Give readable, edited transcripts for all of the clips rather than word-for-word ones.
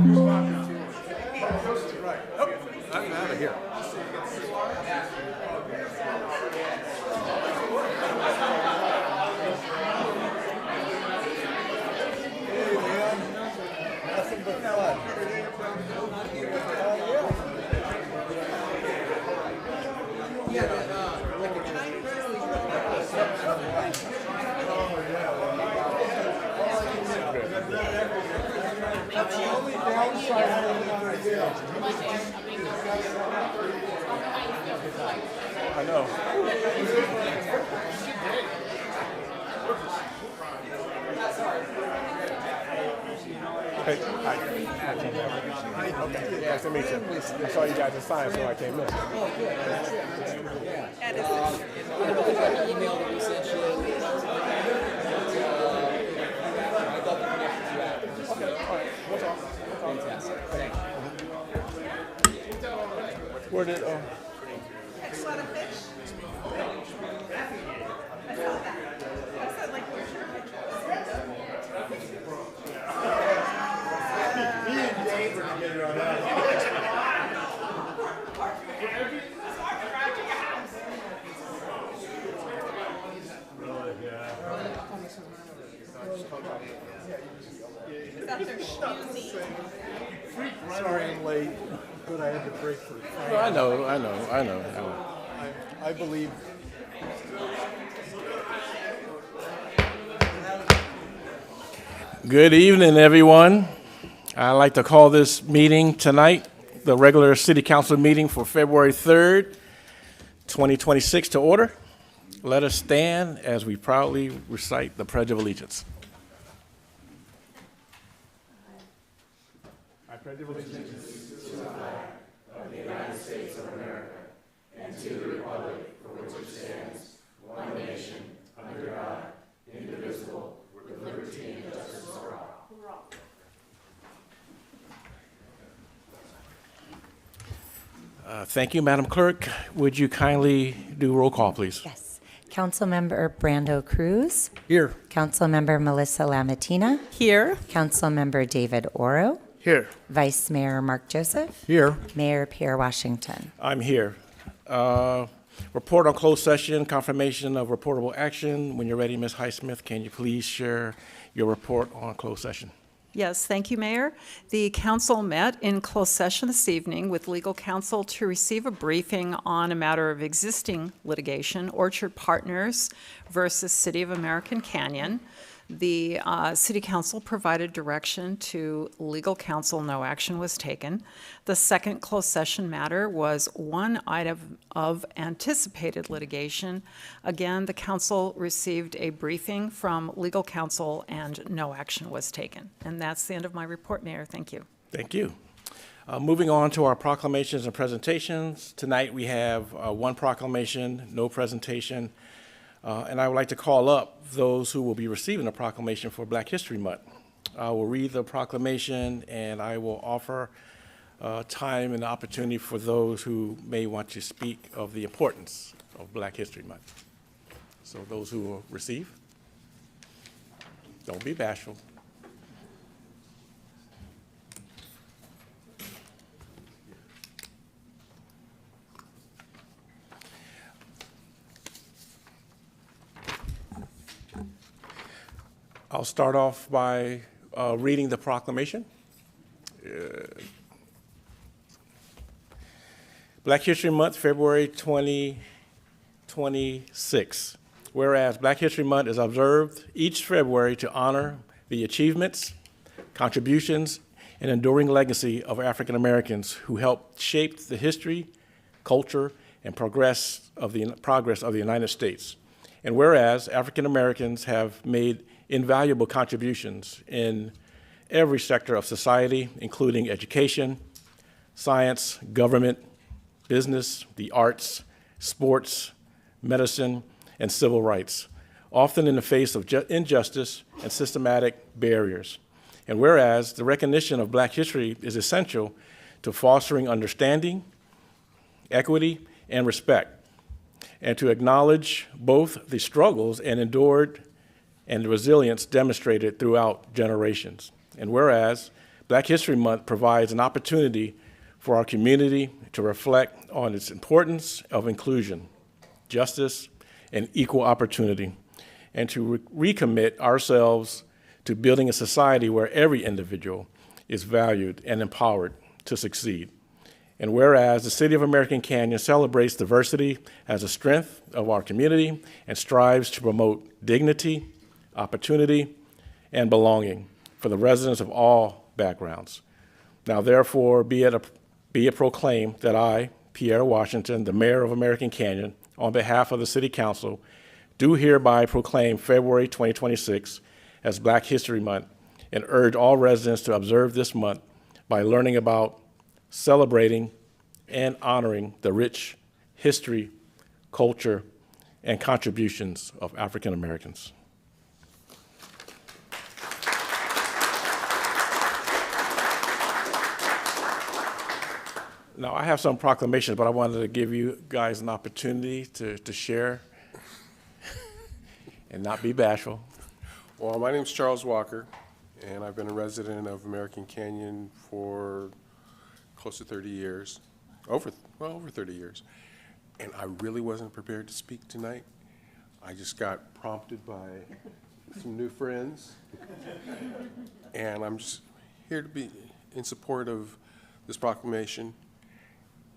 I'm out of here. Nothing but fun. That's the only downside of living on a hill. I know. Hey, hi. Okay, nice to meet you. I saw you guys in science when I came in. Email that we sent you. I got the connection to you after. Okay, all right. We'll talk. Fantastic. Thank you. Where did, Sweater fish. I saw that. I said, like, where's your picture? Me and Dave were together on that. Is that their schmoozy? Sorry I'm late, but I had to break for I know. I believe Good evening, everyone. I'd like to call this meeting tonight, the regular city council meeting for February 3rd, 2026 to order. Let us stand as we proudly recite the Pledge of Allegiance. I pledge allegiance. Thank you, Madam Clerk. Would you kindly do roll call, please? Yes. Councilmember Brando Cruz. Here. Councilmember Melissa Lamatina. Here. Councilmember David Oro. Here. Vice Mayor Mark Joseph. Here. Mayor Pierre Washington. I'm here. Report on closed session, confirmation of reportable action. When you're ready, Ms. Highsmith, can you please share your report on closed session? Yes, thank you, Mayor. The council met in closed session this evening with legal counsel to receive a briefing on a matter of existing litigation, Orchard Partners versus City of American Canyon. The city council provided direction to legal counsel. No action was taken. The second closed session matter was one item of anticipated litigation. Again, the council received a briefing from legal counsel and no action was taken. And that's the end of my report, Mayor. Thank you. Thank you. Moving on to our proclamations and presentations. Tonight we have one proclamation, no presentation. And I would like to call up those who will be receiving the proclamation for Black History Month. I will read the proclamation and I will offer time and opportunity for those who may want to speak of the importance of Black History Month. So those who will receive, don't be bashful. I'll start off by reading the proclamation. Black History Month, February 2026. Whereas Black History Month is observed each February to honor the achievements, contributions, and enduring legacy of African Americans who helped shape the history, culture, and progress of the United States. And whereas African Americans have made invaluable contributions in every sector of society, including education, science, government, business, the arts, sports, medicine, and civil rights, often in the face of injustice and systematic barriers. And whereas the recognition of Black history is essential to fostering understanding, equity, and respect, and to acknowledge both the struggles and endured and the resilience demonstrated throughout generations. And whereas Black History Month provides an opportunity for our community to reflect on its importance of inclusion, justice, and equal opportunity, and to recommit ourselves to building a society where every individual is valued and empowered to succeed. And whereas the City of American Canyon celebrates diversity as a strength of our community and strives to promote dignity, opportunity, and belonging for the residents of all backgrounds. Now, therefore, be it proclaimed that I, Pierre Washington, the Mayor of American Canyon, on behalf of the City Council, do hereby proclaim February 2026 as Black History Month and urge all residents to observe this month by learning about, celebrating, and honoring the rich history, culture, and contributions of African Americans. Now, I have some proclamations, but I wanted to give you guys an opportunity to share and not be bashful. Well, my name's Charles Walker, and I've been a resident of American Canyon for close to 30 years, over 30 years. And I really wasn't prepared to speak tonight. I just got prompted by some new friends. And I'm just here to be in support of this proclamation.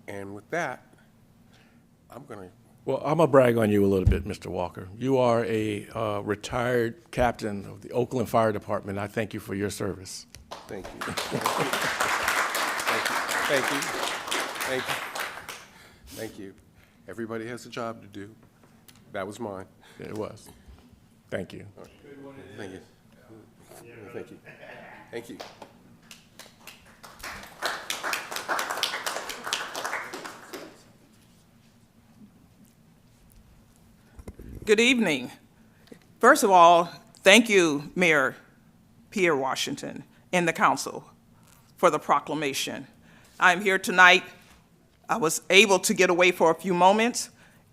And with that, I'm going to. Well, I'm going to brag on you a little bit, Mr. Walker. You are a retired captain of the Oakland Fire Department. I thank you for your service. Thank you. Thank you. Thank you. Thank you. Everybody has a job to do. That was mine. It was. Thank you. Thank you. Thank you. Thank you. Good evening. First of all, thank you, Mayor Pierre Washington and the council for the proclamation. I'm here tonight. I was able to get away for a few moments,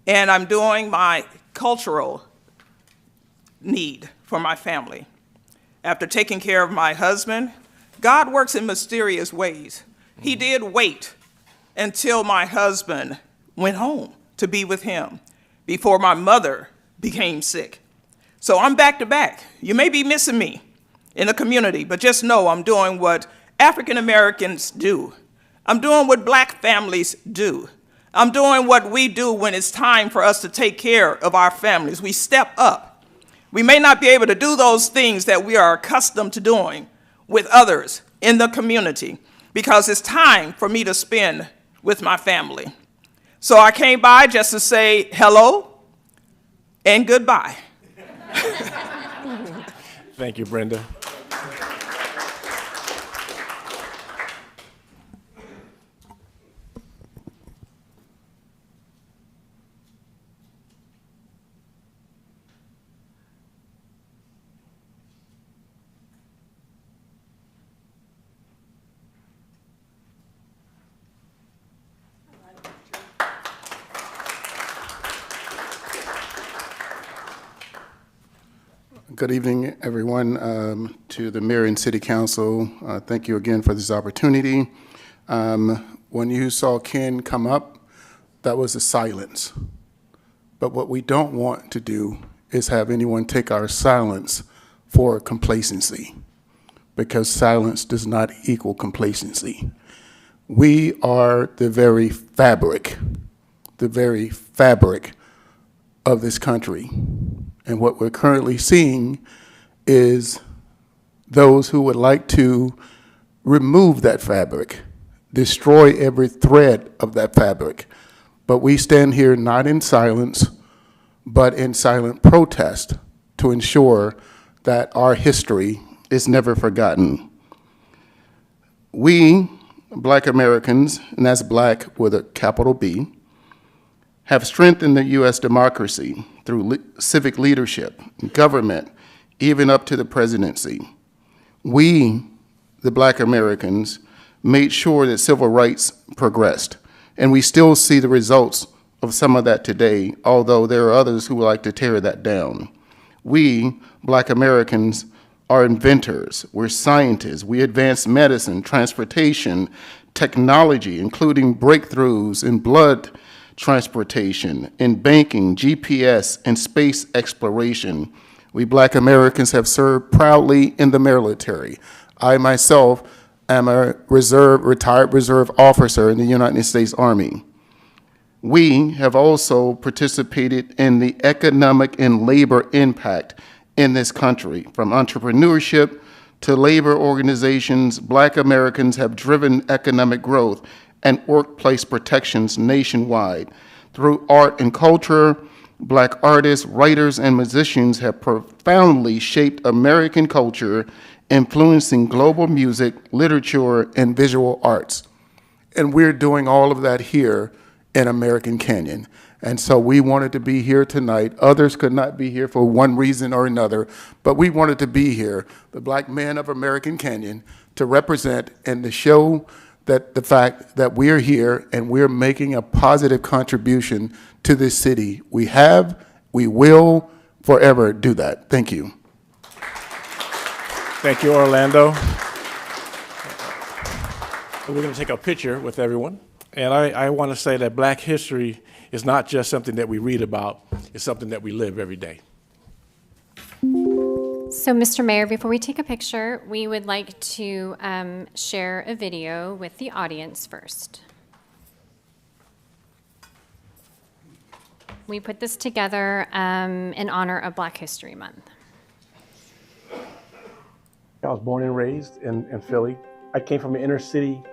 and I'm doing my cultural need for my family. After taking care of my husband, God works in mysterious ways. He did wait until my husband went home to be with him before my mother became sick. So I'm back to back. You may be missing me in the community, but just know I'm doing what African Americans do. I'm doing what Black families do. I'm doing what we do when it's time for us to take care of our families. We step up. We may not be able to do those things that we are accustomed to doing with others in the community because it's time for me to spend with my family. So I came by just to say hello and goodbye. Thank you, Brenda. Good evening, everyone. To the Mayor and City Council, thank you again for this opportunity. When you saw Ken come up, that was a silence. But what we don't want to do is have anyone take our silence for complacency, because silence does not equal complacency. We are the very fabric of this country. And what we're currently seeing is those who would like to remove that fabric, destroy every thread of that fabric. But we stand here not in silence, but in silent protest to ensure that our history is never forgotten. We, Black Americans, and that's Black with a capital B, have strengthened the U.S. democracy through civic leadership, government, even up to the presidency. We, the Black Americans, made sure that civil rights progressed, and we still see the results of some of that today, although there are others who would like to tear that down. We, Black Americans, are inventors, we're scientists, we advance medicine, transportation, technology, including breakthroughs in blood transportation, in banking, GPS, and space exploration. We Black Americans have served proudly in the military. I myself am a retired reserve officer in the United States Army. We have also participated in the economic and labor impact in this country. From entrepreneurship to labor organizations, Black Americans have driven economic growth and workplace protections nationwide. Through art and culture, Black artists, writers, and musicians have profoundly shaped American culture, influencing global music, literature, and visual arts. And we're doing all of that here in American Canyon. And so we wanted to be here tonight. Others could not be here for one reason or another, but we wanted to be here, the Black men of American Canyon, to represent and to show that the fact that we're here and we're making a positive contribution to this city. We have, we will forever do that. Thank you. Thank you, Orlando. We're going to take a picture with everyone. And I want to say that Black history is not just something that we read about, it's something that we live every day. So, Mr. Mayor, before we take a picture, we would like to share a video with the audience first. We put this together in honor of Black History Month. I was born and raised in Philly. I came from an inner city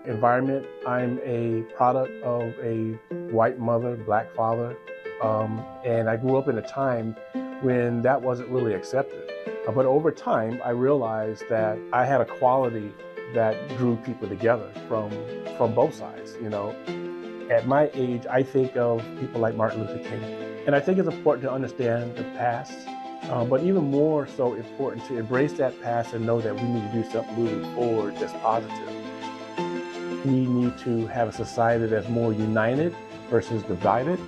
environment. I'm a product of a white mother, Black father, and I grew up in a time when that wasn't really accepted. But over time, I realized that I had a quality that drew people together from both sides. You know, at my age, I think of people like Martin Luther King, and I think it's important to understand the past, but even more so important to embrace that past and know that we need to do something moving forward that's positive. We need to have a society that's more united versus divided.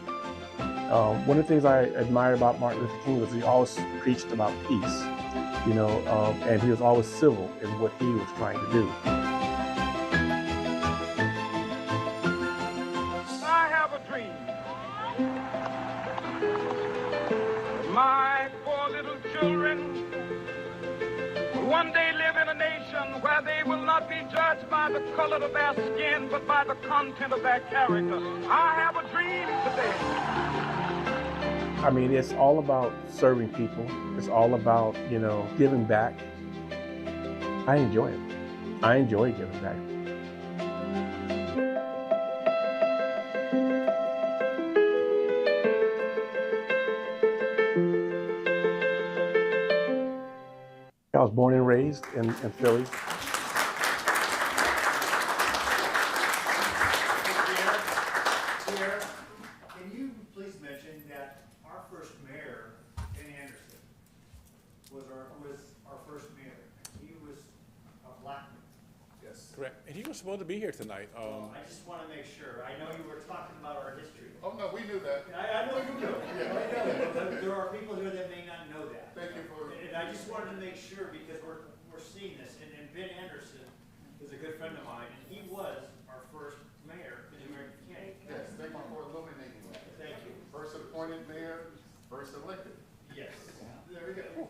One of the things I admire about Martin Luther King was he always preached about peace, you know, and he was always civil in what he was trying to do. I have a dream. My poor little children will one day live in a nation where they will not be judged by the color of their skin, but by the content of their character. I have a dream today. I mean, it's all about serving people. It's all about, you know, giving back. I enjoy it. I enjoy giving back. I was born and raised in Philly. Can you please mention that our first mayor, Ben Anderson, was our first mayor. He was a Black man. Yes. Correct. And he was supposed to be here tonight. I just want to make sure. I know you were talking about our history. Oh, no, we knew that. I know you do. I know, but there are people here that may not know that. Thank you for. And I just wanted to make sure because we're seeing this. And Ben Anderson is a good friend of mine, and he was our first mayor in American Canyon. Yes, thank you for illuminating that. Thank you. First appointed mayor, first elected. Yes. There we go.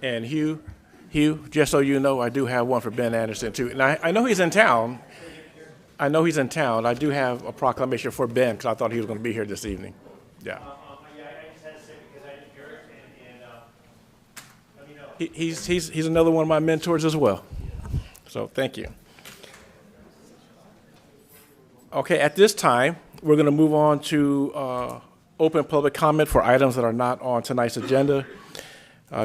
And Hugh, just so you know, I do have one for Ben Anderson too. And I know he's in town. I know he's in town. I do have a proclamation for Ben because I thought he was going to be here this evening. Yeah. Yeah, I just had to say because I didn't hear it, and let me know. He's another one of my mentors as well. So thank you. Okay, at this time, we're going to move on to open public comment for items that are not on tonight's agenda.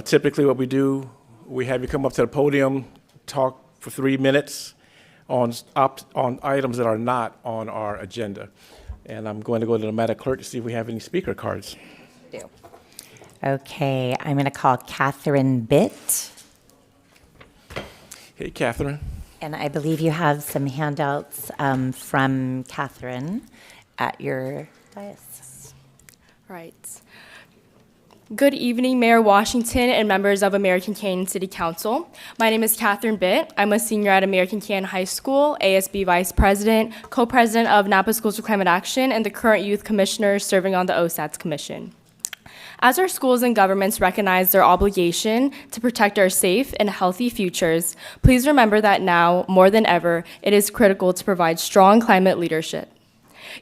Typically what we do, we have you come up to the podium, talk for 3 minutes on items that are not on our agenda. And I'm going to go to the Madam Clerk to see if we have any speaker cards. Okay, I'm going to call Catherine Bitt. Hey, Catherine. And I believe you have some handouts from Catherine at your dais. Right. Good evening, Mayor Washington and members of American Canyon City Council. My name is Catherine Bitt. I'm a senior at American Canyon High School, ASB Vice President, Co-President of Napa Schools for Climate Action, and the current Youth Commissioner serving on the OSATS Commission. As our schools and governments recognize their obligation to protect our safe and healthy futures, please remember that now, more than ever, it is critical to provide strong climate leadership.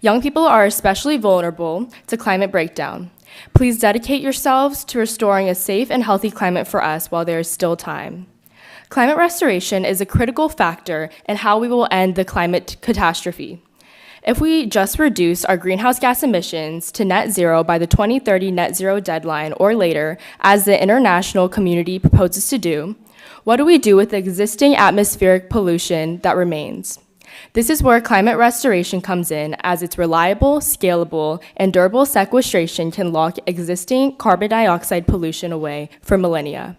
Young people are especially vulnerable to climate breakdown. Please dedicate yourselves to restoring a safe and healthy climate for us while there is still time. Climate restoration is a critical factor in how we will end the climate catastrophe. If we just reduce our greenhouse gas emissions to net zero by the 2030 net zero deadline or later, as the international community proposes to do, what do we do with the existing atmospheric pollution that remains? This is where climate restoration comes in, as its reliable, scalable, and durable sequestration can lock existing carbon dioxide pollution away for millennia.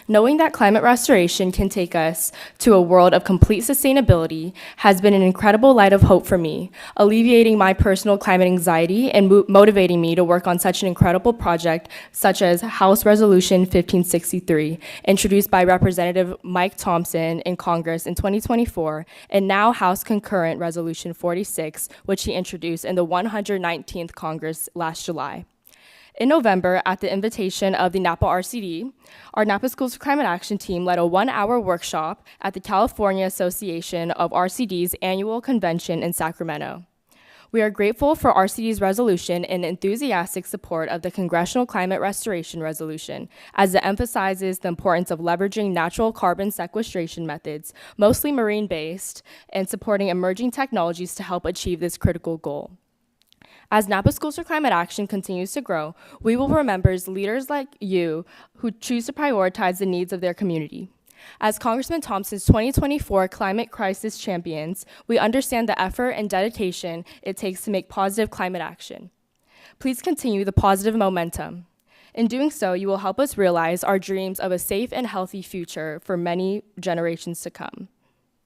Knowing that climate restoration can take us to a world of complete sustainability has been an incredible light of hope for me, alleviating my personal climate anxiety and motivating me to work on such an incredible project such as House Resolution 1563, introduced by Representative Mike Thompson in Congress in 2024, and now House Concurrent Resolution 46, which he introduced in the 119th Congress last July. In November, at the invitation of the Napa RCD, our Napa Schools for Climate Action team led a 1-hour workshop at the California Association of RCD's annual convention in Sacramento. We are grateful for RCD's resolution and enthusiastic support of the Congressional Climate Restoration Resolution, as it emphasizes the importance of leveraging natural carbon sequestration methods, mostly marine-based, and supporting emerging technologies to help achieve this critical goal. As Napa Schools for Climate Action continues to grow, we will remember leaders like you who choose to prioritize the needs of their community. As Congressman Thompson's 2024 Climate Crisis Champions, we understand the effort and dedication it takes to make positive climate action. Please continue the positive momentum. In doing so, you will help us realize our dreams of a safe and healthy future for many generations to come.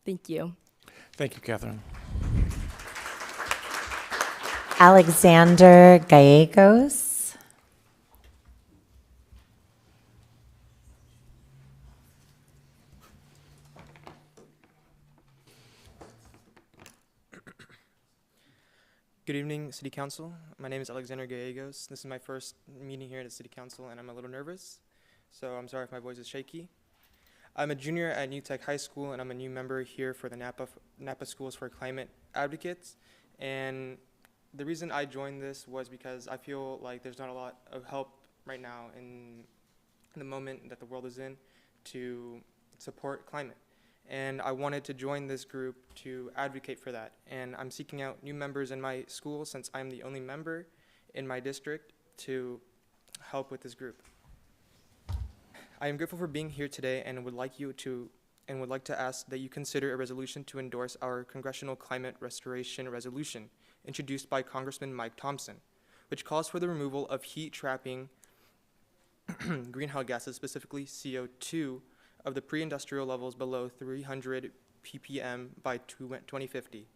Thank you. Thank you, Catherine. Alexander Gallegos. Good evening, City Council. My name is Alexander Gallegos. This is my first meeting here at the City Council, and I'm a little nervous, so I'm sorry if my voice is shaky. I'm a junior at New Tech High School, and I'm a new member here for the Napa Schools for Climate Advocates, and the reason I joined this was because I feel like there's not a lot of help right now in the moment that the world is in to support climate. And I wanted to join this group to advocate for that. And I'm seeking out new members in my school since I'm the only member in my district to help with this group. I am grateful for being here today and would like to ask that you consider a resolution to endorse our Congressional Climate Restoration Resolution, introduced by Congressman Mike Thompson, which calls for the removal of heat-trapping greenhouse gases, specifically CO2, of the pre-industrial levels below 300 ppm by 2050.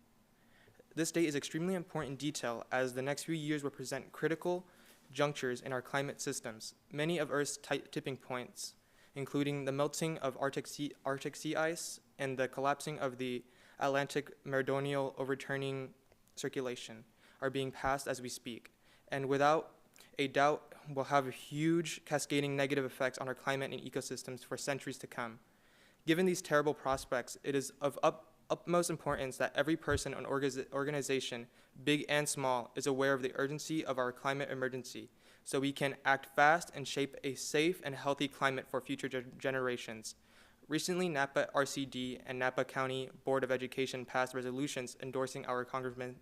This date is extremely important in detail, as the next few years will present critical junctures in our climate systems. Many of Earth's tipping points, including the melting of Arctic sea ice and the collapsing of the Atlantic meridional overturning circulation, are being passed as we speak. And without a doubt, will have huge cascading negative effects on our climate and ecosystems for centuries to come. Given these terrible prospects, it is of utmost importance that every person and organization, big and small, is aware of the urgency of our climate emergency, so we can act fast and shape a safe and healthy climate for future generations. Recently, Napa RCD and Napa County Board of Education passed resolutions endorsing our Congressman's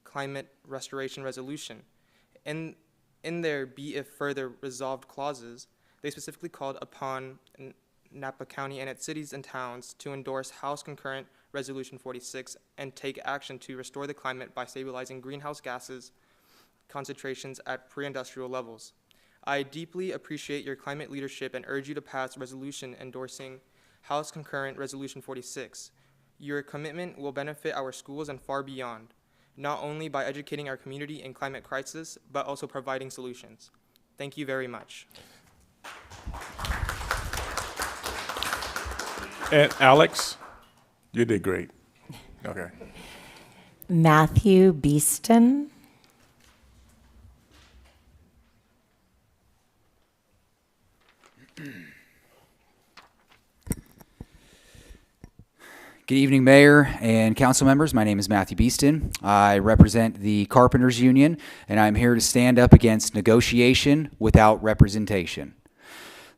climate restoration resolution. In their be if further resolved clauses, they specifically called upon Napa County and its cities and towns to endorse House Concurrent Resolution 46 and take action to restore the climate by stabilizing greenhouse gases concentrations at pre-industrial levels. I deeply appreciate your climate leadership and urge you to pass a resolution endorsing House Concurrent Resolution 46. Your commitment will benefit our schools and far beyond, not only by educating our community in climate crisis, but also providing solutions. Thank you very much. And Alex, you did great. Okay. Matthew Beeston. Good evening, Mayor and council members. My name is Matthew Beeston. I represent the Carpenters Union, and I'm here to stand up against negotiation without representation.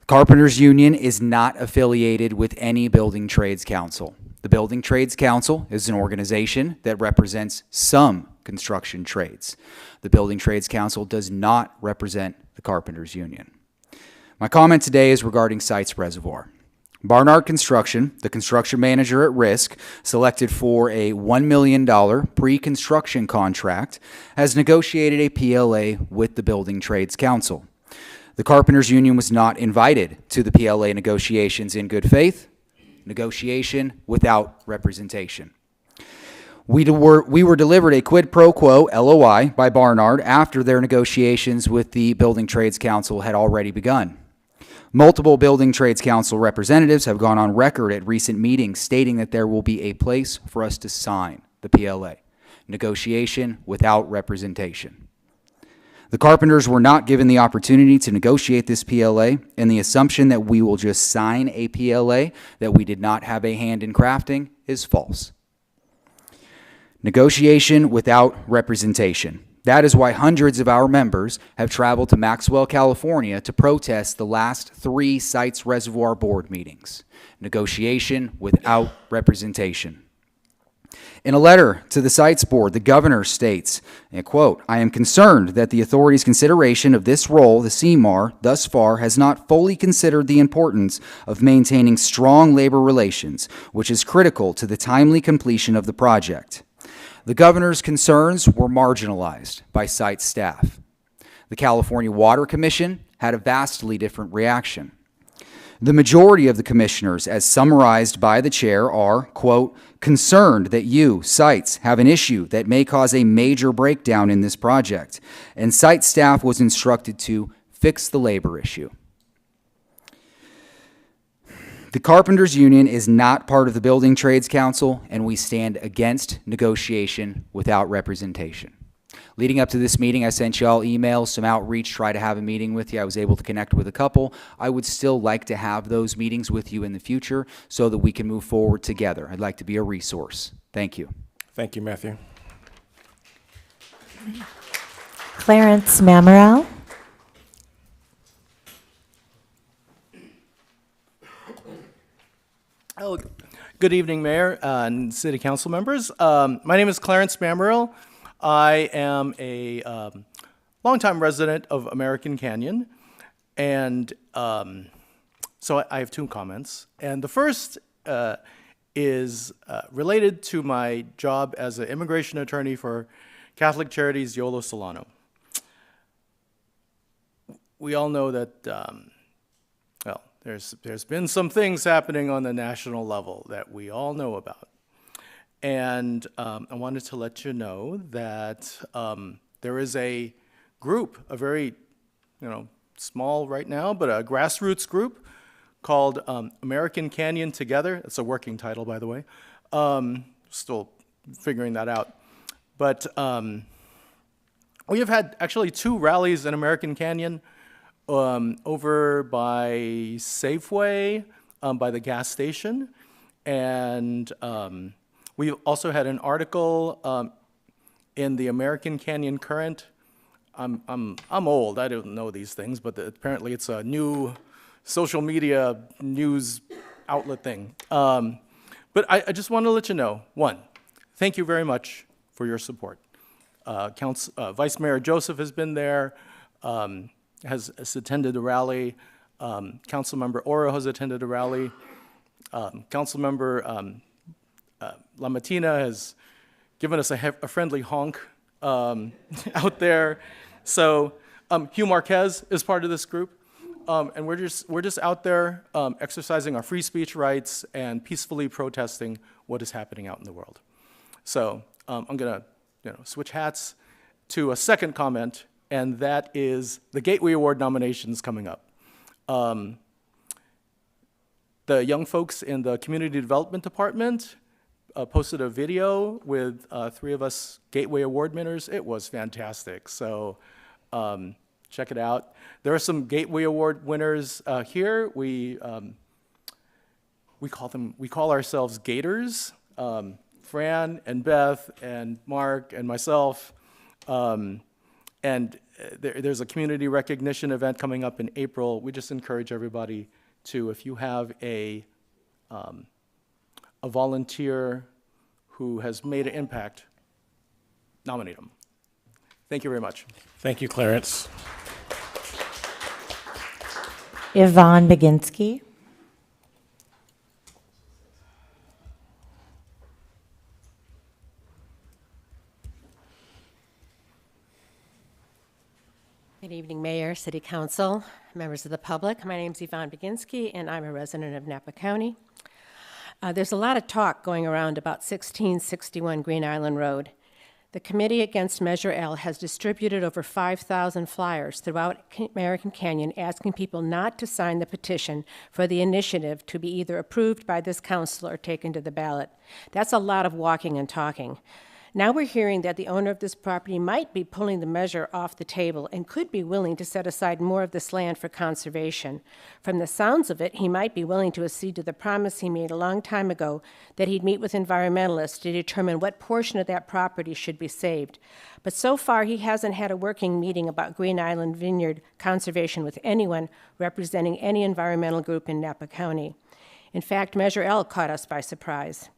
The Carpenters Union is not affiliated with any building trades council. The Building Trades Council is an organization that represents some construction trades. The Building Trades Council does not represent the Carpenters Union. My comment today is regarding Sites Reservoir. Barnard Construction, the construction manager at risk, selected for a $1 million pre-construction contract, has negotiated a PLA with the Building Trades Council. The Carpenters Union was not invited to the PLA negotiations in good faith, negotiation without representation. We were delivered a quid pro quo LOI by Barnard after their negotiations with the Building Trades Council had already begun. Multiple Building Trades Council representatives have gone on record at recent meetings stating that there will be a place for us to sign the PLA. Negotiation without representation. The Carpenters were not given the opportunity to negotiate this PLA, and the assumption that we will just sign a PLA that we did not have a hand in crafting is false. Negotiation without representation. That is why hundreds of our members have traveled to Maxwell, California to protest the last 3 Sites Reservoir Board meetings. Negotiation without representation. In a letter to the Sites Board, the governor states, and quote, "I am concerned that the authority's consideration of this role, the CMAR, thus far has not fully considered the importance of maintaining strong labor relations, which is critical to the timely completion of the project." The governor's concerns were marginalized by site staff. The California Water Commission had a vastly different reaction. The majority of the commissioners, as summarized by the chair, are, quote, "concerned that you, sites, have an issue that may cause a major breakdown in this project, and site staff was instructed to fix the labor issue." The Carpenters Union is not part of the Building Trades Council, and we stand against negotiation without representation. Leading up to this meeting, I sent you all emails, some outreach, try to have a meeting with you. I was able to connect with a couple. I would still like to have those meetings with you in the future so that we can move forward together. I'd like to be a resource. Thank you. Thank you, Matthew. Clarence Mamarel. Oh, good evening, Mayor and City Council members. My name is Clarence Mamarel. I am a longtime resident of American Canyon, and so I have 2 comments. And the first is related to my job as an immigration attorney for Catholic Charities Yolo Solano. We all know that there's been some things happening on the national level that we all know about. And I wanted to let you know that there is a group, a very small right now, but a grassroots group called American Canyon Together. It's a working title, by the way. Still figuring that out. But We have had actually 2 rallies in American Canyon, over by Safeway, by the gas station, and we also had an article in the American Canyon Current. I'm old. I don't know these things, but apparently it's a new social media news outlet thing. But I just want to let you know, 1, thank you very much for your support. Vice Mayor Joseph has been there, has attended a rally. Councilmember Oro has attended a rally. Councilmember Lamatina has given us a friendly honk out there. So Hugh Marquez is part of this group. And we're just out there exercising our free speech rights and peacefully protesting what is happening out in the world. So I'm going to switch hats to a second comment, and that is the Gateway Award nominations coming up. The young folks in the Community Development Department posted a video with 3 of us Gateway Award winners. It was fantastic. So check it out. There are some Gateway Award winners here. We call ourselves Gators. Fran and Beth and Mark and myself. There's a community recognition event coming up in April. We just encourage everybody to, if you have a volunteer who has made an impact, nominate them. Thank you very much. Thank you, Clarence. Yvonne Baginski. Good evening, Mayor, City Council, members of the public. My name is Yvonne Baginski, and I'm a resident of Napa County. There's a lot of talk going around about 1661 Green Island Road. The Committee Against Measure L has distributed over 5,000 flyers throughout American Canyon asking people not to sign the petition for the initiative to be either approved by this council or taken to the ballot. That's a lot of walking and talking. Now we're hearing that the owner of this property might be pulling the measure off the table and could be willing to set aside more of this land for conservation. From the sounds of it, he might be willing to accede to the promise he made a long time ago that he'd meet with environmentalists to determine what portion of that property should be saved. But so far, he hasn't had a working meeting about Green Island Vineyard conservation with anyone representing any environmental group in Napa County. In fact, Measure L caught us by surprise.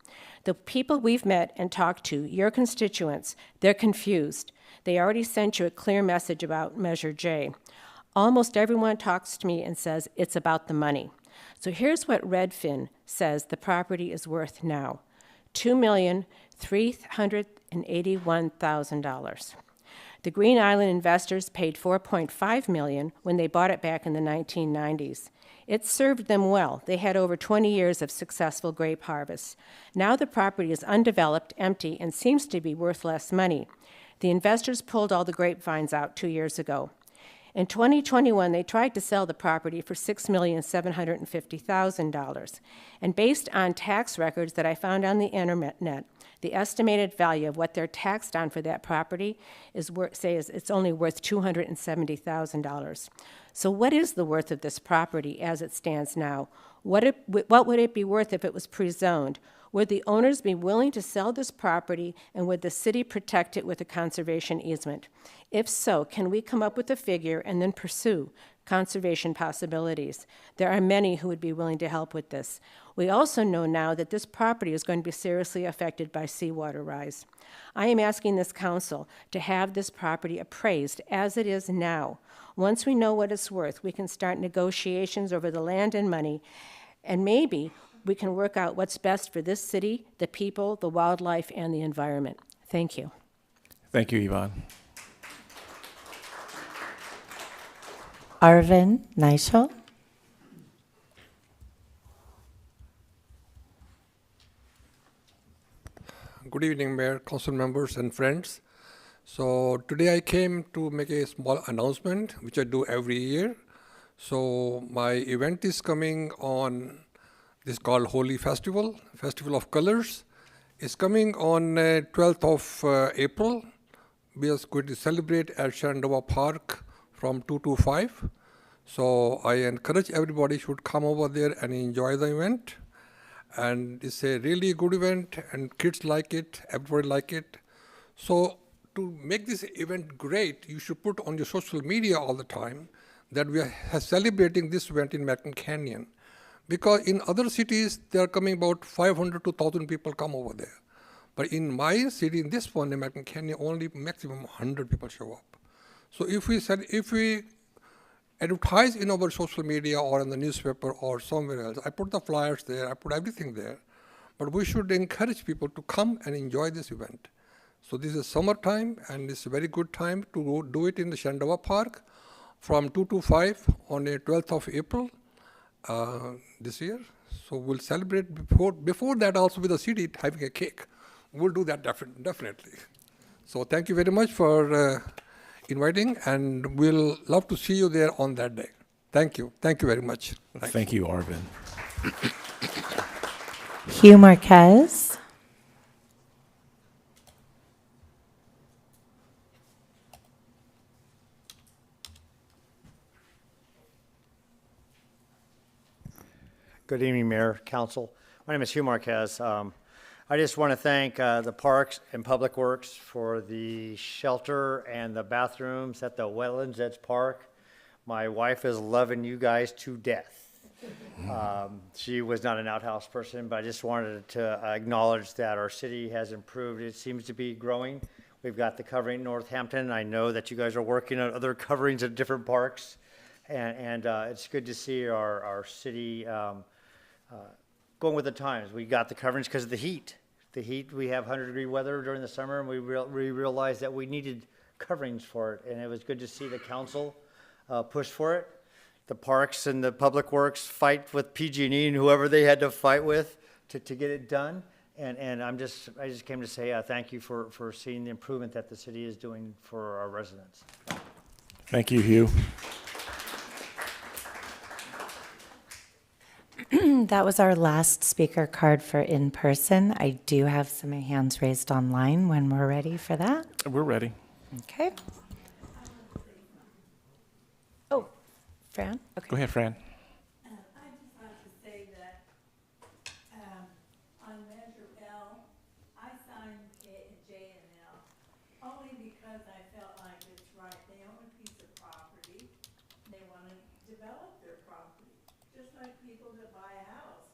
The people we've met and talked to, your constituents, they're confused. They already sent you a clear message about Measure J. Almost everyone talks to me and says it's about the money. So here's what Redfin says the property is worth now: $2,381,000. The Green Island investors paid $4.5 million when they bought it back in the 1990s. It served them well. They had over 20 years of successful grape harvests. Now the property is undeveloped, empty, and seems to be worth less money. The investors pulled all the grapevines out 2 years ago. In 2021, they tried to sell the property for $6,750,000. And based on tax records that I found on the internet, the estimated value of what they're taxed on for that property is it's only worth $270,000. So what is the worth of this property as it stands now? What would it be worth if it was pre-zoned? Would the owners be willing to sell this property, and would the city protect it with a conservation easement? If so, can we come up with a figure and then pursue conservation possibilities? There are many who would be willing to help with this. We also know now that this property is going to be seriously affected by seawater rise. I am asking this council to have this property appraised as it is now. Once we know what it's worth, we can start negotiations over the land and money, and maybe we can work out what's best for this city, the people, the wildlife, and the environment. Thank you. Thank you, Yvonne. Arvin Nishal. Good evening, Mayor, council members, and friends. So today I came to make a small announcement, which I do every year. So my event is coming on, this is called Holi Festival, Festival of Colors. It's coming on 12th of April we are going to celebrate at Shenandoah Park from 2 to 5. So I encourage everybody should come over there and enjoy the event. And it's a really good event, and kids like it, everybody like it. So to make this event great, you should put on your social media all the time that we are celebrating this event in American Canyon. Because in other cities, there are coming about 500 to 1,000 people come over there. But in my city, in this one, American Canyon, only maximum 100 people show up. So if we advertise in our social media or in the newspaper or somewhere else, I put the flyers there, I put everything there. But we should encourage people to come and enjoy this event. So this is summertime, and it's a very good time to go do it in the Shenandoah Park from 2 to 5 on the 12th of April this year. So we'll celebrate before that also with the city having a cake. We'll do that definitely. So thank you very much for inviting, and we'll love to see you there on that day. Thank you. Thank you very much. Thank you, Arvin. Hugh Marquez. Good evening, Mayor, Council. My name is Hugh Marquez. I just want to thank the Parks and Public Works for the shelter and the bathrooms at the Wetlands Edge Park. My wife is loving you guys to death. She was not an outhouse person, but I just wanted to acknowledge that our city has improved. It seems to be growing. We've got the covering in Northampton. I know that you guys are working on other coverings at different parks, and it's good to see our city going with the times. We got the coverings because of the heat. The heat, we have 100-degree weather during the summer, and we realized that we needed coverings for it, and it was good to see the council push for it. The parks and the public works fight with PG&E and whoever they had to fight with to get it done. And I just came to say thank you for seeing the improvement that the city is doing for our residents. Thank you, Hugh. That was our last speaker card for in person. I do have some hands raised online when we're ready for that. We're ready. Okay. Oh, Fran? Okay. Go ahead, Fran. I just wanted to say that on Measure L, I signed J and L only because I felt like it's right. They own a piece of property, and they want to develop their property, just like people that buy a house.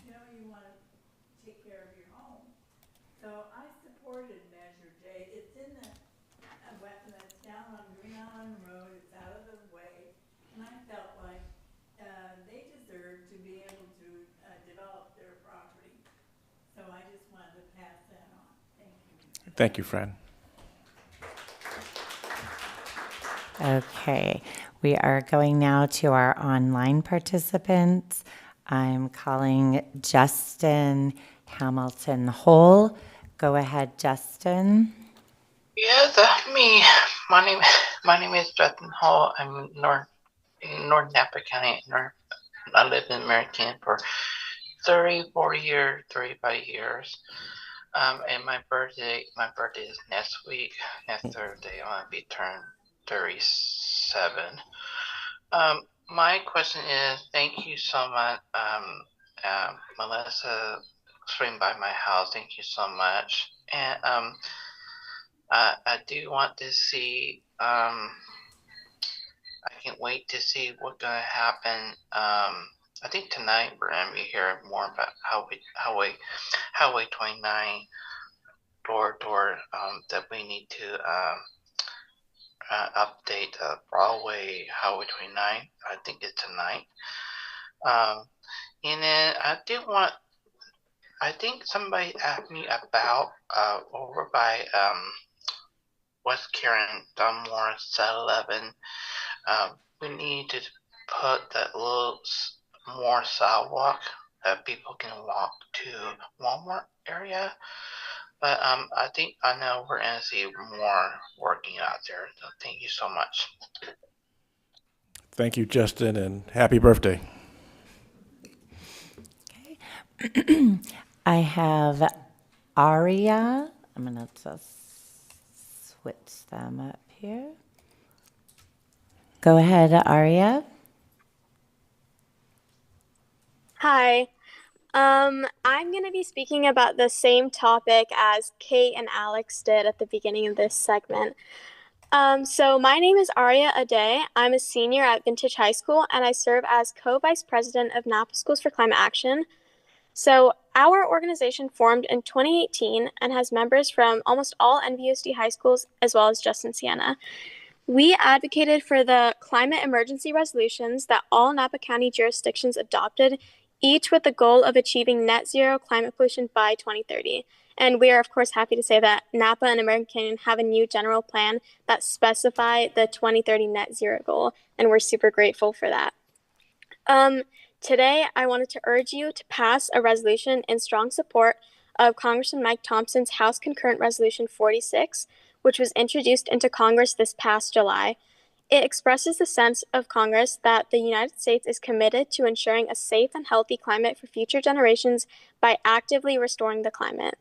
You know, you want to take care of your home. So I supported Measure J. It's in the wetlands down on Green Island Road. It's out of the way. And I felt like they deserve to be able to develop their property. So I just wanted to pass that on. Thank you. Thank you, Fran. Okay, we are going now to our online participants. I'm calling Justin Hamilton Hole. Go ahead, Justin. Yes, me. My name is Justin Hall. I'm in North Napa County. I lived in American for 35 years. And my birthday is next week. Next Thursday, I'm gonna be turned 37. My question is, thank you so much, Melissa, swing by my house. Thank you so much. And I do want to see. I can't wait to see what's gonna happen. I think tonight we're gonna be hearing more about Highway 29 door that we need to update Broadway Highway 29. I think it's tonight. And then I think somebody asked me about over by West Karen, Dunmore, South 11. We need to put that little more sidewalk that people can walk to Walmart area. But I know we're gonna see more working out there. So thank you so much. Thank you, Justin, and happy birthday. I have Aria. I'm going to just switch them up here. Go ahead, Aria. Hi. I'm going to be speaking about the same topic as Kate and Alex did at the beginning of this segment. So my name is Aria Ade. I'm a senior at Vintage High School, and I serve as co-vice president of Napa Schools for Climate Action. So our organization formed in 2018 and has members from almost all NVUSD high schools as well as Justin Siena. We advocated for the climate emergency resolutions that all Napa County jurisdictions adopted, each with the goal of achieving net zero climate pollution by 2030. And we are, of course, happy to say that Napa and American Canyon have a new general plan that specify the 2030 net zero goal, and we're super grateful for that. Today, I wanted to urge you to pass a resolution in strong support of Congressman Mike Thompson's House Concurrent Resolution 46, which was introduced into Congress this past July. It expresses the sense of Congress that the United States is committed to ensuring a safe and healthy climate for future generations by actively restoring the climate.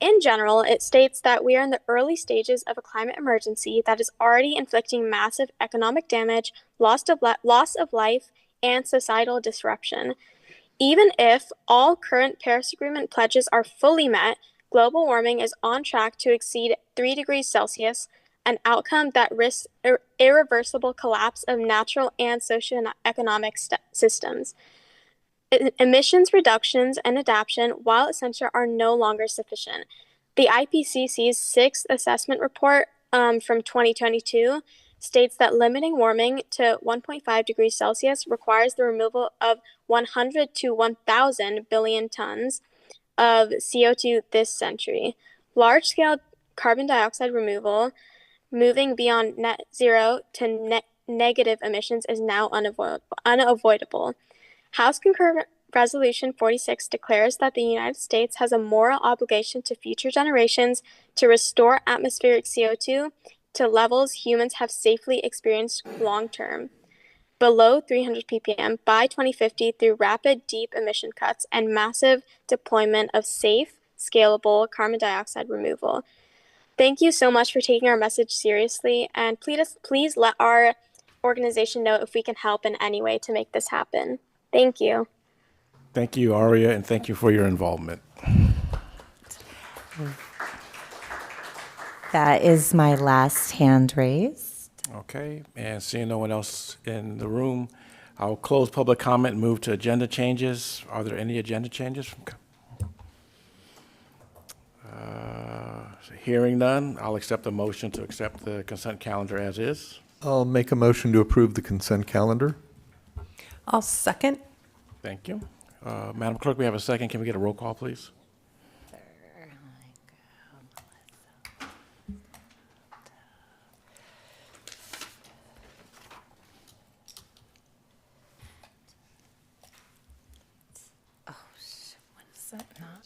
In general, it states that we are in the early stages of a climate emergency that is already inflicting massive economic damage, loss of life, and societal disruption. Even if all current Paris Agreement pledges are fully met, global warming is on track to exceed 3 degrees Celsius, an outcome that risks irreversible collapse of natural and socioeconomic systems. Emissions reductions and adaptation, while essential, are no longer sufficient. The IPCC's sixth assessment report from 2022 states that limiting warming to 1.5 degrees Celsius requires the removal of 100 to 1,000 billion tons of CO2 this century. Large-scale carbon dioxide removal, moving beyond net zero to negative emissions, is now unavoidable. House Concurrent Resolution 46 declares that the United States has a moral obligation to future generations to restore atmospheric CO2 to levels humans have safely experienced long-term, below 300 ppm by 2050 through rapid, deep emission cuts and massive deployment of safe, scalable carbon dioxide removal. Thank you so much for taking our message seriously, and please let our organization know if we can help in any way to make this happen. Thank you. Thank you, Aria, and thank you for your involvement. That is my last hand raised. Okay, and seeing no one else in the room, I'll close public comment and move to agenda changes. Are there any agenda changes? Hearing none, I'll accept the motion to accept the consent calendar as is. I'll make a motion to approve the consent calendar. I'll second. Thank you. Madam Clerk, we have a second. Can we get a roll call, please?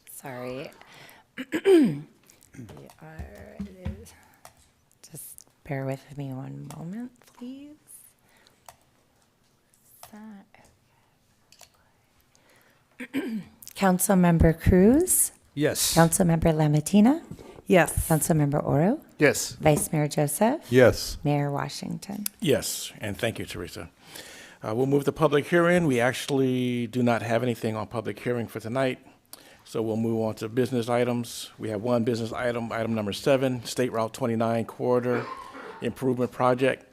Sorry. Just bear with me one moment, please. Councilmember Cruz? Yes. Councilmember Lamatina? Yes. Councilmember Oro? Yes. Vice Mayor Joseph? Yes. Mayor Washington? Yes, and thank you, Teresa. We'll move to public hearing. We actually do not have anything on public hearing for tonight, so we'll move on to business items. We have one business item, item number 7, State Route 29 Corridor Improvement Project,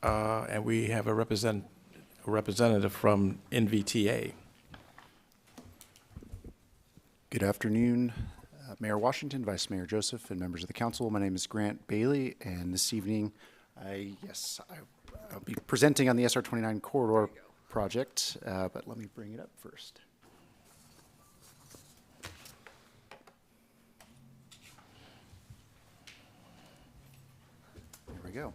and we have a representative from NVTA. Good afternoon, Mayor Washington, Vice Mayor Joseph, and members of the council. My name is Grant Bailey, and this evening, I'll be presenting on the SR 29 corridor project, but let me bring it up first. There we go.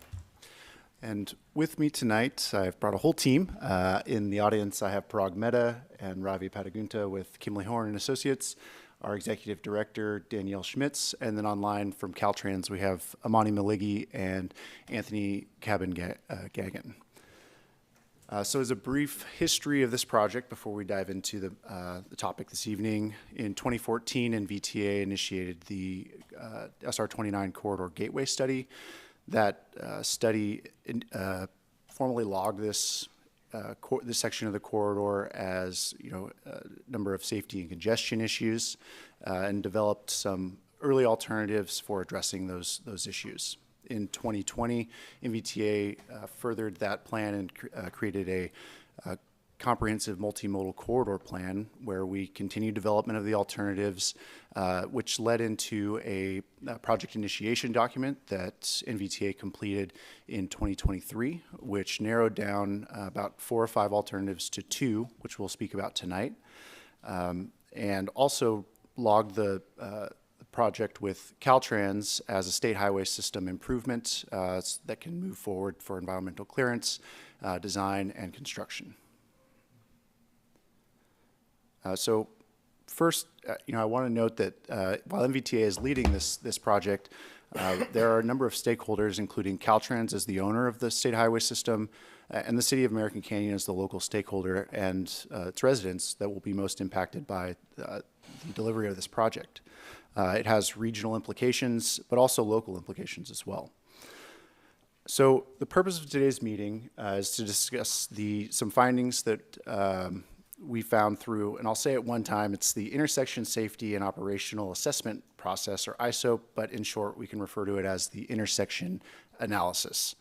And with me tonight, I've brought a whole team. In the audience, I have Parag Mehta and Ravi Padagunta with Kimley Horn and Associates, our executive director, Danielle Schmitz, and then online from Caltrans, we have Amani Maligi and Anthony Cabin-Gagan. So as a brief history of this project before we dive into the topic this evening, in 2014, NVTA initiated the SR29 Corridor Gateway Study. That study formally logged this section of the corridor as a number of safety and congestion issues, and developed some early alternatives for addressing those issues. In 2020, NVTA furthered that plan and created a comprehensive multimodal corridor plan where we continued development of the alternatives, which led into a project initiation document that NVTA completed in 2023, which narrowed down about 4 or 5 alternatives to 2, which we'll speak about tonight, and also logged the project with Caltrans as a state highway system improvement that can move forward for environmental clearance, design, and construction. So first, I want to note that while NVTA is leading this project, there are a number of stakeholders, including Caltrans as the owner of the state highway system, and the City of American Canyon as the local stakeholder, and its residents that will be most impacted by the delivery of this project. It has regional implications, but also local implications as well. So the purpose of today's meeting is to discuss some findings that we found through, and I'll say it one time, it's the Intersection Safety and Operational Assessment Process, or ISOP, but in short, we can refer to it as the intersection analysis.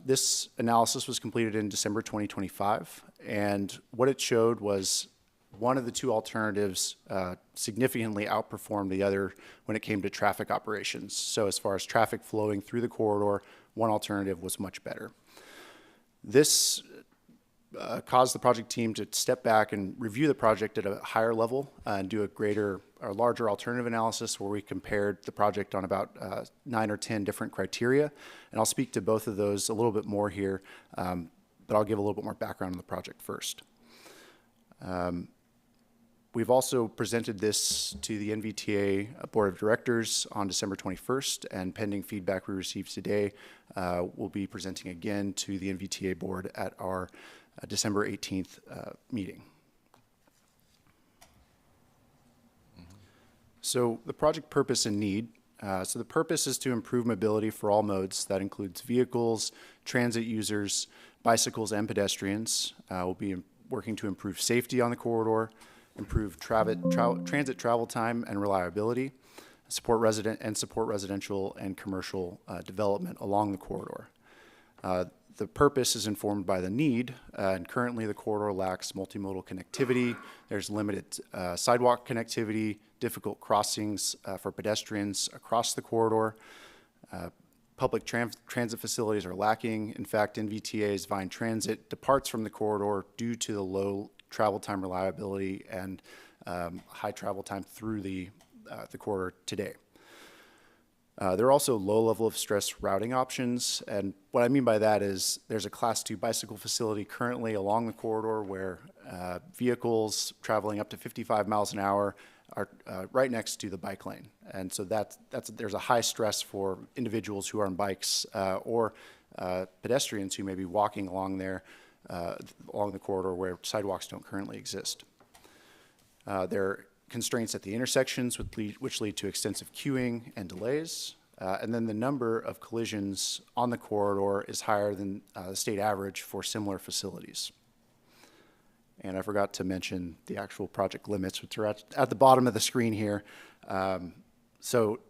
This analysis was completed in December 2025, and what it showed was one of the 2 alternatives significantly outperformed the other when it came to traffic operations. So as far as traffic flowing through the corridor, one alternative was much better. This caused the project team to step back and review the project at a higher level and do a larger alternative analysis where we compared the project on about 9 or 10 different criteria. And I'll speak to both of those a little bit more here, but I'll give a little bit more background on the project first. We've also presented this to the NVTA Board of Directors on December 21st, and pending feedback we received today, we'll be presenting again to the NVTA Board at our December 18th meeting. So the project purpose and need. So the purpose is to improve mobility for all modes. That includes vehicles, transit users, bicycles, and pedestrians. We'll be working to improve safety on the corridor, improve transit travel time and reliability, support residential and commercial development along the corridor. The purpose is informed by the need, and currently the corridor lacks multimodal connectivity. There's limited sidewalk connectivity, difficult crossings for pedestrians across the corridor. Public transit facilities are lacking. In fact, NVTA's Vine Transit departs from the corridor due to the low travel time reliability and high travel time through the corridor today. There are also low level of stress routing options, and what I mean by that is there's a Class 2 bicycle facility currently along the corridor where vehicles traveling up to 55 miles an hour are right next to the bike lane, and so there's a high stress for individuals who are on bikes or pedestrians who may be walking along there along the corridor where sidewalks don't currently exist. There are constraints at the intersections which lead to extensive queuing and delays. And then the number of collisions on the corridor is higher than the state average for similar facilities. And I forgot to mention the actual project limits, which are at the bottom of the screen here. So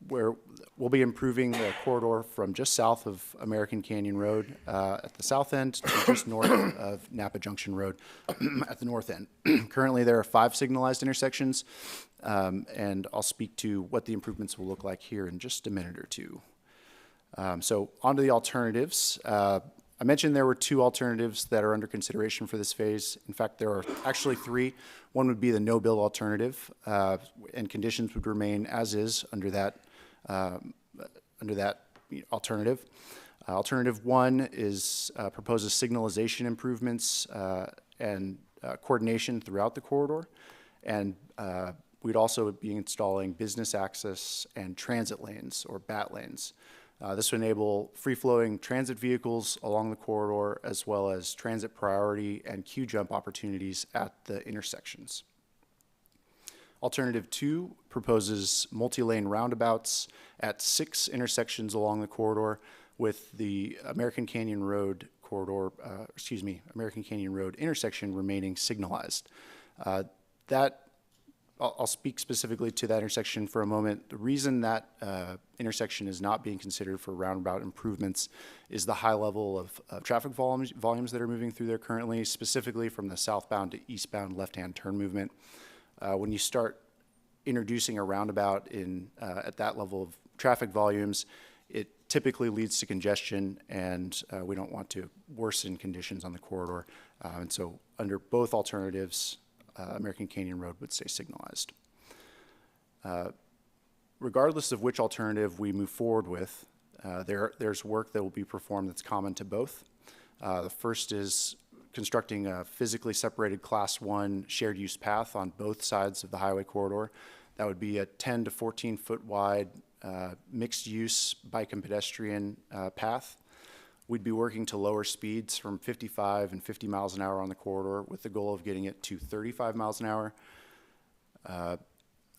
we'll be improving the corridor from just south of American Canyon Road at the south end to just north of Napa Junction Road at the north end. Currently, there are 5 signalized intersections, and I'll speak to what the improvements will look like here in just a minute or two. So on to the alternatives. I mentioned there were 2 alternatives that are under consideration for this phase. In fact, there are actually 3. One would be the no-bill alternative, and conditions would remain as is under that alternative. Alternative 1 proposes signalization improvements and coordination throughout the corridor, and we'd also be installing business access and transit lanes, or BAT lanes. This would enable free-flowing transit vehicles along the corridor, as well as transit priority and queue jump opportunities at the intersections. Alternative 2 proposes multi-lane roundabouts at 6 intersections along the corridor, with the American Canyon Road American Canyon Road intersection remaining signalized. I'll speak specifically to that intersection for a moment. The reason that intersection is not being considered for roundabout improvements is the high level of traffic volumes that are moving through there currently, specifically from the southbound to eastbound left-hand turn movement. When you start introducing a roundabout at that level of traffic volumes, it typically leads to congestion, and we don't want to worsen conditions on the corridor. And so under both alternatives, American Canyon Road would stay signalized. Regardless of which alternative we move forward with, there's work that will be performed that's common to both. The first is constructing a physically separated Class 1 shared use path on both sides of the highway corridor. That would be a 10 to 14 foot wide mixed use bike and pedestrian path. We'd be working to lower speeds from 55 and 50 miles an hour on the corridor with the goal of getting it to 35 miles an hour.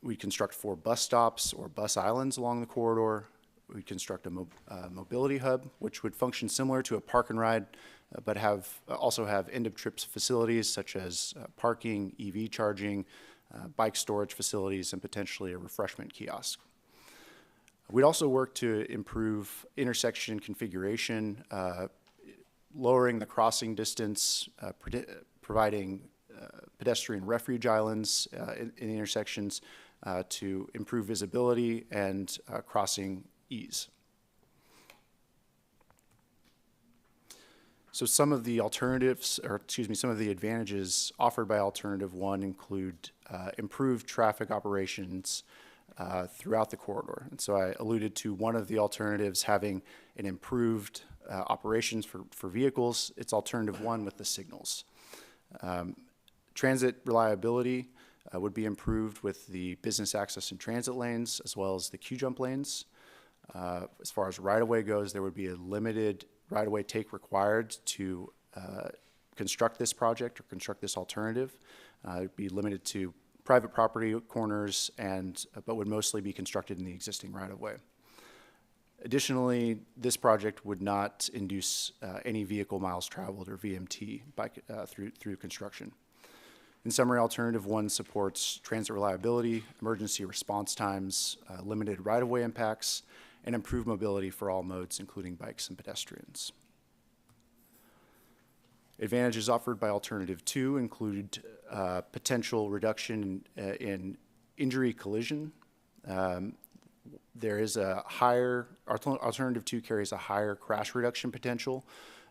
We'd construct 4 bus stops or bus islands along the corridor. We'd construct a mobility hub, which would function similar to a park and ride, but also have end-of-trips facilities such as parking, EV charging, bike storage facilities, and potentially a refreshment kiosk. We'd also work to improve intersection configuration, lowering the crossing distance, providing pedestrian refuge islands in intersections to improve visibility and crossing ease. So some of the some of the advantages offered by Alternative 1 include improved traffic operations throughout the corridor. And so I alluded to one of the alternatives having an improved operations for vehicles. It's Alternative 1 with the signals. Transit reliability would be improved with the business access and transit lanes, as well as the queue jump lanes. As far as right-of-way goes, there would be a limited right-of-way take required to construct this project or construct this alternative. It would be limited to private property corners, but would mostly be constructed in the existing right-of-way. Additionally, this project would not induce any vehicle miles traveled or VMT through construction. In summary, Alternative 1 supports transit reliability, emergency response times, limited right-of-way impacts, and improved mobility for all modes, including bikes and pedestrians. Advantages offered by Alternative 2 include potential reduction in injury collision. There is a higher, Alternative 2 carries a higher crash reduction potential,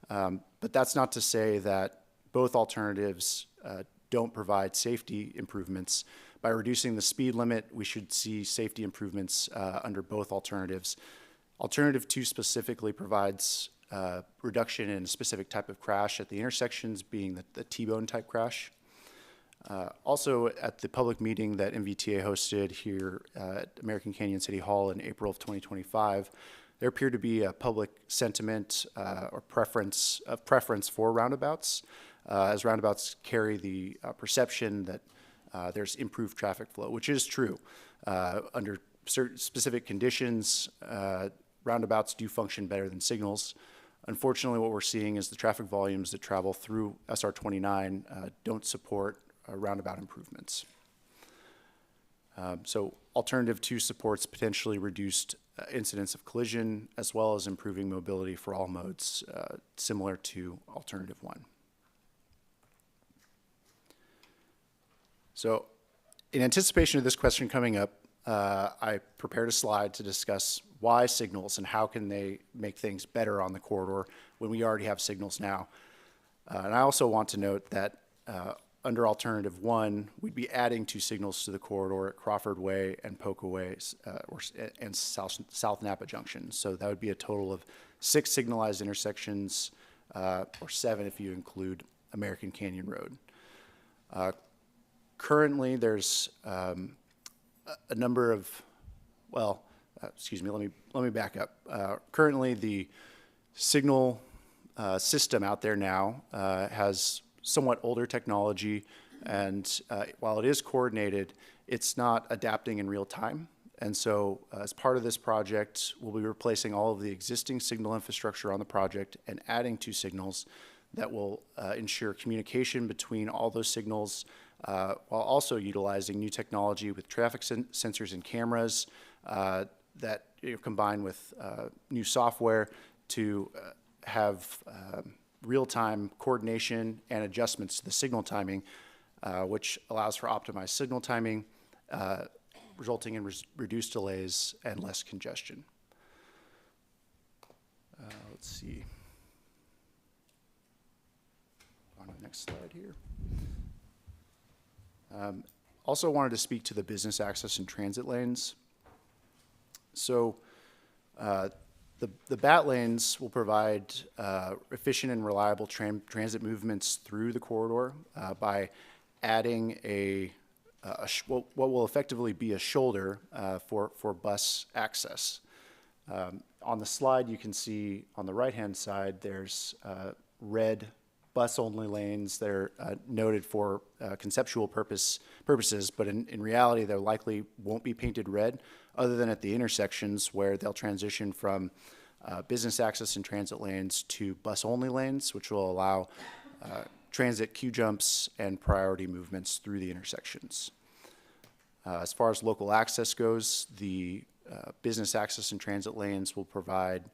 but that's not to say that both alternatives don't provide safety improvements. By reducing the speed limit, we should see safety improvements under both alternatives. Alternative 2 specifically provides reduction in a specific type of crash at the intersections, being the T-bone type crash. Also, at the public meeting that MVTA hosted here at American Canyon City Hall in April of 2025, there appeared to be a public sentiment or preference for roundabouts, as roundabouts carry the perception that there's improved traffic flow, which is true. Under certain specific conditions, roundabouts do function better than signals. Unfortunately, what we're seeing is the traffic volumes that travel through SR 29 don't support roundabout improvements. So Alternative 2 supports potentially reduced incidence of collision, as well as improving mobility for all modes, similar to Alternative 1. So in anticipation of this question coming up, I prepared a slide to discuss why signals and how can they make things better on the corridor when we already have signals now. And I also want to note that under Alternative 1, we'd be adding 2 signals to the corridor at Crawford Way and Poca Way and South Napa Junction. So that would be a total of 6 signalized intersections, or 7 if you include American Canyon Road. Currently, there's a number of, excuse me, let me back up. Currently, the signal system out there now has somewhat older technology, and while it is coordinated, it's not adapting in real time. And so as part of this project, we'll be replacing all of the existing signal infrastructure on the project and adding 2 signals that will ensure communication between all those signals while also utilizing new technology with traffic sensors and cameras that combined with new software to have real-time coordination and adjustments to the signal timing, which allows for optimized signal timing, resulting in reduced delays and less congestion. Let's see. On to the next slide here. Also wanted to speak to the business access and transit lanes. So the BAT lanes will provide efficient and reliable transit movements through the corridor by adding what will effectively be a shoulder for bus access. On the slide, you can see on the right-hand side, there's red bus-only lanes that are noted for conceptual purposes, but in reality, they likely won't be painted red, other than at the intersections where they'll transition from business access and transit lanes to bus-only lanes, which will allow transit queue jumps and priority movements through the intersections. As far as local access goes, the business access and transit lanes will provide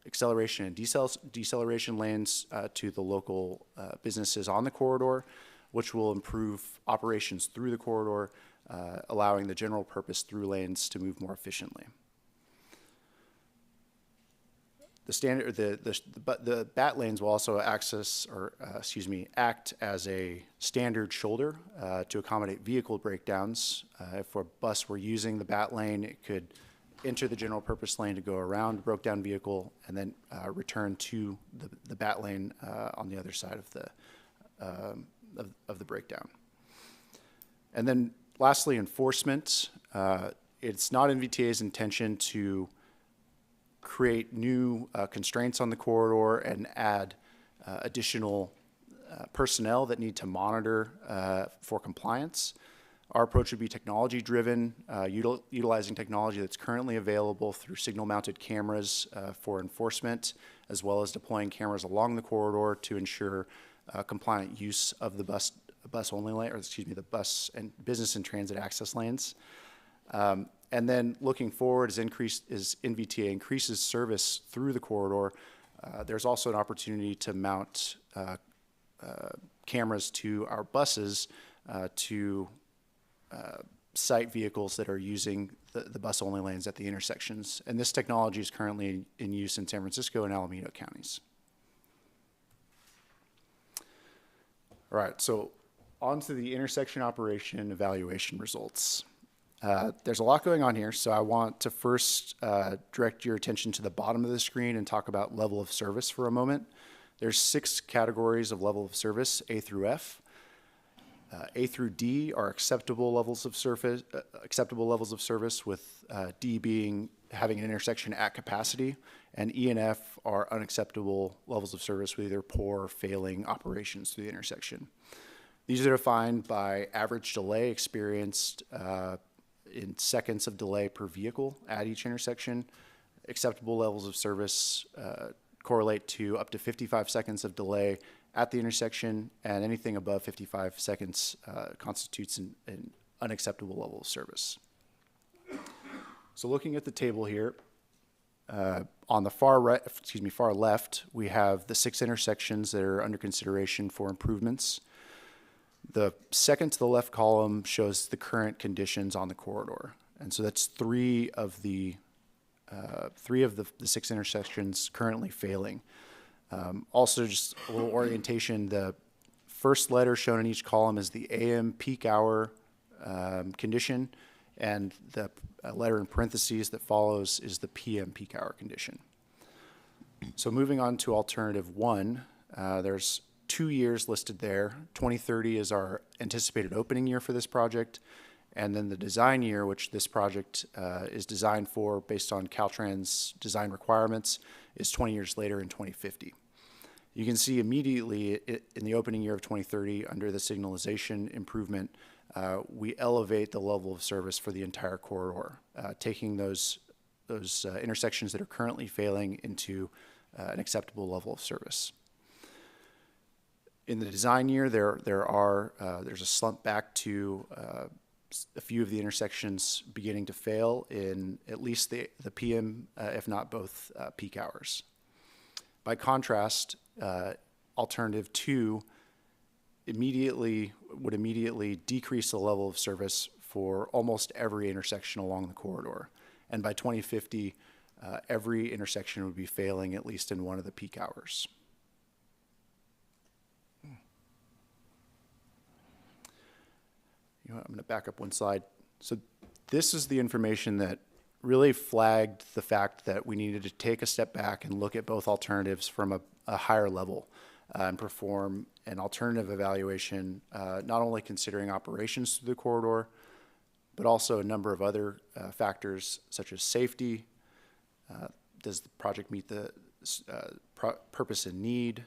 acceleration and deceleration lanes to the local businesses on the corridor, which will improve operations through the corridor, allowing the general purpose through lanes to move more efficiently. The BAT lanes will also act as a standard shoulder to accommodate vehicle breakdowns. If a bus were using the BAT lane, it could enter the general purpose lane to go around a broke down vehicle and then return to the BAT lane on the other side of the breakdown. And then lastly, enforcement. It's not NVTA's intention to create new constraints on the corridor and add additional personnel that need to monitor for compliance. Our approach would be technology-driven, utilizing technology that's currently available through signal-mounted cameras for enforcement, as well as deploying cameras along the corridor to ensure compliant use of the bus-only lane, or excuse me, the bus and business and transit access lanes. And then looking forward, as NVTA increases service through the corridor, there's also an opportunity to mount cameras to our buses to site vehicles that are using the bus-only lanes at the intersections. And this technology is currently in use in San Francisco and Alameda counties. All right, so on to the intersection operation evaluation results. There's a lot going on here, so I want to first direct your attention to the bottom of the screen and talk about level of service for a moment. There's 6 categories of level of service, A through F. A through D are acceptable levels of service, with D being having an intersection at capacity, and E and F are unacceptable levels of service with either poor or failing operations through the intersection. These are defined by average delay experienced in seconds of delay per vehicle at each intersection. Acceptable levels of service correlate to up to 55 seconds of delay at the intersection, and anything above 55 seconds constitutes an unacceptable level of service. So looking at the table here, on the far left, we have the 6 intersections that are under consideration for improvements. The second to the left column shows the current conditions on the corridor. And so that's 3 of the 6 intersections currently failing. Also, just a little orientation, the first letter shown in each column is the AM peak hour condition, and the letter in parentheses that follows is the PM peak hour condition. So moving on to alternative 1, there's 2 years listed there. 2030 is our anticipated opening year for this project, And then the design year, which this project is designed for based on Caltrans design requirements, is 20 years later in 2050. You can see immediately in the opening year of 2030, under the signalization improvement, we elevate the level of service for the entire corridor, taking those intersections that are currently failing into an acceptable level of service. In the design year, there's a slump back to a few of the intersections beginning to fail in at least the PM, if not both peak hours. By contrast, alternative 2 would immediately decrease the level of service for almost every intersection along the corridor. And by 2050, every intersection would be failing at least in one of the peak hours. You know what, I'm going to back up one slide. So this is the information that really flagged the fact that we needed to take a step back and look at both alternatives from a higher level and perform an alternative evaluation, not only considering operations through the corridor, but also a number of other factors such as safety. Does the project meet the purpose and need?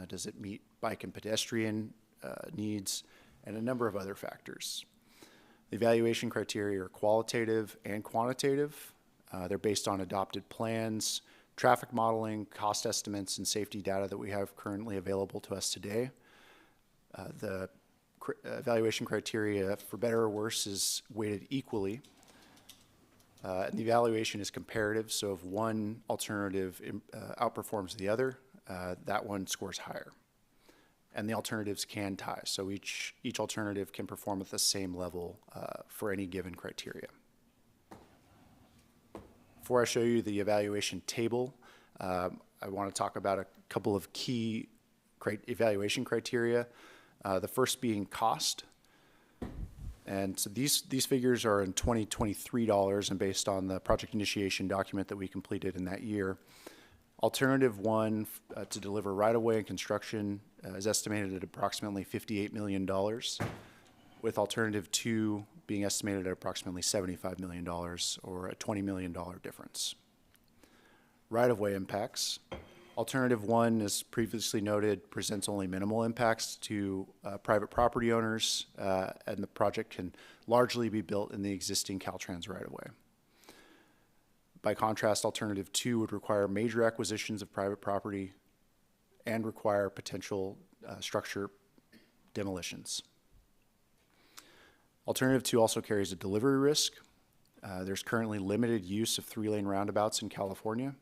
Does it meet bike and pedestrian needs? And a number of other factors. The evaluation criteria are qualitative and quantitative. They're based on adopted plans, traffic modeling, cost estimates, and safety data that we have currently available to us today. The evaluation criteria, for better or worse, is weighted equally. And the evaluation is comparative, so if one alternative outperforms the other, that one scores higher. And the alternatives can tie, so each alternative can perform at the same level for any given criteria. Before I show you the evaluation table, I want to talk about a couple of key evaluation criteria. The first being cost. And so these figures are in 2023 dollars and based on the project initiation document that we completed in that year. Alternative 1 to deliver right-of-way and construction is estimated at approximately $58 million, with alternative 2 being estimated at approximately $75 million, or a $20 million difference. Right-of-way impacts. Alternative 1, as previously noted, presents only minimal impacts to private property owners, and the project can largely be built in the existing Caltrans right-of-way. By contrast, alternative 2 would require major acquisitions of private property and require potential structure demolitions. Alternative 2 also carries a delivery risk. There's currently limited use of 3-lane roundabouts in California,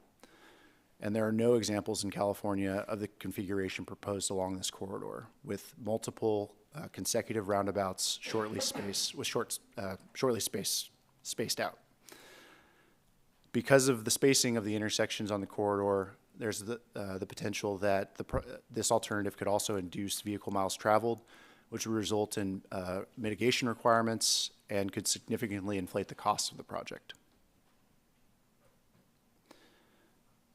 and there are no examples in California of the configuration proposed along this corridor, with multiple consecutive roundabouts shortly spaced out. Because of the spacing of the intersections on the corridor, there's the potential that this alternative could also induce vehicle miles traveled, which would result in mitigation requirements and could significantly inflate the cost of the project.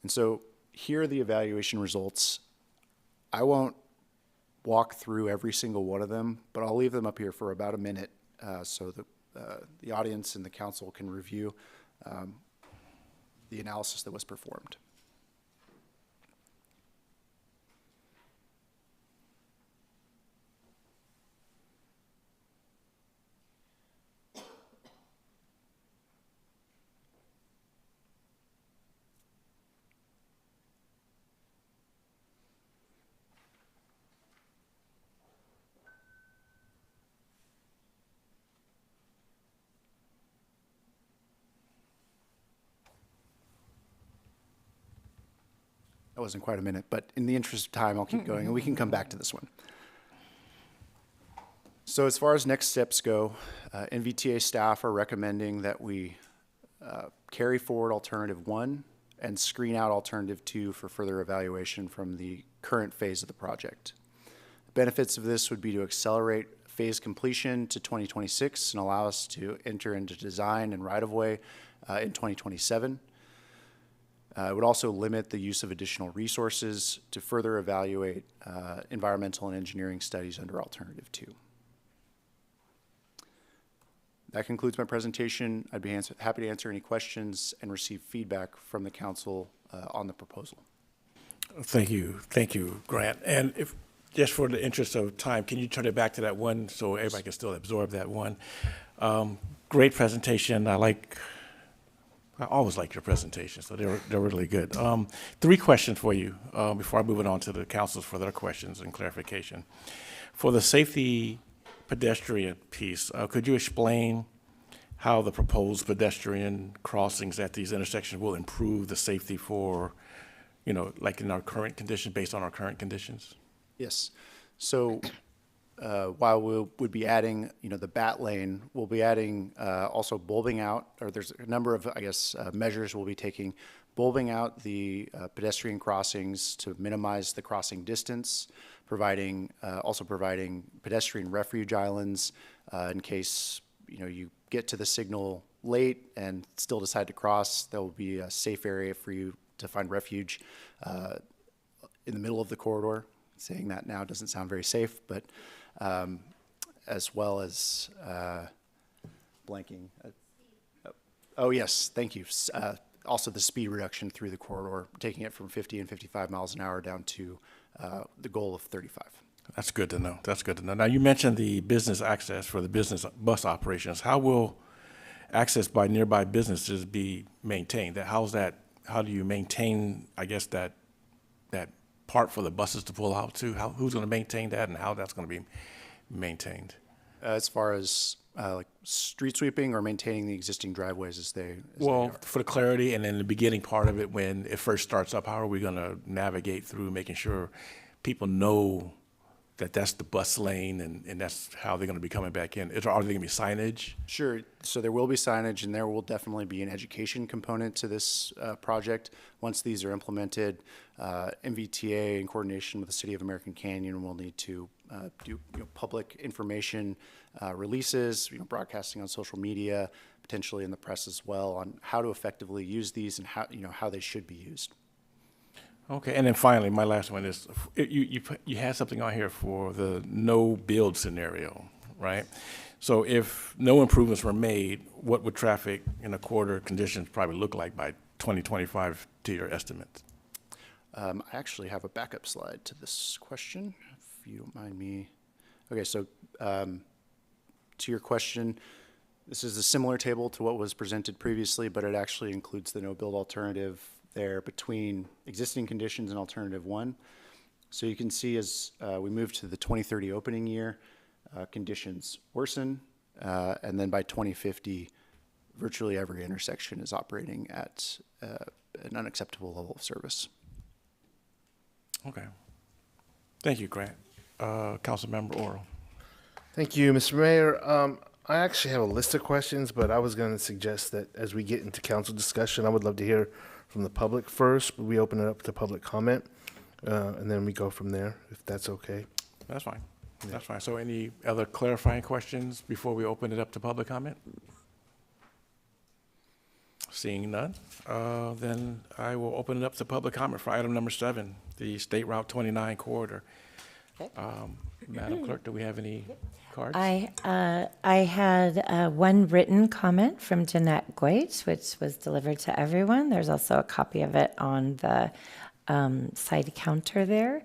And so here are the evaluation results. I won't walk through every single one of them, but I'll leave them up here for about a minute so that the audience and the council can review the analysis that was performed. That wasn't quite a minute, but in the interest of time, I'll keep going, and we can come back to this one. So as far as next steps go, NVTA staff are recommending that we carry forward alternative 1 and screen out alternative 2 for further evaluation from the current phase of the project. The benefits of this would be to accelerate phase completion to 2026 and allow us to enter into design and right-of-way in 2027. It would also limit the use of additional resources to further evaluate environmental and engineering studies under Alternative 2. That concludes my presentation. I'd be happy to answer any questions and receive feedback from the council on the proposal. Thank you, Grant. And if, just for the interest of time, can you turn it back to that one so everybody can still absorb that one? Great presentation. I always like your presentations, so they're really good. 3 questions for you before I move it on to the councils for their questions and clarification. For the safety pedestrian piece, could you explain how the proposed pedestrian crossings at these intersections will improve the safety for, like in our current conditions, based on our current conditions? Yes. So while we would be adding, the bat lane, we'll be adding also bulbing out, or there's a number of, measures we'll be taking, bulbing out the pedestrian crossings to minimize the crossing distance, also providing pedestrian refuge islands in case, you get to the signal late and still decide to cross. There will be a safe area for you to find refuge in the middle of the corridor. Saying that now doesn't sound very safe, but as well as blanking. Oh, yes, thank you. Also the speed reduction through the corridor, taking it from 50 and 55 miles an hour down to the goal of 35. That's good to know. That's good to know. Now, you mentioned the business access for the business bus operations. How will access by nearby businesses be maintained? How do you maintain, that part for the buses to pull out to? Who's going to maintain that, and how that's going to be maintained? As far as like street sweeping or maintaining the existing driveways as they Well, are? for the clarity, and then the beginning part of it, when it first starts up, how are we going to navigate through making sure people know that that's the bus lane and that's how they're going to be coming back in? Are there going to be signage? Sure. So there will be signage, and there will definitely be an education component to this project. Once these are implemented, MVTA, in coordination with the City of American Canyon, will need to do public information releases, broadcasting on social media, potentially in the press as well, on how to effectively use these and how they should be used. Okay, and then finally, my last one is, you had something on here for the no-build scenario, right? So if no improvements were made, what would traffic in a corridor conditions probably look like by 2025 to your estimate? I actually have a backup slide to this question, if you don't mind me. Okay, so to your question, this is a similar table to what was presented previously, but it actually includes the no-build alternative there between existing conditions and alternative 1. So you can see as we move to the 2030 opening year, conditions worsen, and then by 2050, virtually every intersection is operating at an unacceptable level of service. Okay. Thank you, Grant. Councilmember Oral. Thank you, Mr. Mayor. I actually have a list of questions, but I was going to suggest that as we get into council discussion, I would love to hear from the public first, but we open it up to public comment, and then we go from there, if that's okay. That's fine. Yeah. That's fine. So any other clarifying questions before we open it up to public comment? Seeing none, then I will open it up to public comment for item number 7, the State Route 29 corridor. Okay. Madam Clerk, do we have any cards? I had one written comment from Jeanette Goit, which was delivered to everyone. There's also a copy of it on the side counter there.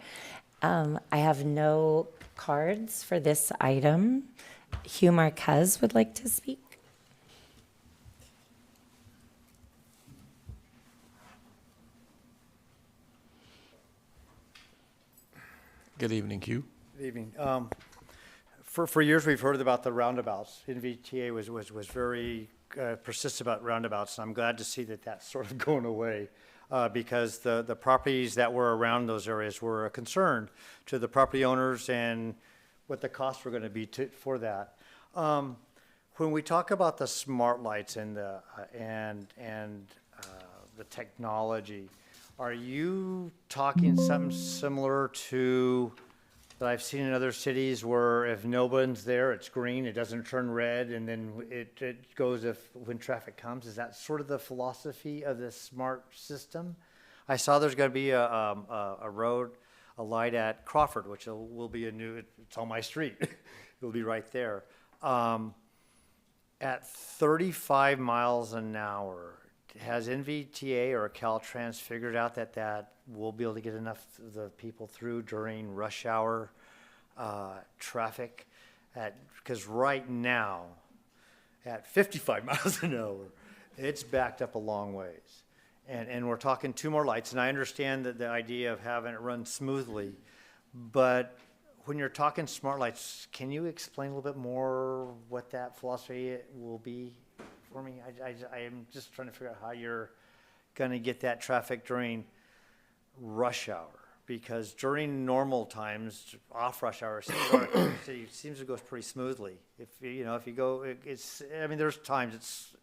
I have no cards for this item. Hugh Marquez would like to speak. Good evening, Hugh. Good evening. For years, we've heard about the roundabouts. NVTA was very persistent about roundabouts, and I'm glad to see that that's sort of going away because the properties that were around those areas were a concern to the property owners and what the costs were going to be for that. When we talk about the smart lights and the technology, are you talking something similar to that I've seen in other cities where if no one's there, it's green, it doesn't turn red, and then it goes when traffic comes? Is that sort of the philosophy of this smart system? I saw there's going to be a light at Crawford, which will be it's on my street. It'll be right there. at 35 miles an hour, has NVTA or Caltrans figured out that we'll be able to get enough of the people through during rush hour traffic? Because right now, at 55 miles an hour, it's backed up a long ways. And we're talking 2 more lights, and I understand that the idea of having it run smoothly, but when you're talking smart lights, can you explain a little bit more what that philosophy will be for me? I am just trying to figure out how you're going to get that traffic during rush hour, because during normal times, off rush hour, it seems to go pretty smoothly. If you go, there's times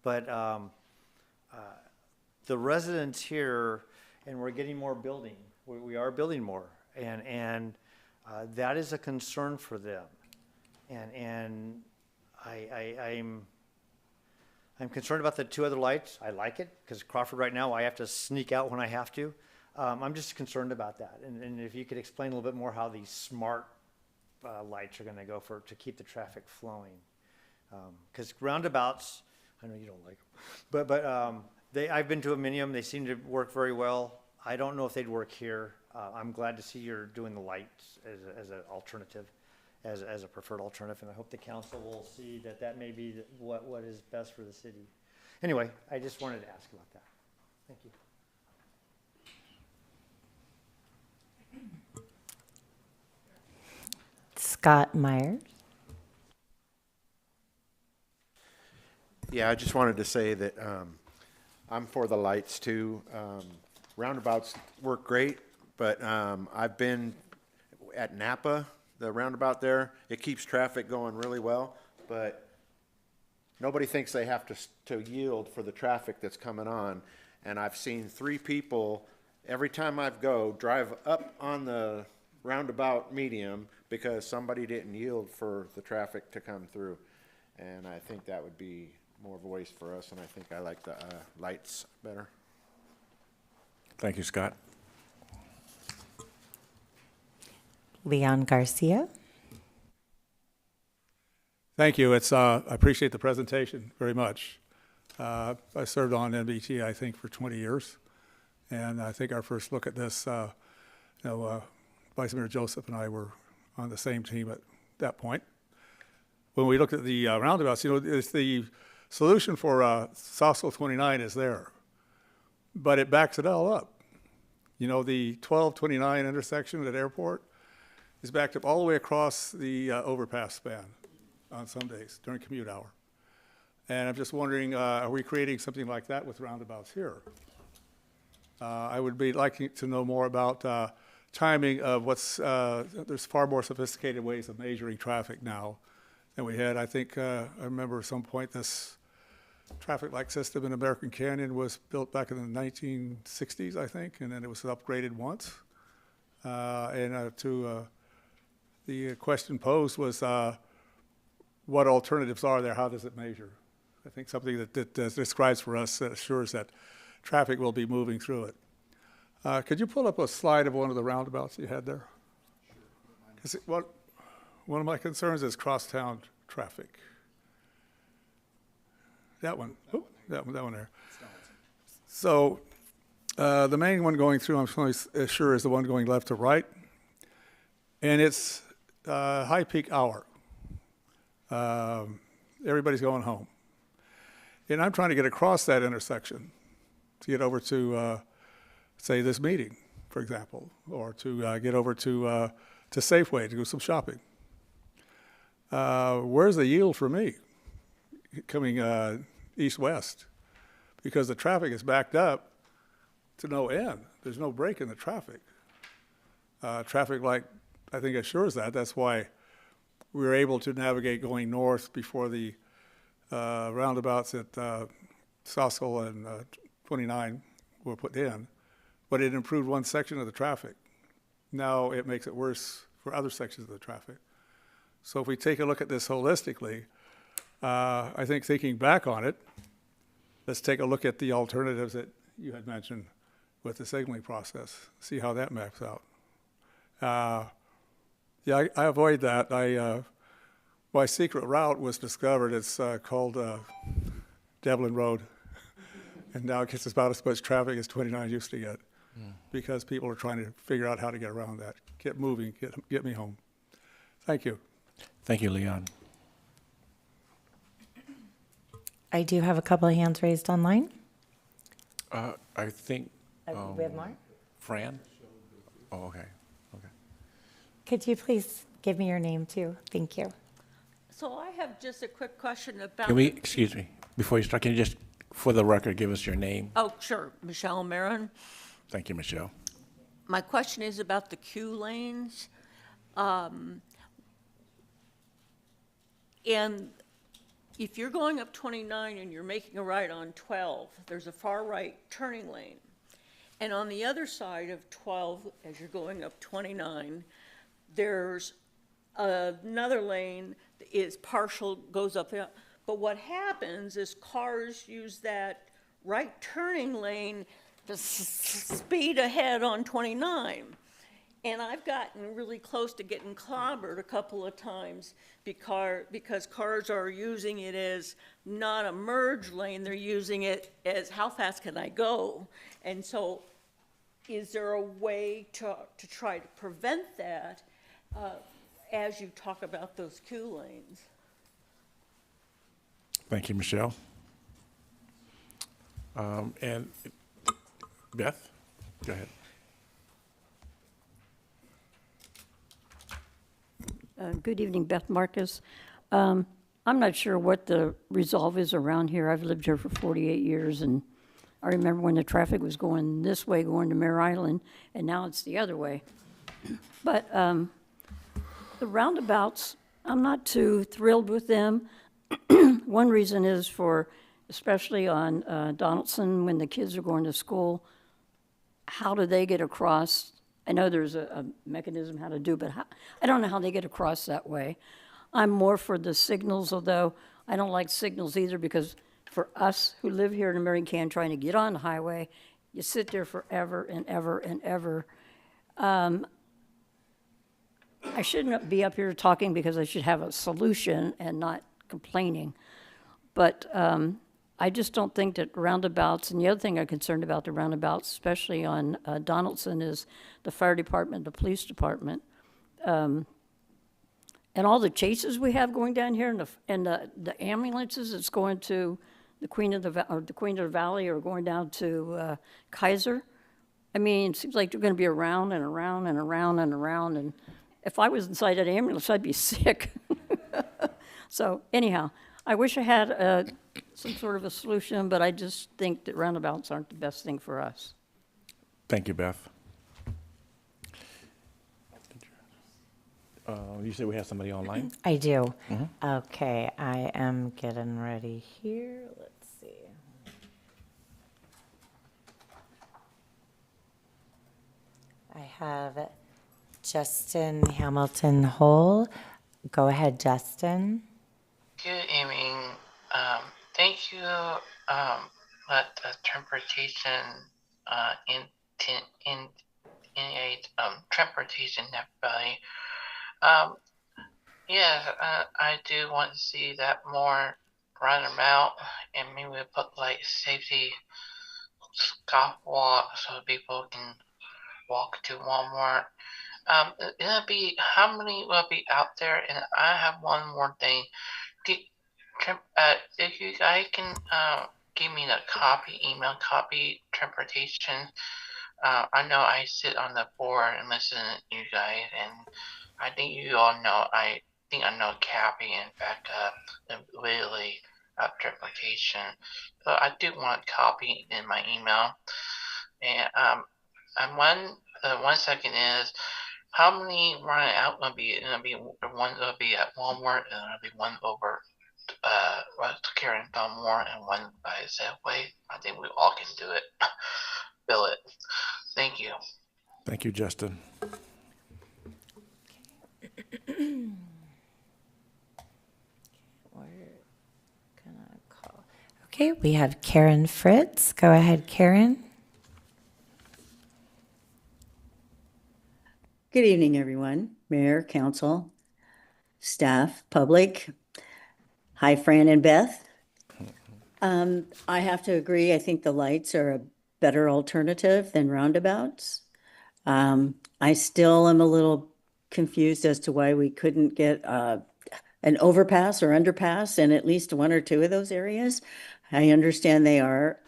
but the residents here, and we're getting more building. We are building more, and that is a concern for them. And I'm concerned about the 2 other lights. I like it because Crawford right now I have to sneak out when I have to. I'm just concerned about that. And if you could explain a little bit more how these smart lights are going to go to keep the traffic flowing. Because roundabouts, I know you don't like them, but I've been to many of them. They seem to work very well. I don't know if they'd work here. I'm glad to see you're doing the lights as an alternative, as a preferred alternative, and I hope the council will see that may be what is best for the city. Anyway, I just wanted to ask about that. Thank you. Scott Myers. Yeah, I just wanted to say that I'm for the lights too. Roundabouts work great, but I've been at Napa, the roundabout there. It keeps traffic going really well, but nobody thinks they have to yield for the traffic that's coming on. And I've seen 3 people, every time I go, drive up on the roundabout medium because somebody didn't yield for the traffic to come through. And I think that would be more voice for us, and I think I like the lights better. Thank you, Scott. Leon Garcia. Thank you. I appreciate the presentation very much. I served on NBT, I think, for 20 years. And I think our first look at this, Vice Mayor Joseph and I were on the same team at that point. When we looked at the roundabouts, it's the solution for South 29 is there, but it backs it all up. The 1229 intersection at Airport is backed up all the way across the overpass span on some days during commute hour. And I'm just wondering, are we creating something like that with roundabouts here? I would be liking to know more about timing of there's far more sophisticated ways of measuring traffic now than we had. I think, I remember at some point this traffic light system in American Canyon was built back in the 1960s, I think, and then it was upgraded once. The question posed was, what alternatives are there? How does it measure? I think something that describes for us, that assures that traffic will be moving through it. Could you pull up a slide of one of the roundabouts you had there? Sure. One of my concerns is crosstown traffic. That one. Oh, that one there. So the main one going through, I'm fairly sure, is the one going left to right. And it's high peak hour. Everybody's going home. And I'm trying to get across that intersection to get over to, say, this meeting, for example, or to get over to Safeway to do some shopping. Where's the yield for me coming east-west? Because the traffic is backed up to no end. There's no break in the traffic. Traffic light, I think, assures that. That's why we were able to navigate going north before the roundabouts at Soskel and 29 were put in. But it improved one section of the traffic. Now it makes it worse for other sections of the traffic. So if we take a look at this holistically, I think thinking back on it, let's take a look at the alternatives that you had mentioned with the signaling process, see how that maps out. Yeah, I avoid that. my secret route was discovered. It's called Devlin Road. And now it gets about as much traffic as 29 used to get because people are trying to figure out how to get around that. Get moving, get me home. Thank you. Thank you, Leon. I do have a couple of hands raised online. I think. We have more? Fran? Oh, okay. Could you please give me your name too? Thank you. So I have just a quick question about. Can we, excuse me, before you start, can you just, for the record, give us your name? Oh, sure, Michelle Marin. Thank you, Michelle. My question is about the queue lanes. And if you're going up 29 and you're making a right on 12, there's a far right turning lane. And on the other side of 12, as you're going up 29, there's another lane that is partial, goes up there. But what happens is cars use that right turning lane to speed ahead on 29. And I've gotten really close to getting clobbered a couple of times because cars are using it as not a merge lane, they're using it as how fast can I go? And so is there a way to try to prevent that as you talk about those queue lanes? Thank you, Michelle. And Beth, go ahead. Good evening, Beth Marcus. I'm not sure what the resolve is around here. I've lived here for 48 years, and I remember when the traffic was going this way, going to Mare Island, and now it's the other way. But the roundabouts, I'm not too thrilled with them. One reason is for, especially on Donaldson, when the kids are going to school, how do they get across? I know there's a mechanism how to do, but I don't know how they get across that way. I'm more for the signals, although I don't like signals either, because for us who live here in Marion Can trying to get on the highway, you sit there forever and ever and ever. I shouldn't be up here talking because I should have a solution and not complaining. But I just don't think that roundabouts, and the other thing I'm concerned about the roundabouts, especially on Donaldson, is the fire department, the police department. And all the chases we have going down here, and the ambulances that's going to the Queen of the Valley or going down to Kaiser. I mean, it seems like they're going to be around and around and around and around. And if I was inside that ambulance, I'd be sick. So anyhow, I wish I had some sort of a solution, but I just think that roundabouts aren't the best thing for us. Thank you, Beth. You said we have somebody online? I do. Okay, I am getting ready here. Let's see. I have Justin Hamilton Hole. Go ahead, Justin. Good evening. Thank you. Let the transportation in a transportation everybody. Yes, I do want to see that more roundabout, and maybe we put like safety walk so people can walk to Walmart. It'll be how many will be out there? And I have one more thing. If you guys can give me the email copy transportation. I know I sit on the board and listen to you guys, and I think you all know. I think I know Cappy and Becca and Lily of transportation. So I do want a copy in my email. And one second is, how many running out will be? It'll be one will be at Walmart, and it'll be one over Karen Belmore, and one by Safeway. I think we all can do it. Bill it. Thank you. Thank you, Justin. Okay, we have Karen Fritz. Go ahead, Karen. Good evening, everyone, Mayor, Council. staff, public. Hi, Fran and Beth. I have to agree. I think the lights are a better alternative than roundabouts. I still am a little confused as to why we couldn't get an overpass or underpass in at least one or two of those areas. I understand they are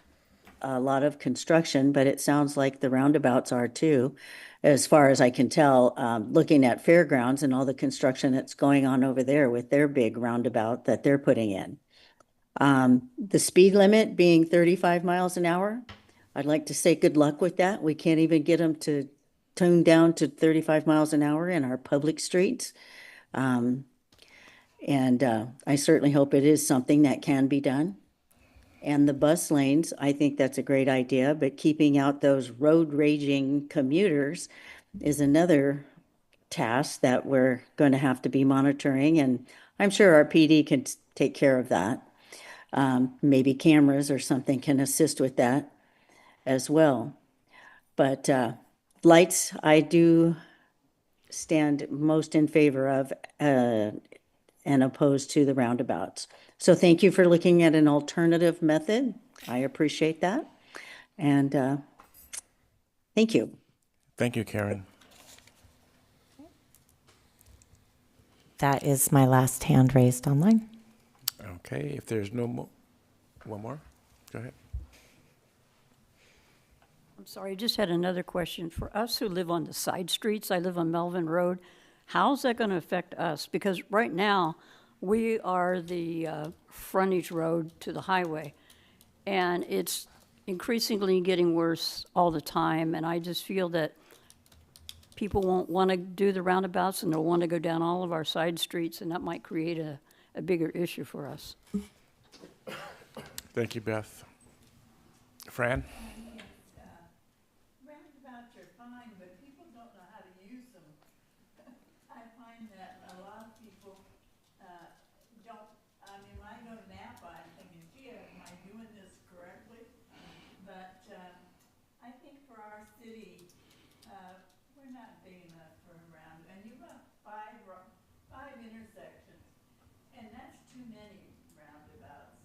a lot of construction, but it sounds like the roundabouts are too, as far as I can tell, looking at fairgrounds and all the construction that's going on over there with their big roundabout that they're putting in. The speed limit being 35 miles an hour, I'd like to say good luck with that. We can't even get them to tone down to 35 miles an hour in our public streets. I certainly hope it is something that can be done. And the bus lanes, I think that's a great idea, but keeping out those road raging commuters is another task that we're going to have to be monitoring. And I'm sure our PD can take care of that. Maybe cameras or something can assist with that as well. But lights, I do stand most in favor of and opposed to the roundabouts. So thank you for looking at an alternative method. I appreciate that. And thank you. Thank you, Karen. That is my last hand raised online. Okay, if there's no more, one more, go ahead. I'm sorry, I just had another question. For us who live on the side streets, I live on Melvin Road, how's that going to affect us? Because right now, we are the frontage road to the highway, and it's increasingly getting worse all the time, and I just feel that people won't want to do the roundabouts, and they'll want to go down all of our side streets, and that might create a bigger issue for us. Thank you, Beth. Fran? Roundabouts are fine, but people don't know how to use them. I find that a lot of people don't, I mean, when I go to Napa, I'm thinking, gee, am I doing this correctly? But I think for our city, we're not big enough for a round, and you've got five intersections, and that's too many roundabouts.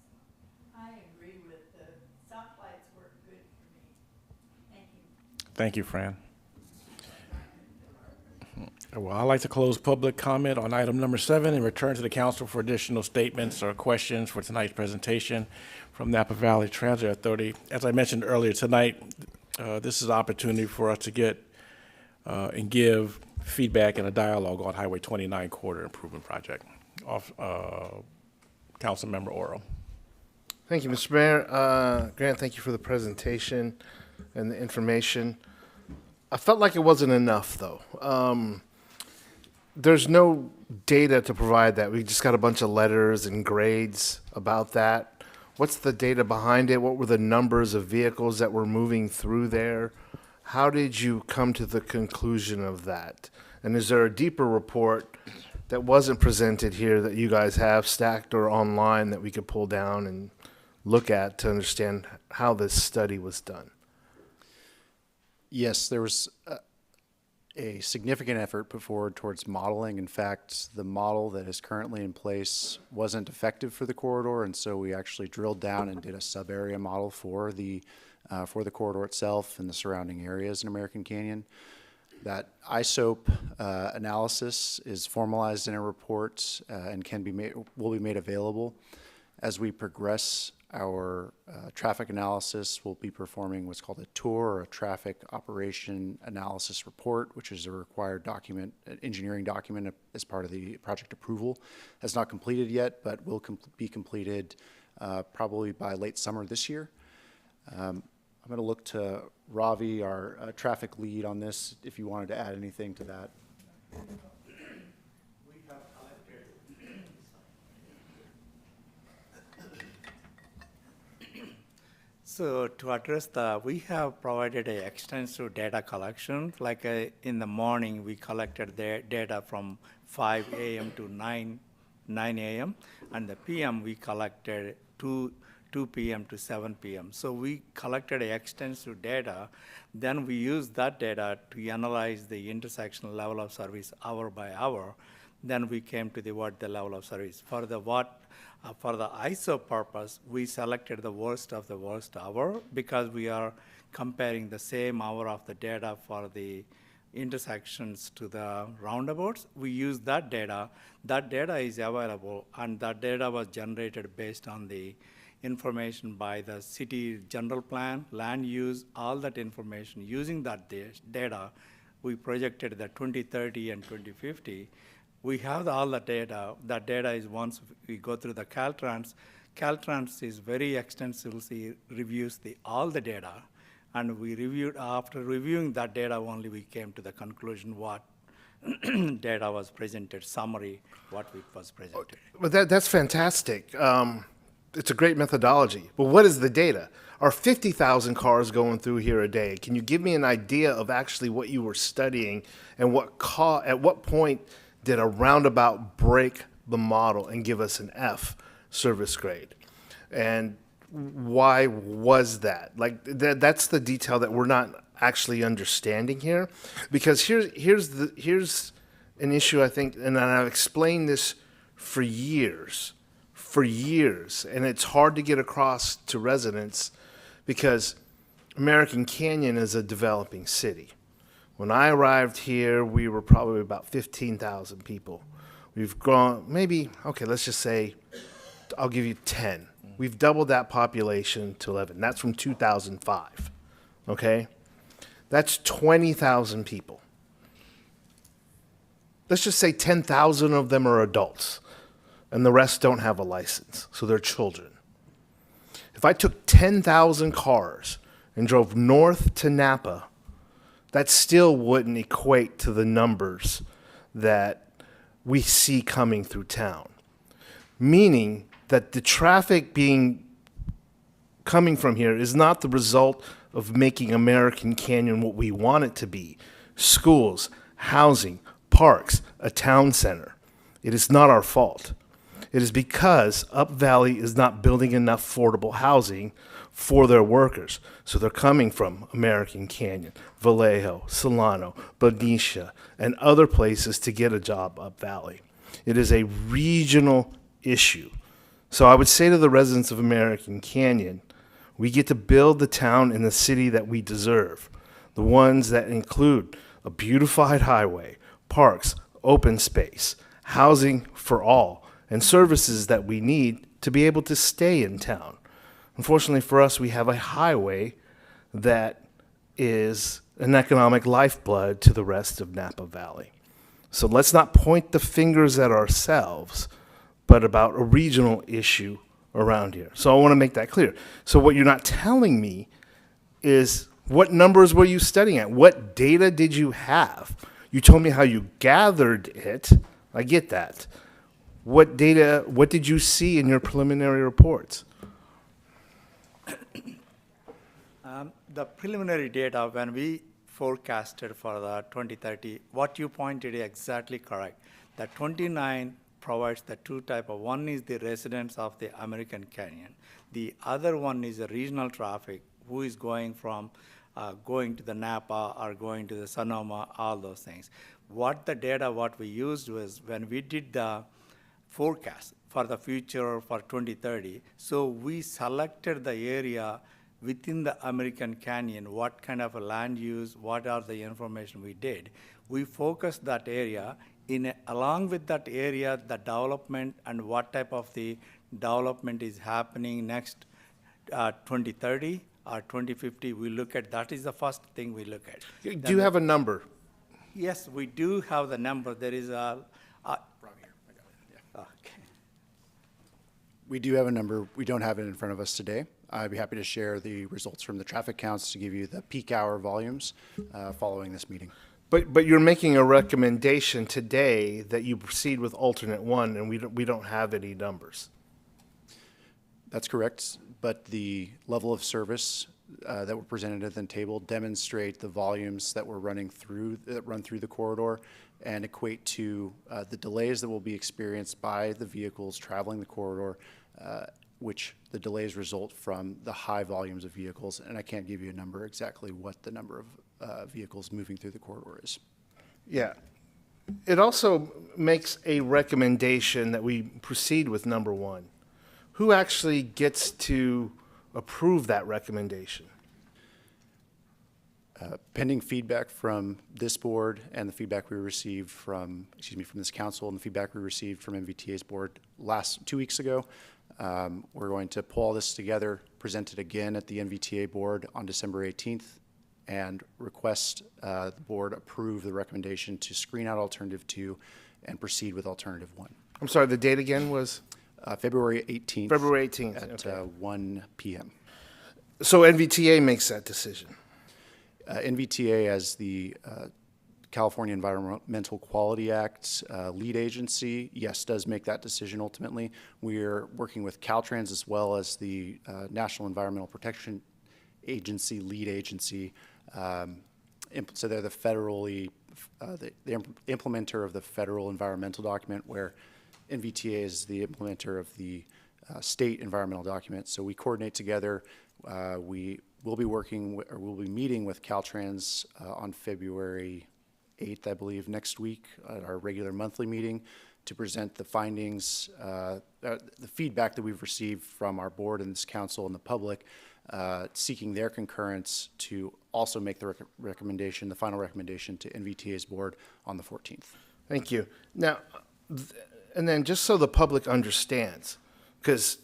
I agree with the stoplights work good for me. Thank you. Thank you, Fran. Well, I'd like to close public comment on item number 7 and return to the council for additional statements or questions for tonight's presentation from Napa Valley Transit Authority. As I mentioned earlier tonight, this is an opportunity for us to get and give feedback and a dialogue on Highway 29 Corridor Improvement Project. Off, Councilmember Oro. Thank you, Mr. Mayor. Grant, thank you for the presentation and the information. I felt like it wasn't enough, though. There's no data to provide that. We just got a bunch of letters and grades about that. What's the data behind it? What were the numbers of vehicles that were moving through there? How did you come to the conclusion of that? And is there a deeper report that wasn't presented here that you guys have stacked or online that we could pull down and look at to understand how this study was done? Yes, there was a significant effort put forward towards modeling. In fact, the model that is currently in place wasn't effective for the corridor, and so we actually drilled down and did a sub-area model for the corridor itself and the surrounding areas in American Canyon. That ISOP analysis is formalized in a report and will be made available. As we progress our traffic analysis, we'll be performing what's called a TOUR, or a traffic operation analysis report, which is a required document, an engineering document as part of the project approval. Has not completed yet, but will be completed probably by late summer this year. I'm going to look to Ravi, our traffic lead on this, if you wanted to add anything to that. So to address we have provided an extensive data collection. Like in the morning, we collected the data from 5 a.m. to 9 a.m. And the PM, we collected 2 p.m. to 7 p.m. So we collected extensive data. Then we used that data to analyze the intersection level of service hour by hour. then we came to what the level of service. For the ISO purpose, we selected the worst of the worst hour because we are comparing the same hour of the data for the intersections to the roundabouts. We use that data. That data is available, and that data was generated based on the information by the city general plan, land use, all that information. Using that data, we projected the 2030 and 2050. We have all the data. That data is once we go through the Caltrans. Caltrans is very extensively reviews all the data, and we reviewed, after reviewing that data only, we came to the conclusion what data was presented, summary, what it was presented. But that's fantastic. It's a great methodology. But what is the data? Are 50,000 cars going through here a day? Can you give me an idea of actually what you were studying and at what point did a roundabout break the model and give us an F service grade? And why was that? Like that's the detail that we're not actually understanding here, because here's an issue I think, and I've explained this for years, and it's hard to get across to residents because American Canyon is a developing city. When I arrived here, we were probably about 15,000 people. We've grown, maybe, okay, let's just say, I'll give you 10. We've doubled that population to 11. That's from 2005, okay? That's 20,000 people. Let's just say 10,000 of them are adults, and the rest don't have a license, so they're children. If I took 10,000 cars and drove north to Napa, that still wouldn't equate to the numbers that we see coming through town. Meaning that the traffic coming from here is not the result of making American Canyon what we want it to be. Schools, housing, parks, a town center. It is not our fault. It is because Up Valley is not building enough affordable housing for their workers. So they're coming from American Canyon, Vallejo, Solano, Benicia, and other places to get a job Up Valley. It is a regional issue. So I would say to the residents of American Canyon, we get to build the town and the city that we deserve. The ones that include a beautified highway, parks, open space, housing for all, and services that we need to be able to stay in town. Unfortunately for us, we have a highway that is an economic lifeblood to the rest of Napa Valley. So let's not point the fingers at ourselves, but about a regional issue around here. So I want to make that clear. So what you're not telling me is what numbers were you studying at? What data did you have? You told me how you gathered it. I get that. What data, what did you see in your preliminary reports? The preliminary data, when we forecasted for the 2030, what you pointed is exactly correct. The 29 provides the two type of, one is the residents of the American Canyon. The other one is the regional traffic, who is going from going to the Napa or going to the Sonoma, all those things. What we used was when we did the forecast for the future for 2030, so we selected the area within the American Canyon, what kind of a land use, what are the information we did. We focused that area, along with that area, the development and what type of the development is happening next 2030 or 2050, we look at, that is the first thing we look at. Do you have a number? Yes, we do have the number. There is a. Okay. We do have a number. We don't have it in front of us today. I'd be happy to share the results from the traffic counts to give you the peak hour volumes following this meeting. But you're making a recommendation today that you proceed with alternate one, and we don't have any numbers. That's correct, but the level of service that were presented at the table demonstrate the volumes that were run through the corridor and equate to the delays that will be experienced by the vehicles traveling the corridor, which the delays result from the high volumes of vehicles. And I can't give you a number exactly what the number of vehicles moving through the corridor is. Yeah. It also makes a recommendation that we proceed with number one. Who actually gets to approve that recommendation? Pending feedback from this board and the feedback we received from this council and the feedback we received from MVTA's board 2 weeks ago, we're going to pull all this together, present it again at the MVTA board on December 18th, and request the board approve the recommendation to screen out alternative 2 and proceed with alternative 1. I'm sorry, the date again was? February 18th. February 18th. At 1 p.m. So NVTA makes that decision? NVTA, as the California Environmental Quality Act lead agency, yes, does make that decision ultimately. We're working with Caltrans as well as the National Environmental Protection Agency lead agency. So they're the federally, the implementer of the federal environmental document, where NVTA is the implementer of the state environmental document. So we coordinate together. We will be we'll be meeting with Caltrans on February 8th, I believe, next week at our regular monthly meeting to present the findings, the feedback that we've received from our board and this council and the public, seeking their concurrence to also make the recommendation, the final recommendation to NVTA's board on the 14th. Thank you. Now, and then just so the public understands, because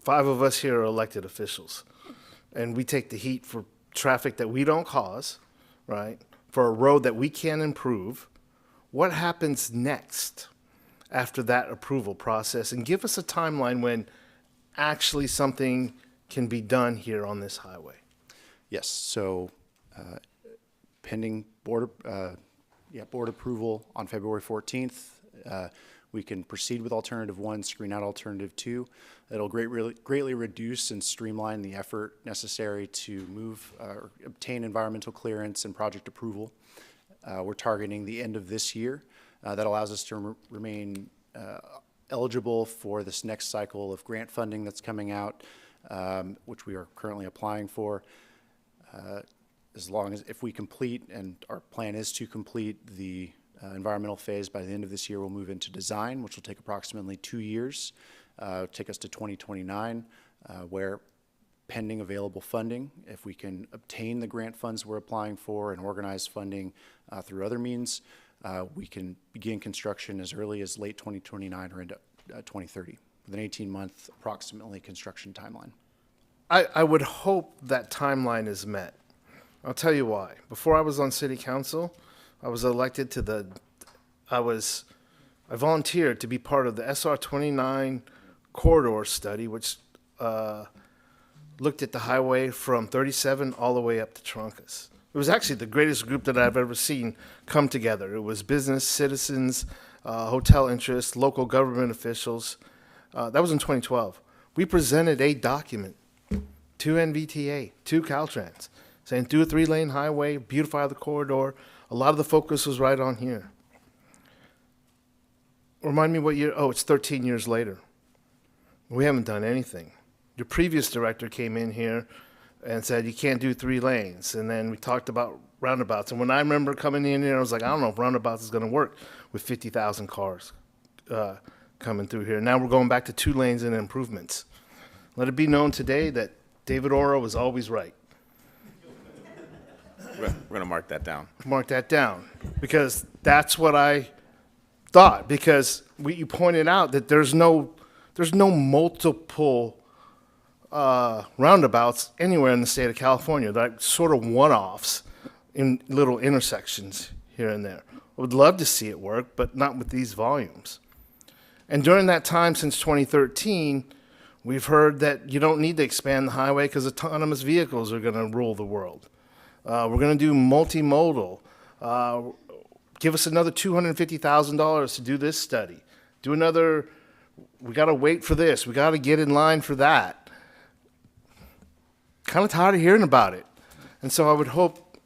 5 of us here are elected officials, and we take the heat for traffic that we don't cause, right? For a road that we can improve. What happens next after that approval process? And give us a timeline when actually something can be done here on this highway. Yes, so pending board approval on February 14th, we can proceed with alternative 1, screen out alternative 2. It'll greatly reduce and streamline the effort necessary to move or obtain environmental clearance and project approval. We're targeting the end of this year. That allows us to remain eligible for this next cycle of grant funding that's coming out, which we are currently applying for. As long as, if we complete, and our plan is to complete the environmental phase by the end of this year, we'll move into design, which will take approximately 2 years, take us to 2029, where pending available funding, if we can obtain the grant funds we're applying for and organize funding through other means, we can begin construction as early as late 2029 or into 2030, with an 18-month approximately construction timeline. I would hope that timeline is met. I'll tell you why. Before I was on city council, I was elected to I volunteered to be part of the SR 29 corridor study, which looked at the highway from 37 all the way up to Truncas. It was actually the greatest group that I've ever seen come together. It was business, citizens, hotel interests, local government officials. That was in 2012. We presented a document to NVTA, to Caltrans, saying do a 3-lane highway, beautify the corridor. A lot of the focus was right on here. Remind me what year? Oh, it's 13 years later. We haven't done anything. The previous director came in here and said you can't do 3 lanes. And then we talked about roundabouts. And when I remember coming in here, I was like, I don't know if roundabouts is going to work with 50,000 cars coming through here. Now we're going back to 2 lanes and improvements. Let it be known today that David Oro was always right. We're going to mark that down. Mark that down, because that's what I thought. Because you pointed out that there's no multiple roundabouts anywhere in the state of California. They're like sort of one-offs in little intersections here and there. I would love to see it work, but not with these volumes. And during that time, since 2013, we've heard that you don't need to expand the highway because autonomous vehicles are going to rule the world. We're going to do multimodal. Give us another $250,000 to do this study. Do another, we got to wait for this. We got to get in line for that. Kind of tired of hearing about it. And so I would hope,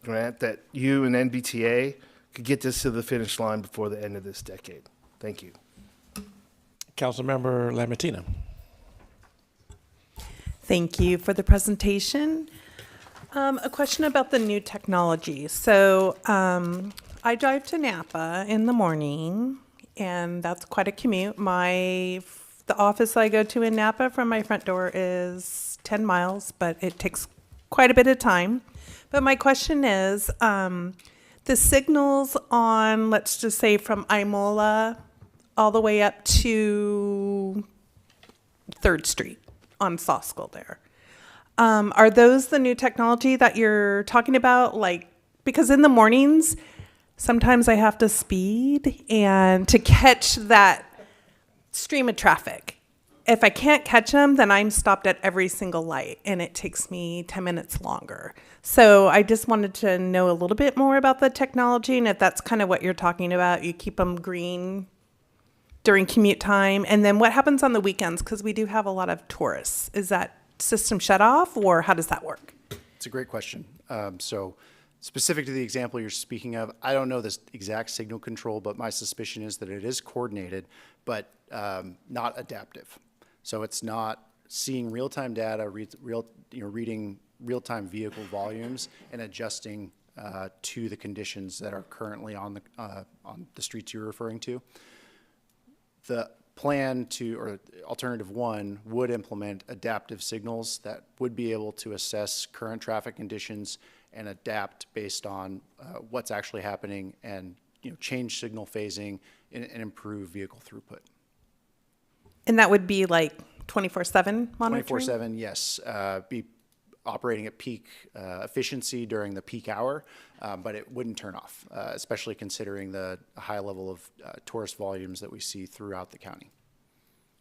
Grant, that you and NVTA could get this to the finish line before the end of this decade. Thank you. Councilmember Lamartina. Thank you for the presentation. A question about the new technology. So I drive to Napa in the morning, and that's quite a commute. The office I go to in Napa from my front door is 10 miles, but it takes quite a bit of time. But my question is, the signals on, let's just say from Imola all the way up to 3rd Street on Soskel there. Are those the new technology that you're talking about? Like, because in the mornings, sometimes I have to speed and to catch that stream of traffic. If I can't catch them, then I'm stopped at every single light and it takes me 10 minutes longer. So I just wanted to know a little bit more about the technology and if that's kind of what you're talking about. You keep them green during commute time. And then what happens on the weekends? Because we do have a lot of tourists. Is that system shut off or how does that work? It's a great question. So specific to the example you're speaking of, I don't know this exact signal control, but my suspicion is that it is coordinated, but not adaptive. So it's not seeing real-time data, reading real-time vehicle volumes and adjusting to the conditions that are currently on the streets you're referring to. The plan or alternative one would implement adaptive signals that would be able to assess current traffic conditions and adapt based on what's actually happening and change signal phasing and improve vehicle throughput. And that would be like 24/7 monitoring? 24/7, yes. Be operating at peak efficiency during the peak hour, but it wouldn't turn off, especially considering the high level of tourist volumes that we see throughout the county.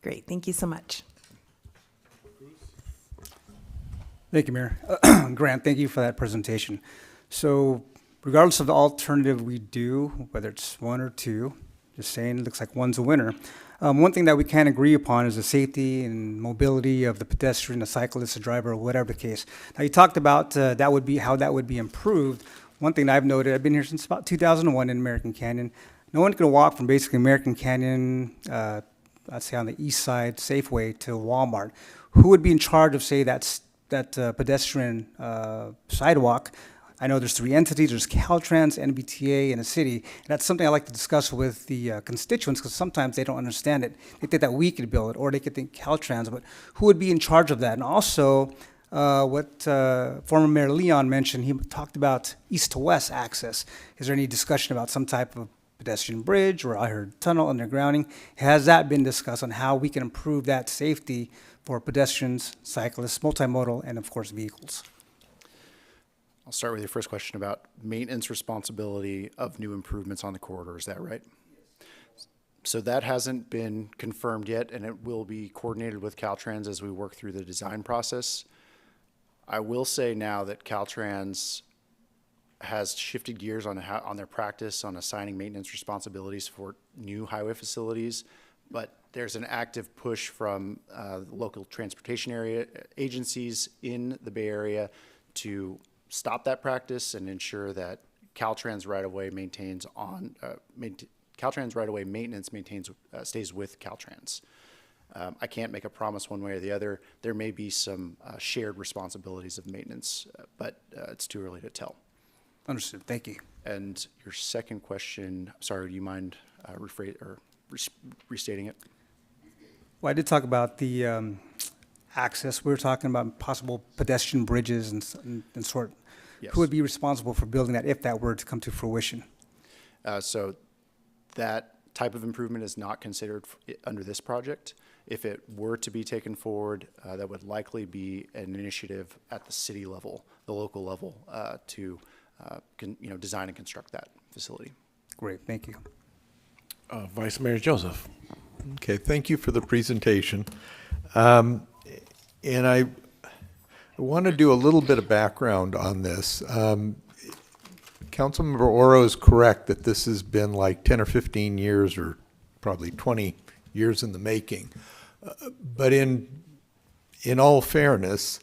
Great, thank you so much. Thank you, Mayor. Grant, thank you for that presentation. So regardless of the alternative we do, whether it's one or two, just saying it looks like one's a winner. One thing that we can agree upon is the safety and mobility of the pedestrian, the cyclist, the driver, or whatever the case. Now, you talked about that would be how that would be improved. One thing that I've noted, I've been here since about 2001 in American Canyon. No one can walk from basically American Canyon, I'd say on the east side, Safeway, to Walmart. Who would be in charge of, say, that pedestrian sidewalk? I know there's 3 entities, there's Caltrans, NBTA, and the city. And that's something I like to discuss with the constituents because sometimes they don't understand it. They think that we could build it or they could think Caltrans, but who would be in charge of that? And also, what former Mayor Leon mentioned, he talked about east to west access. Is there any discussion about some type of pedestrian bridge or I heard tunnel undergrounding? Has that been discussed on how we can improve that safety for pedestrians, cyclists, multimodal, and of course vehicles? I'll start with your first question about maintenance responsibility of new improvements on the corridor. Is that right? Yes. So that hasn't been confirmed yet, and it will be coordinated with Caltrans as we work through the design process. I will say now that Caltrans has shifted gears on their practice on assigning maintenance responsibilities for new highway facilities, but there's an active push from local transportation area agencies in the Bay Area to stop that practice and ensure that Caltrans right-of-way Caltrans right-of-way maintenance stays with Caltrans. I can't make a promise one way or the other. There may be some shared responsibilities of maintenance, but it's too early to tell. Understood. Thank you. And your second question, sorry, do you mind restating it? Well, I did talk about the access. We were talking about possible pedestrian bridges and sort. Yes. Who would be responsible for building that if that were to come to fruition? So that type of improvement is not considered under this project. If it were to be taken forward, that would likely be an initiative at the city level, the local level, to design and construct that facility. Great, thank you. Vice Mayor Joseph. Okay, thank you for the presentation. And I want to do a little bit of background on this. Councilmember Oro is correct that this has been like 10 or 15 years or probably 20 years in the making. But in all fairness,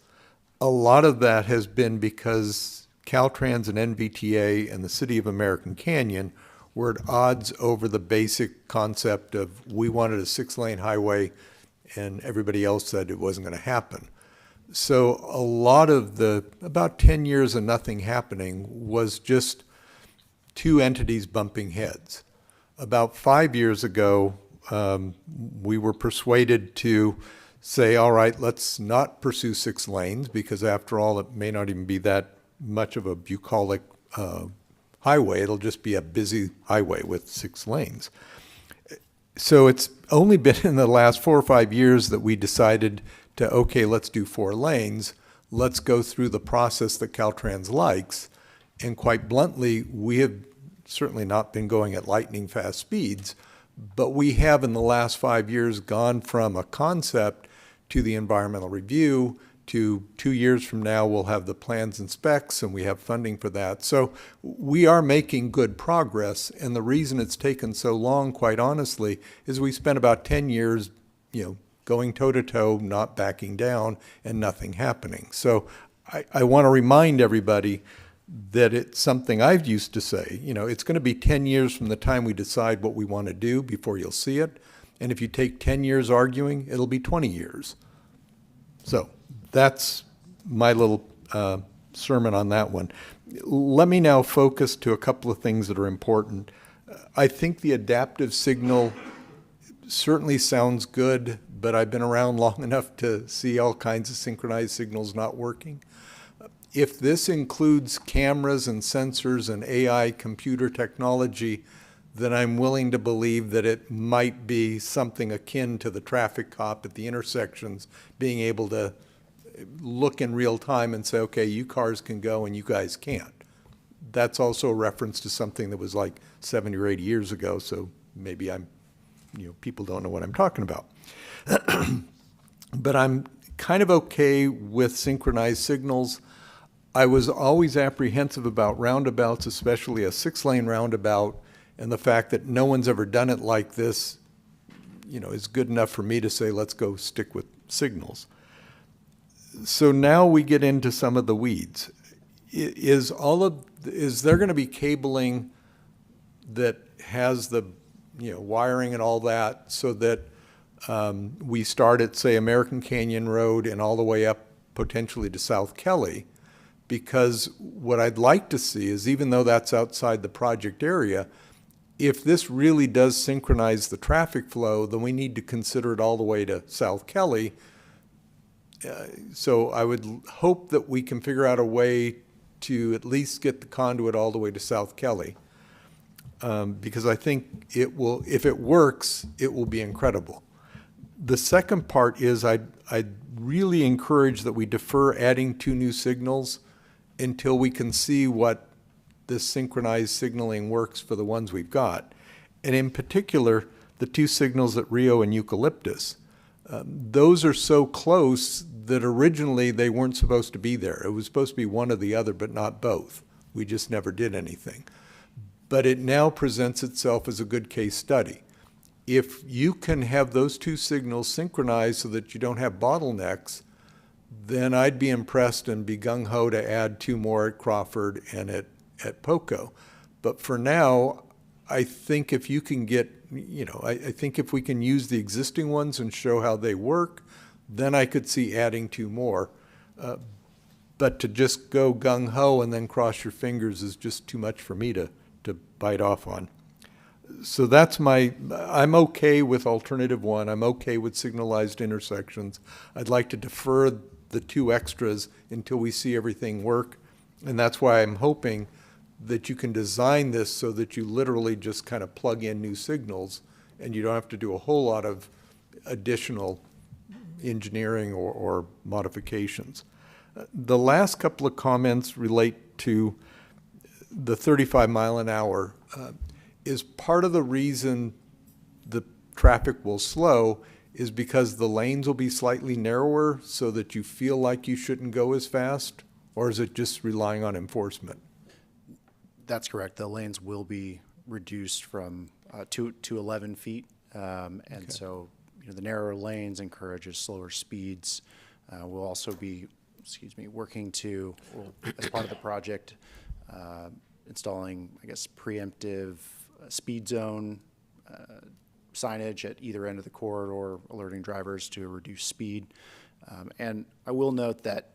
a lot of that has been because Caltrans and NVTA and the City of American Canyon were at odds over the basic concept of we wanted a 6-lane highway and everybody else said it wasn't going to happen. So a lot of about 10 years of nothing happening was just two entities bumping heads. About 5 years ago, we were persuaded to say, all right, let's not pursue 6 lanes, because after all, it may not even be that much of a bucolic highway. It'll just be a busy highway with 6 lanes. So it's only been in the last 4 or 5 years that we decided to, okay, let's do 4 lanes. Let's go through the process that Caltrans likes. And quite bluntly, we have certainly not been going at lightning fast speeds, but we have in the last 5 years gone from a concept to the environmental review to 2 years from now we'll have the plans and specs, and we have funding for that. So we are making good progress, and the reason it's taken so long, quite honestly, is we spent about 10 years, going toe-to-toe, not backing down, and nothing happening. So I want to remind everybody that it's something I've used to say, it's going to be 10 years from the time we decide what we want to do before you'll see it. And if you take 10 years arguing, it'll be 20 years. So that's my little sermon on that one. Let me now focus to a couple of things that are important. I think the adaptive signal certainly sounds good, but I've been around long enough to see all kinds of synchronized signals not working. If this includes cameras and sensors and AI computer technology, then I'm willing to believe that it might be something akin to the traffic cop at the intersections being able to look in real time and say, okay, you cars can go and you guys can't. That's also a reference to something that was like 70 or 80 years ago, so maybe people don't know what I'm talking about. But I'm kind of okay with synchronized signals. I was always apprehensive about roundabouts, especially a 6-lane roundabout, and the fact that no one's ever done it like this, is good enough for me to say, let's go stick with signals. So now we get into some of the weeds. Is there going to be cabling that has the, wiring and all that, so that we start at, say, American Canyon Road and all the way up potentially to South Kelly? Because what I'd like to see is, even though that's outside the project area, if this really does synchronize the traffic flow, then we need to consider it all the way to South Kelly. So I would hope that we can figure out a way to at least get the conduit all the way to South Kelly. Because I think it will, if it works, it will be incredible. The second part is I'd really encourage that we defer adding 2 new signals until we can see what this synchronized signaling works for the ones we've got. And in particular, the 2 signals at Rio and Eucalyptus. Those are so close that originally they weren't supposed to be there. It was supposed to be one or the other, but not both. We just never did anything. But it now presents itself as a good case study. If you can have those 2 signals synchronized so that you don't have bottlenecks, then I'd be impressed and be gung-ho to add 2 more at Crawford and at Poco. But for now, I think if you can get, I think if we can use the existing ones and show how they work, then I could see adding 2 more. But to just go gung-ho and then cross your fingers is just too much for me to bite off on. So that's I'm okay with alternative 1. I'm okay with signalized intersections. I'd like to defer the 2 extras until we see everything work. And that's why I'm hoping that you can design this so that you literally just kind of plug in new signals and you don't have to do a whole lot of additional engineering or modifications. The last couple of comments relate to the 35 mile an hour. Is part of the reason the traffic will slow is because the lanes will be slightly narrower so that you feel like you shouldn't go as fast, or is it just relying on enforcement? That's correct. The lanes will be reduced from 2 to 11 feet. And so the narrower lanes encourages slower speeds. We'll also be, working to, as part of the project, installing, preemptive speed zone signage at either end of the corridor, alerting drivers to reduce speed. And I will note that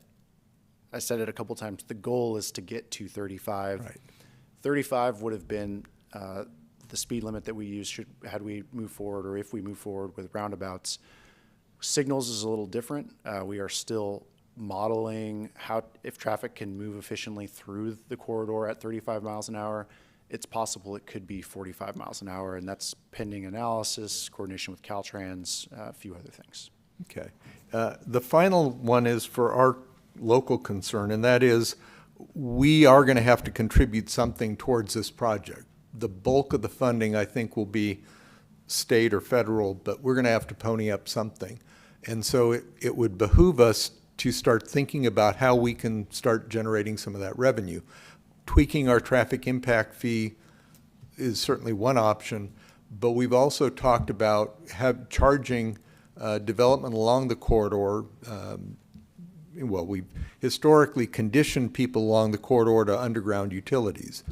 I said it a couple times, the goal is to get to 35. Right. 35 would have been the speed limit that we use had we move forward, or if we move forward with roundabouts. Signals is a little different. We are still modeling if traffic can move efficiently through the corridor at 35 miles an hour. It's possible it could be 45 miles an hour, and that's pending analysis, coordination with Caltrans, a few other things. Okay. The final one is for our local concern, and that is we are going to have to contribute something towards this project. The bulk of the funding, I think, will be state or federal, but we're going to have to pony up something. And so it would behoove us to start thinking about how we can start generating some of that revenue. Tweaking our traffic impact fee is certainly one option, but we've also talked about charging development along the corridor. Well, we've historically conditioned people along the corridor to underground utilities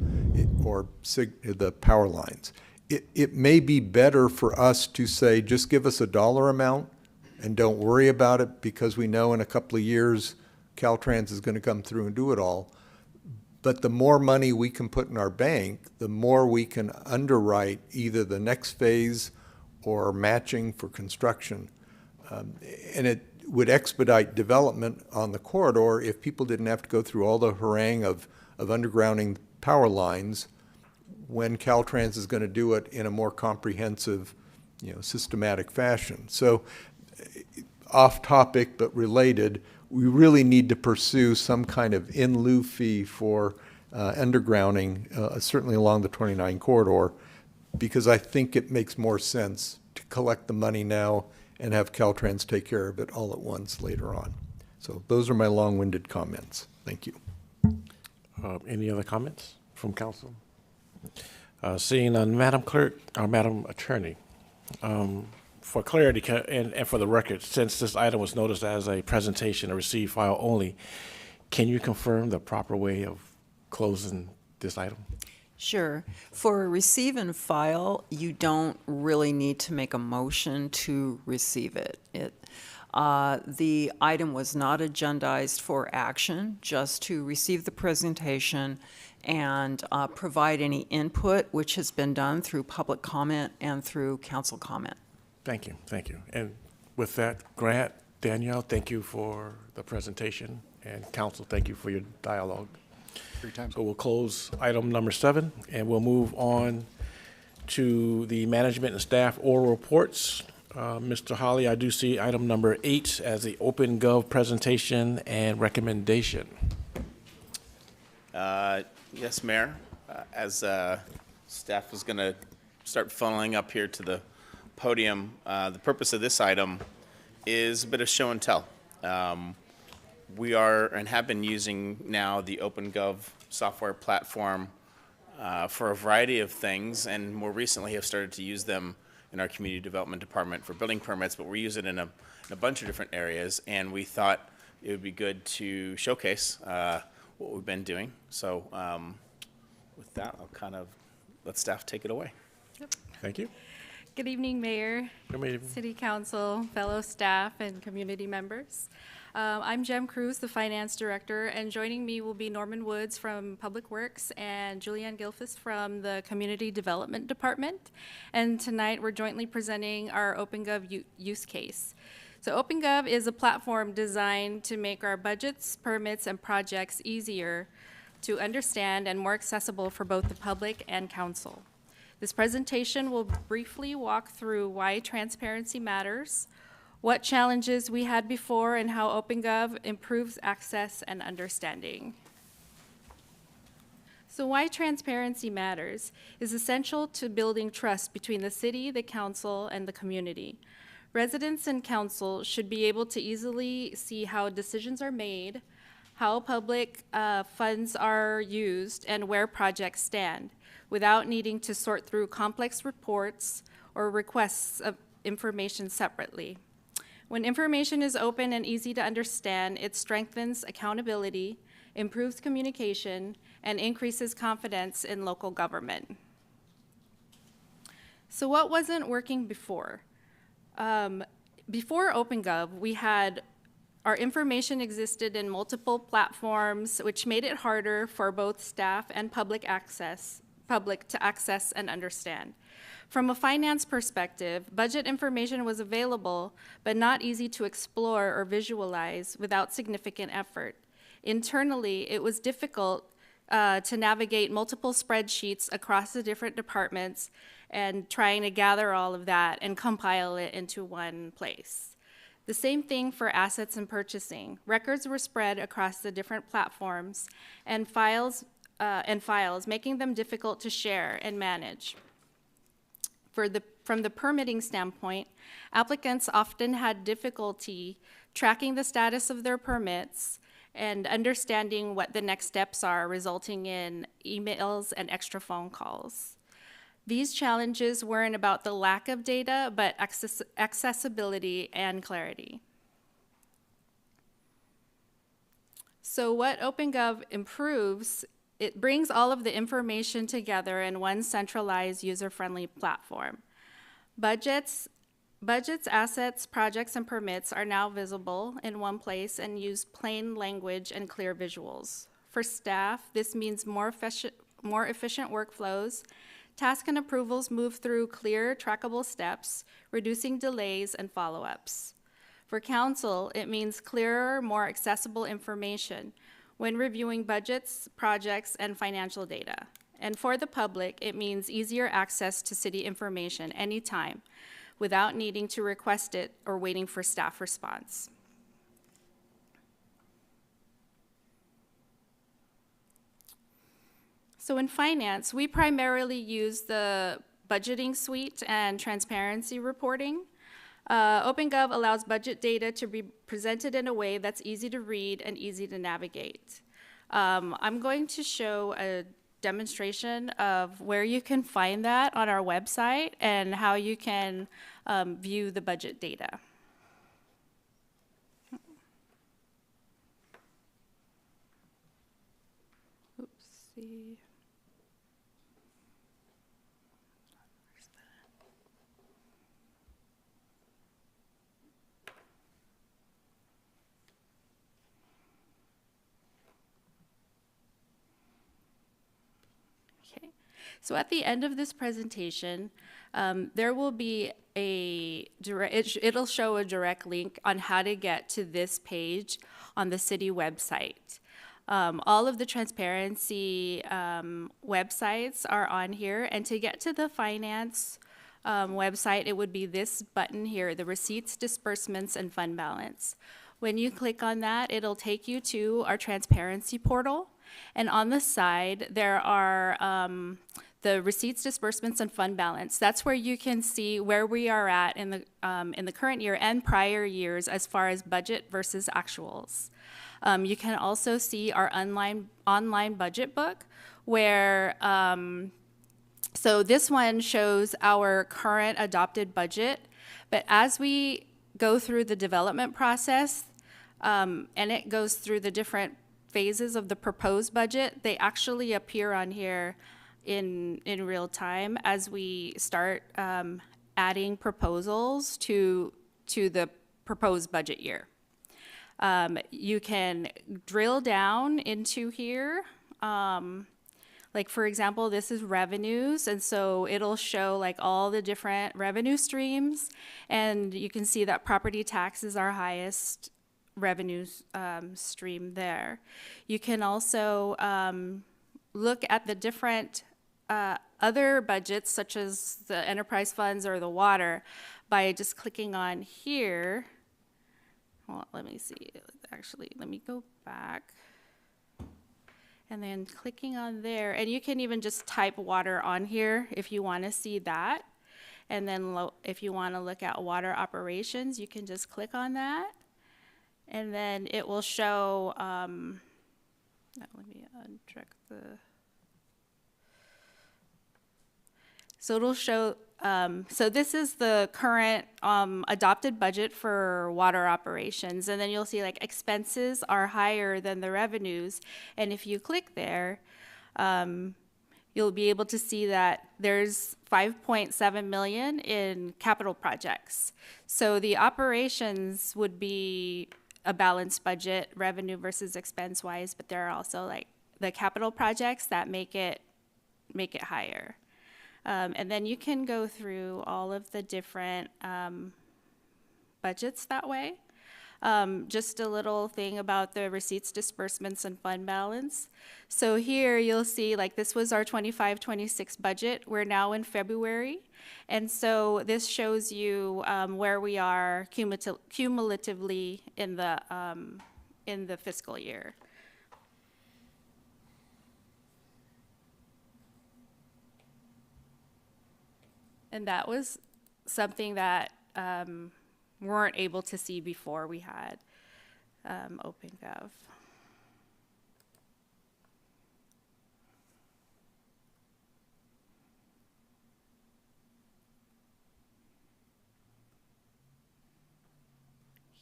or the power lines. It may be better for us to say, just give us a dollar amount and don't worry about it, because we know in a couple of years Caltrans is going to come through and do it all. But the more money we can put in our bank, the more we can underwrite either the next phase or matching for construction. And it would expedite development on the corridor if people didn't have to go through all the harangue of undergrounding power lines when Caltrans is going to do it in a more comprehensive, systematic fashion. So off topic but related, we really need to pursue some kind of in lieu fee for undergrounding, certainly along the 29 corridor, because I think it makes more sense to collect the money now and have Caltrans take care of it all at once later on. So those are my long-winded comments. Thank you. Any other comments from council? Seeing none, Madam Clerk, or Madam Attorney, for clarity and for the record, since this item was noticed as a presentation or receive file only, can you confirm the proper way of closing this item? Sure. For receive and file, you don't really need to make a motion to receive it. The item was not agendized for action, just to receive the presentation and provide any input, which has been done through public comment and through council comment. Thank you, thank you. And with that, Grant, Danielle, thank you for the presentation, and council, thank you for your dialogue. So we'll close item number 7, and we'll move on to the management and staff oral reports. Mr. Holly, I do see item number 8 as the OpenGov presentation and recommendation. Yes, Mayor. As staff is going to start funneling up here to the podium, the purpose of this item is a bit of show and tell. We are and have been using now the OpenGov software platform for a variety of things, and more recently have started to use them in our community development department for building permits, but we use it in a bunch of different areas, and we thought it would be good to showcase what we've been doing. So with that, I'll kind of let staff take it away. Thank you. Good evening, Mayor, City Council, fellow staff, and community members. I'm Jem Cruz, the Finance Director, and joining me will be Norman Woods from Public Works and Julianne Gilfus from the Community Development Department. And tonight we're jointly presenting our OpenGov use case. So OpenGov is a platform designed to make our budgets, permits, and projects easier to understand and more accessible for both the public and council. This presentation will briefly walk through why transparency matters, what challenges we had before, and how OpenGov improves access and understanding. So why transparency matters is essential to building trust between the city, the council, and the community. Residents and council should be able to easily see how decisions are made, how public funds are used, and where projects stand, without needing to sort through complex reports or requests of information separately. When information is open and easy to understand, it strengthens accountability, improves communication, and increases confidence in local government. So what wasn't working before? Before OpenGov, we had Our information existed in multiple platforms, which made it harder for both staff and public to access and understand. From a finance perspective, budget information was available, but not easy to explore or visualize without significant effort. Internally, it was difficult to navigate multiple spreadsheets across the different departments and trying to gather all of that and compile it into one place. The same thing for assets and purchasing. Records were spread across the different platforms and files, making them difficult to share and manage. From the permitting standpoint, applicants often had difficulty tracking the status of their permits and understanding what the next steps are, resulting in emails and extra phone calls. These challenges weren't about the lack of data, but accessibility and clarity. So what OpenGov improves, it brings all of the information together in one centralized, user-friendly platform. Budgets, assets, projects, and permits are now visible in one place and use plain language and clear visuals. For staff, this means more efficient workflows. Tasks and approvals move through clear, trackable steps, reducing delays and follow-ups. For council, it means clearer, more accessible information when reviewing budgets, projects, and financial data. And for the public, it means easier access to city information anytime without needing to request it or waiting for staff response. So in finance, we primarily use the budgeting suite and transparency reporting. OpenGov allows budget data to be presented in a way that's easy to read and easy to navigate. I'm going to show a demonstration of where you can find that on our website and how you can view the budget data. Oopsie. So at the end of this presentation, there will be it'll show a direct link on how to get to this page on the city website. All of the transparency websites are on here, and to get to the finance website, it would be this button here, the Receipts, Disbursements, and Fund Balance. When you click on that, it'll take you to our transparency portal, and on the side, there are the Receipts, Disbursements, and Fund Balance. That's where you can see where we are at in the current year and prior years as far as budget versus actuals. You can also see our online budget book where, so this one shows our current adopted budget, but as we go through the development process, and it goes through the different phases of the proposed budget, they actually appear on here in real time as we start adding proposals to the proposed budget year. You can drill down into here. Like for example, this is revenues, and so it'll show like all the different revenue streams, and you can see that property tax is our highest revenue stream there. You can also look at the different other budgets, such as the enterprise funds or the water, by just clicking on here. Well, let me see. Actually, let me go back. And then clicking on there, and you can even just type water on here if you want to see that. And then if you want to look at water operations, you can just click on that. And then it will show, let me uncheck the, so it'll show, so this is the current adopted budget for water operations. And then you'll see like expenses are higher than the revenues. And if you click there, you'll be able to see that there's 5.7 million in capital projects. So the operations would be a balanced budget, revenue versus expense wise, but there are also like the capital projects that make it higher. And then you can go through all of the different budgets that way. Just a little thing about the receipts, disbursements, and fund balance. So here you'll see, like, this was our 25-26 budget. We're now in February. And so this shows you where we are cumulatively in the fiscal year. And that was something that weren't able to see before we had OpenGov.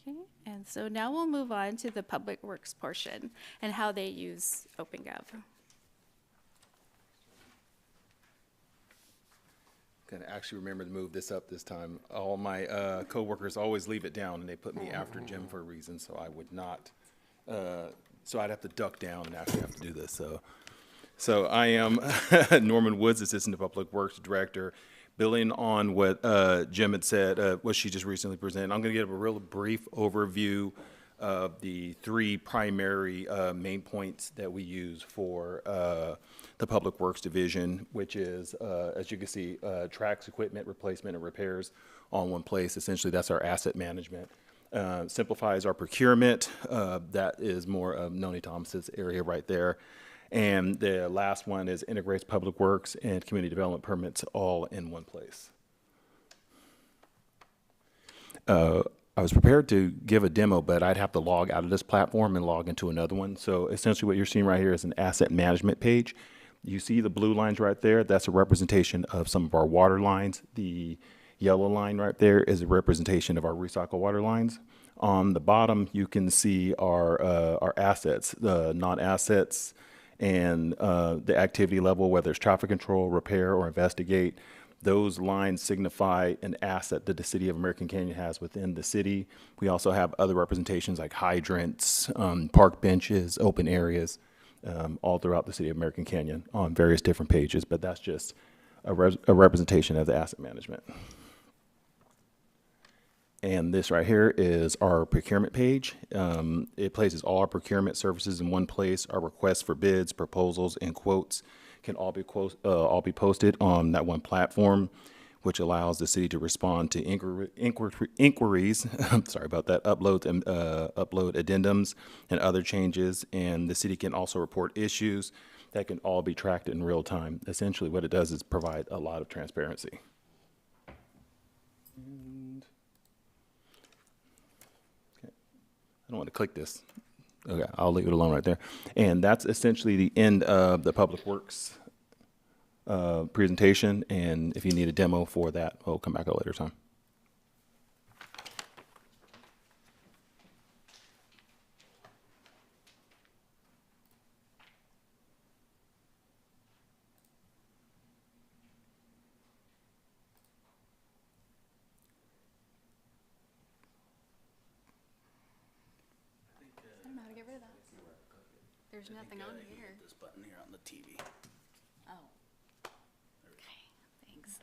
Okay, and so now we'll move on to the Public Works portion and how they use OpenGov. Gonna actually remember to move this up this time. All my coworkers always leave it down, and they put me after Jim for a reason, so I would not. So I'd have to duck down and actually have to do this. So I am Norman Woods, Assistant Public Works Director. Building on what Jim had said, what she just recently presented, I'm going to give a real brief overview of the three primary main points that we use for the Public Works Division, which is, as you can see, tracks, equipment, replacement, and repairs all in one place. Essentially, that's our asset management. Simplifies our procurement. That is more of Noni Thomas's area right there. And the last one is integrates Public Works and community development permits all in one place. I was prepared to give a demo, but I'd have to log out of this platform and log into another one. So essentially what you're seeing right here is an asset management page. You see the blue lines right there? That's a representation of some of our water lines. The yellow line right there is a representation of our recycle water lines. On the bottom, you can see our assets, the non-assets, and the activity level, whether it's traffic control, repair, or investigate. Those lines signify an asset that the city of American Canyon has within the city. We also have other representations like hydrants, park benches, open areas, all throughout the city of American Canyon on various different pages, but that's just a representation of the asset management. And this right here is our procurement page. It places all our procurement services in one place. Our requests for bids, proposals, and quotes can all be posted on that one platform, which allows the city to respond to inquiries, sorry about that, upload addendums and other changes. And the city can also report issues that can all be tracked in real time. Essentially what it does is provide a lot of transparency. I don't want to click this. Okay, I'll leave it alone right there. And that's essentially the end of the Public Works presentation. And if you need a demo for that, we'll come back at a later time. There's nothing on here. This button here on the TV. Oh. Okay, thanks.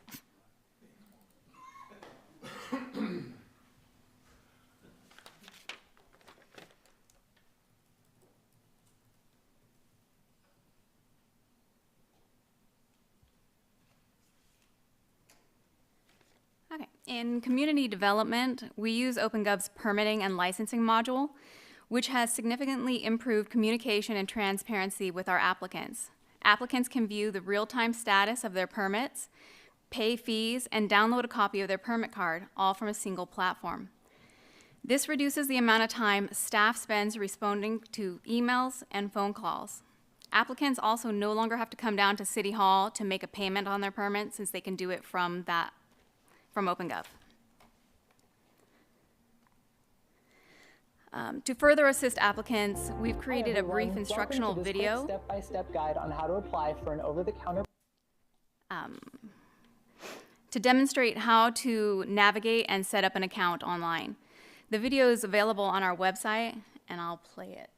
Okay, in community development, we use OpenGov's permitting and licensing module, which has significantly improved communication and transparency with our applicants. Applicants can view the real-time status of their permits, pay fees, and download a copy of their permit card, all from a single platform. This reduces the amount of time staff spends responding to emails and phone calls. Applicants also no longer have to come down to City Hall to make a payment on their permit, since they can do it from OpenGov. To further assist applicants, we've created a brief instructional video step-by-step guide on how to apply for an over-the-counter to demonstrate how to navigate and set up an account online. The video is available on our website, and I'll play it.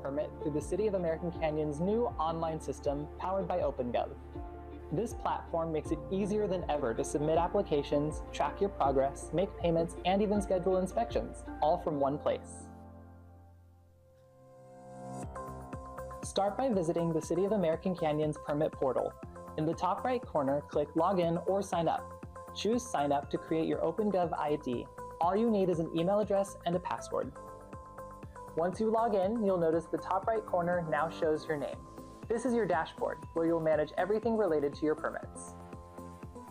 Permit through the City of American Canyon's new online system powered by OpenGov. This platform makes it easier than ever to submit applications, track your progress, make payments, and even schedule inspections, all from one place. Start by visiting the City of American Canyon's permit portal. In the top right corner, click Login or Sign Up. Choose Sign Up to create your OpenGov ID. All you need is an email address and a password. Once you log in, you'll notice the top right corner now shows your name. This is your dashboard, where you'll manage everything related to your permits.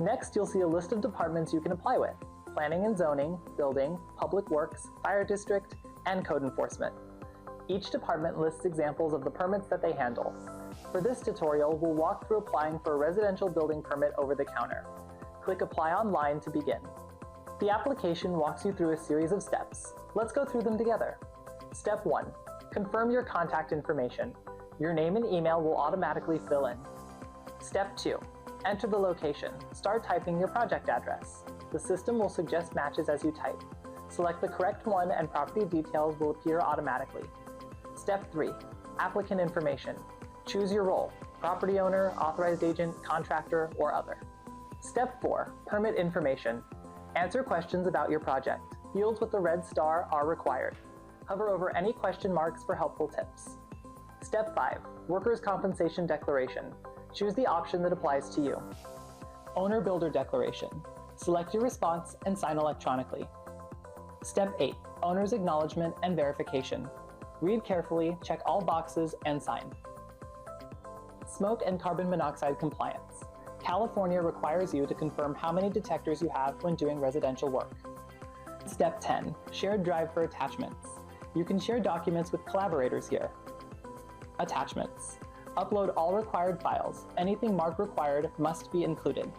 Next, you'll see a list of departments you can apply with: Planning and Zoning, Building, Public Works, Fire District, and Code Enforcement. Each department lists examples of the permits that they handle. For this tutorial, we'll walk through applying for a residential building permit over the counter. Click Apply Online to begin. The application walks you through a series of steps. Let's go through them together. Step 1. Confirm your contact information. Your name and email will automatically fill in. Step 2. Enter the location. Start typing your project address. The system will suggest matches as you type. Select the correct one and property details will appear automatically. Step 3. Applicant information. Choose your role: property owner, authorized agent, contractor, or other. Step 4. Permit information. Answer questions about your project. Fields with the red star are required. Hover over any question marks for helpful tips. Step 5. Workers' Compensation Declaration. Choose the option that applies to you. Owner Builder Declaration. Select your response and sign electronically. Step 8. Owner's Acknowledgement and Verification. Read carefully, check all boxes, and sign. Smoke and carbon monoxide compliance. California requires you to confirm how many detectors you have when doing residential work. Step 10. Shared drive for attachments. You can share documents with collaborators here. Attachments. Upload all required files. Anything marked required must be included.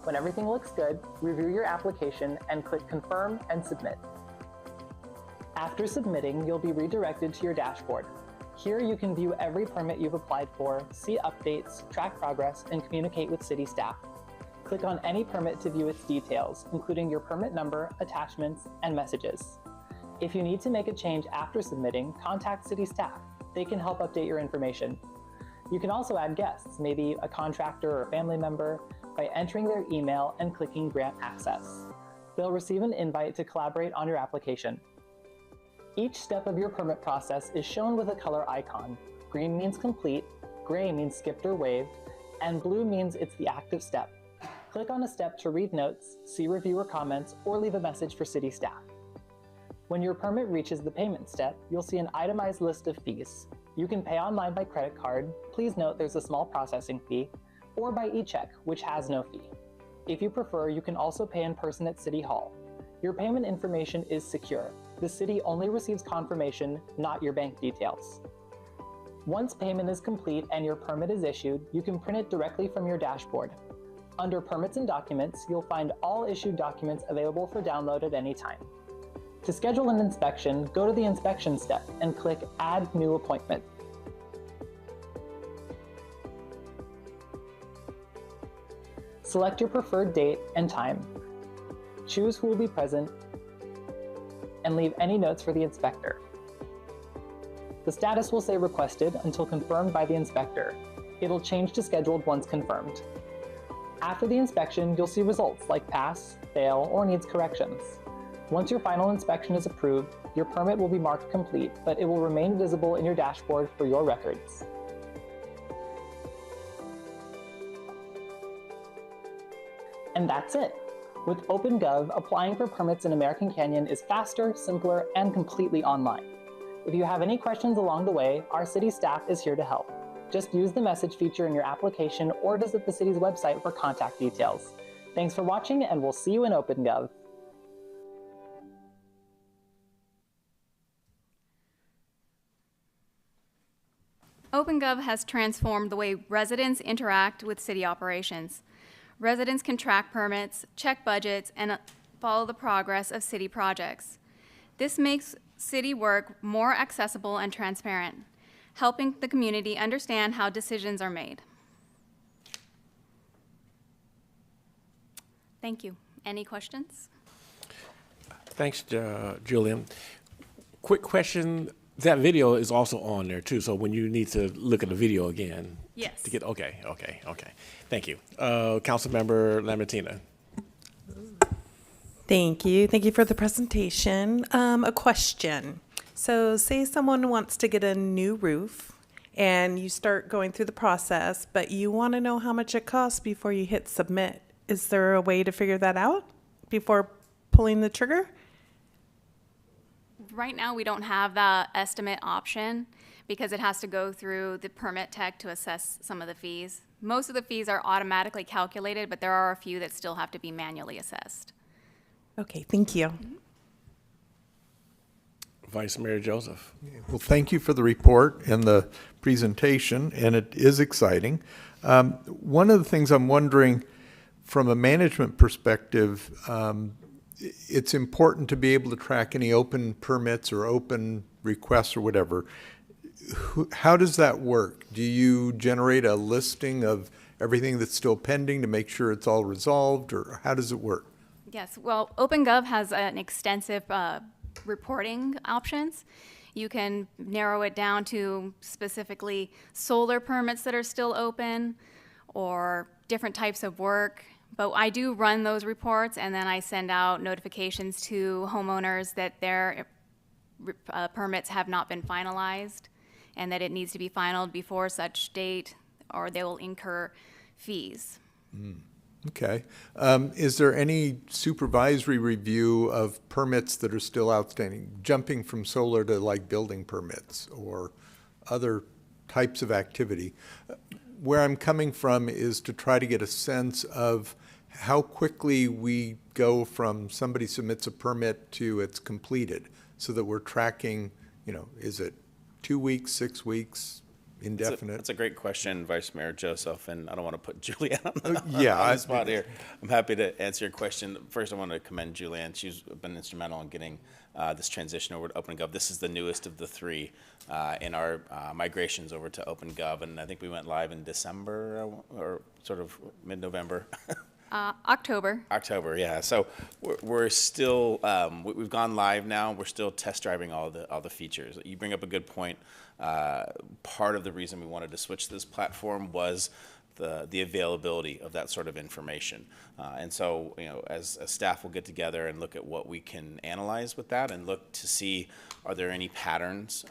When everything looks good, review your application and click Confirm and Submit. After submitting, you'll be redirected to your dashboard. Here you can view every permit you've applied for, see updates, track progress, and communicate with city staff. Click on any permit to view its details, including your permit number, attachments, and messages. If you need to make a change after submitting, contact city staff. They can help update your information. You can also add guests, maybe a contractor or a family member, by entering their email and clicking Grant Access. They'll receive an invite to collaborate on your application. Each step of your permit process is shown with a color icon. Green means complete, gray means skipped or waived, and blue means it's the active step. Click on a step to read notes, see reviewer comments, or leave a message for city staff. When your permit reaches the payment step, you'll see an itemized list of fees. You can pay online by credit card. Please note there's a small processing fee, or by e-check, which has no fee. If you prefer, you can also pay in person at City Hall. Your payment information is secure. The city only receives confirmation, not your bank details. Once payment is complete and your permit is issued, you can print it directly from your dashboard. Under Permits and Documents, you'll find all issued documents available for download at any time. To schedule an inspection, go to the inspection step and click Add New Appointment. Select your preferred date and time. Choose who will be present and leave any notes for the inspector. The status will say requested until confirmed by the inspector. It'll change to scheduled once confirmed. After the inspection, you'll see results like pass, fail, or needs corrections. Once your final inspection is approved, your permit will be marked complete, but it will remain visible in your dashboard for your records. And that's it. With OpenGov, applying for permits in American Canyon is faster, simpler, and completely online. If you have any questions along the way, our city staff is here to help. Just use the message feature in your application or visit the city's website for contact details. Thanks for watching, and we'll see you in OpenGov. OpenGov has transformed the way residents interact with city operations. Residents can track permits, check budgets, and follow the progress of city projects. This makes city work more accessible and transparent, helping the community understand how decisions are made. Thank you. Any questions? Thanks, Julian. Quick question. That video is also on there too, so when you need to look at the video again. Yes. To get, okay. Thank you. Councilmember Lambertina. Thank you. Thank you for the presentation. A question. So say someone wants to get a new roof and you start going through the process, but you want to know how much it costs before you hit submit. Is there a way to figure that out before pulling the trigger? Right now, we don't have the estimate option because it has to go through the permit tech to assess some of the fees. Most of the fees are automatically calculated, but there are a few that still have to be manually assessed. Okay, thank you. Vice Mayor Joseph. Well, thank you for the report and the presentation, and it is exciting. One of the things I'm wondering, from a management perspective, it's important to be able to track any open permits or open requests or whatever. How does that work? Do you generate a listing of everything that's still pending to make sure it's all resolved, or how does it work? Yes, well, OpenGov has an extensive reporting options. You can narrow it down to specifically solar permits that are still open or different types of work. But I do run those reports, and then I send out notifications to homeowners that their permits have not been finalized and that it needs to be finalized before such date, or they will incur fees. Okay. Is there any supervisory review of permits that are still outstanding, jumping from solar to like building permits or other types of activity? Where I'm coming from is to try to get a sense of how quickly we go from somebody submits a permit to it's completed, so that we're tracking, is it 2 weeks, 6 weeks, indefinite? That's a great question, Vice Mayor Joseph, and I don't want to put Julianne on yeah, the spot here. I'm happy to answer your question. First, I want to commend Julianne. She's been instrumental in getting this transition over to OpenGov. This is the newest of the three in our migrations over to OpenGov, and I think we went live in December or sort of mid-November. October. October, yeah. So we're still we've gone live now. We're still test driving all the features. You bring up a good point. Part of the reason we wanted to switch to this platform was the availability of that sort of information. And so, as a staff, we'll get together and look at what we can analyze with that and look to see, are there any patterns?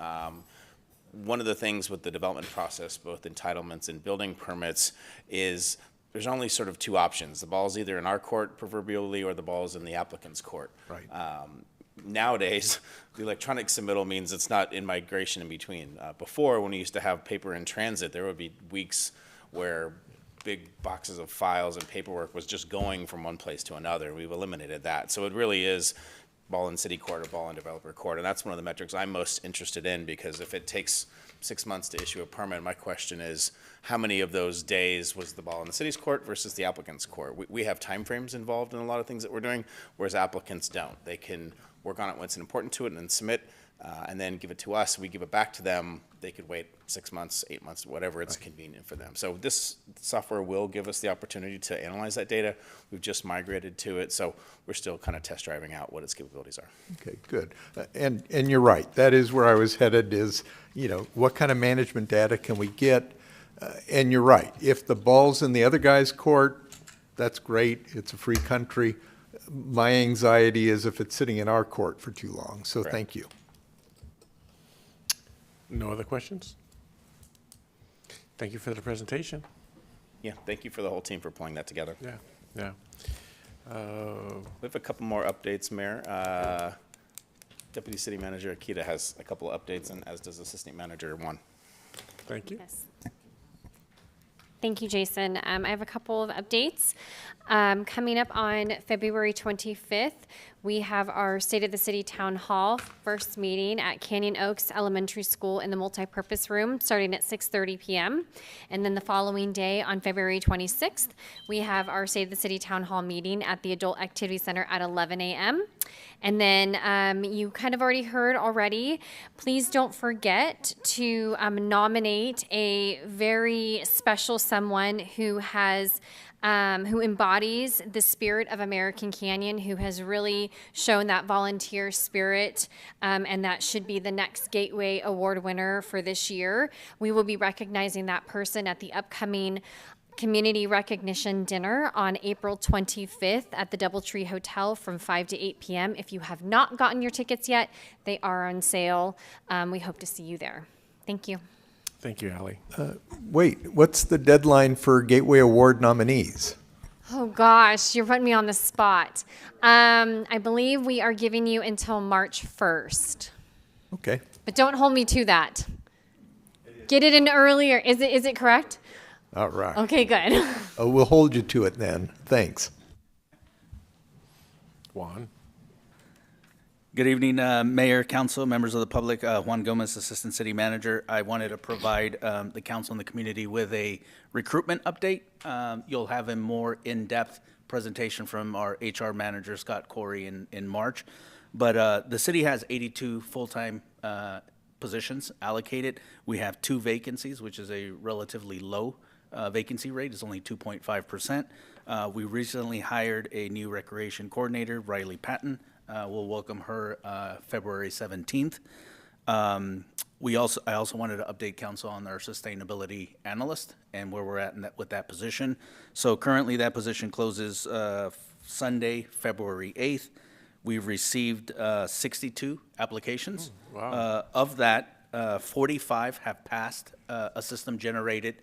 One of the things with the development process, both entitlements and building permits, is there's only sort of two options. The ball's either in our court, proverbially, or the ball's in the applicant's court. Right. Nowadays, the electronic submittal means it's not in migration in between. Before, when we used to have paper in transit, there would be weeks where big boxes of files and paperwork was just going from one place to another. We've eliminated that. So it really is ball in city court or ball in developer court. And that's one of the metrics I'm most interested in, because if it takes 6 months to issue a permit, my question is, how many of those days was the ball in the city's court versus the applicant's court? We have timeframes involved in a lot of things that we're doing, whereas applicants don't. They can work on it when it's important to it and then submit, and then give it to us. We give it back to them. They could wait 6 months, 8 months, whatever it's convenient for them. So this software will give us the opportunity to analyze that data. We've just migrated to it, so we're still kind of test driving out what its capabilities are. Okay, good. And you're right. That is where I was headed, is, what kind of management data can we get? And you're right. If the ball's in the other guy's court, that's great. It's a free country. My anxiety is if it's sitting in our court for too long. So Correct. Thank you. No other questions? Thank you for the presentation. Yeah, thank you for the whole team for pulling that together. Yeah. We have a couple more updates, Mayor. Deputy City Manager Akita has a couple of updates, and as does Assistant Manager Juan. Thank you. Yes. Thank you, Jason. I have a couple of updates. Coming up on February 25th, we have our State of the City Town Hall first meeting at Canyon Oaks Elementary School in the multipurpose room, starting at 6:30 p.m. And then the following day, on February 26th, we have our State of the City Town Hall meeting at the Adult Activity Center at 11 a.m. And then you kind of already heard already, please don't forget to nominate a very special someone who has who embodies the spirit of American Canyon, who has really shown that volunteer spirit, and that should be the next Gateway Award winner for this year. We will be recognizing that person at the upcoming Community Recognition Dinner on April 25th at the Doubletree Hotel from 5 to 8 p.m. If you have not gotten your tickets yet, they are on sale. We hope to see you there. Thank you. Thank you, Allie. Wait, what's the deadline for Gateway Award nominees? Oh gosh, you're putting me on the spot. I believe we are giving you until March 1st. Okay. But don't hold me to that. Get it in earlier. Is it correct? All right. Okay, good. We'll hold you to it then. Thanks. Juan. Good evening, Mayor, Council, members of the public. Juan Gomez, Assistant City Manager. I wanted to provide the council and the community with a recruitment update. You'll have a more in-depth presentation from our HR manager, Scott Corey, in March. But the city has 82 full-time positions allocated. We have 2 vacancies, which is a relatively low vacancy rate. It's only 2.5%. We recently hired a new recreation coordinator, Riley Patton. We'll welcome her February 17th. I also wanted to update council on our sustainability analyst and where we're at with that position. So currently that position closes Sunday, February 8th. We've received 62 applications. Wow. Of that, 45 have passed a system-generated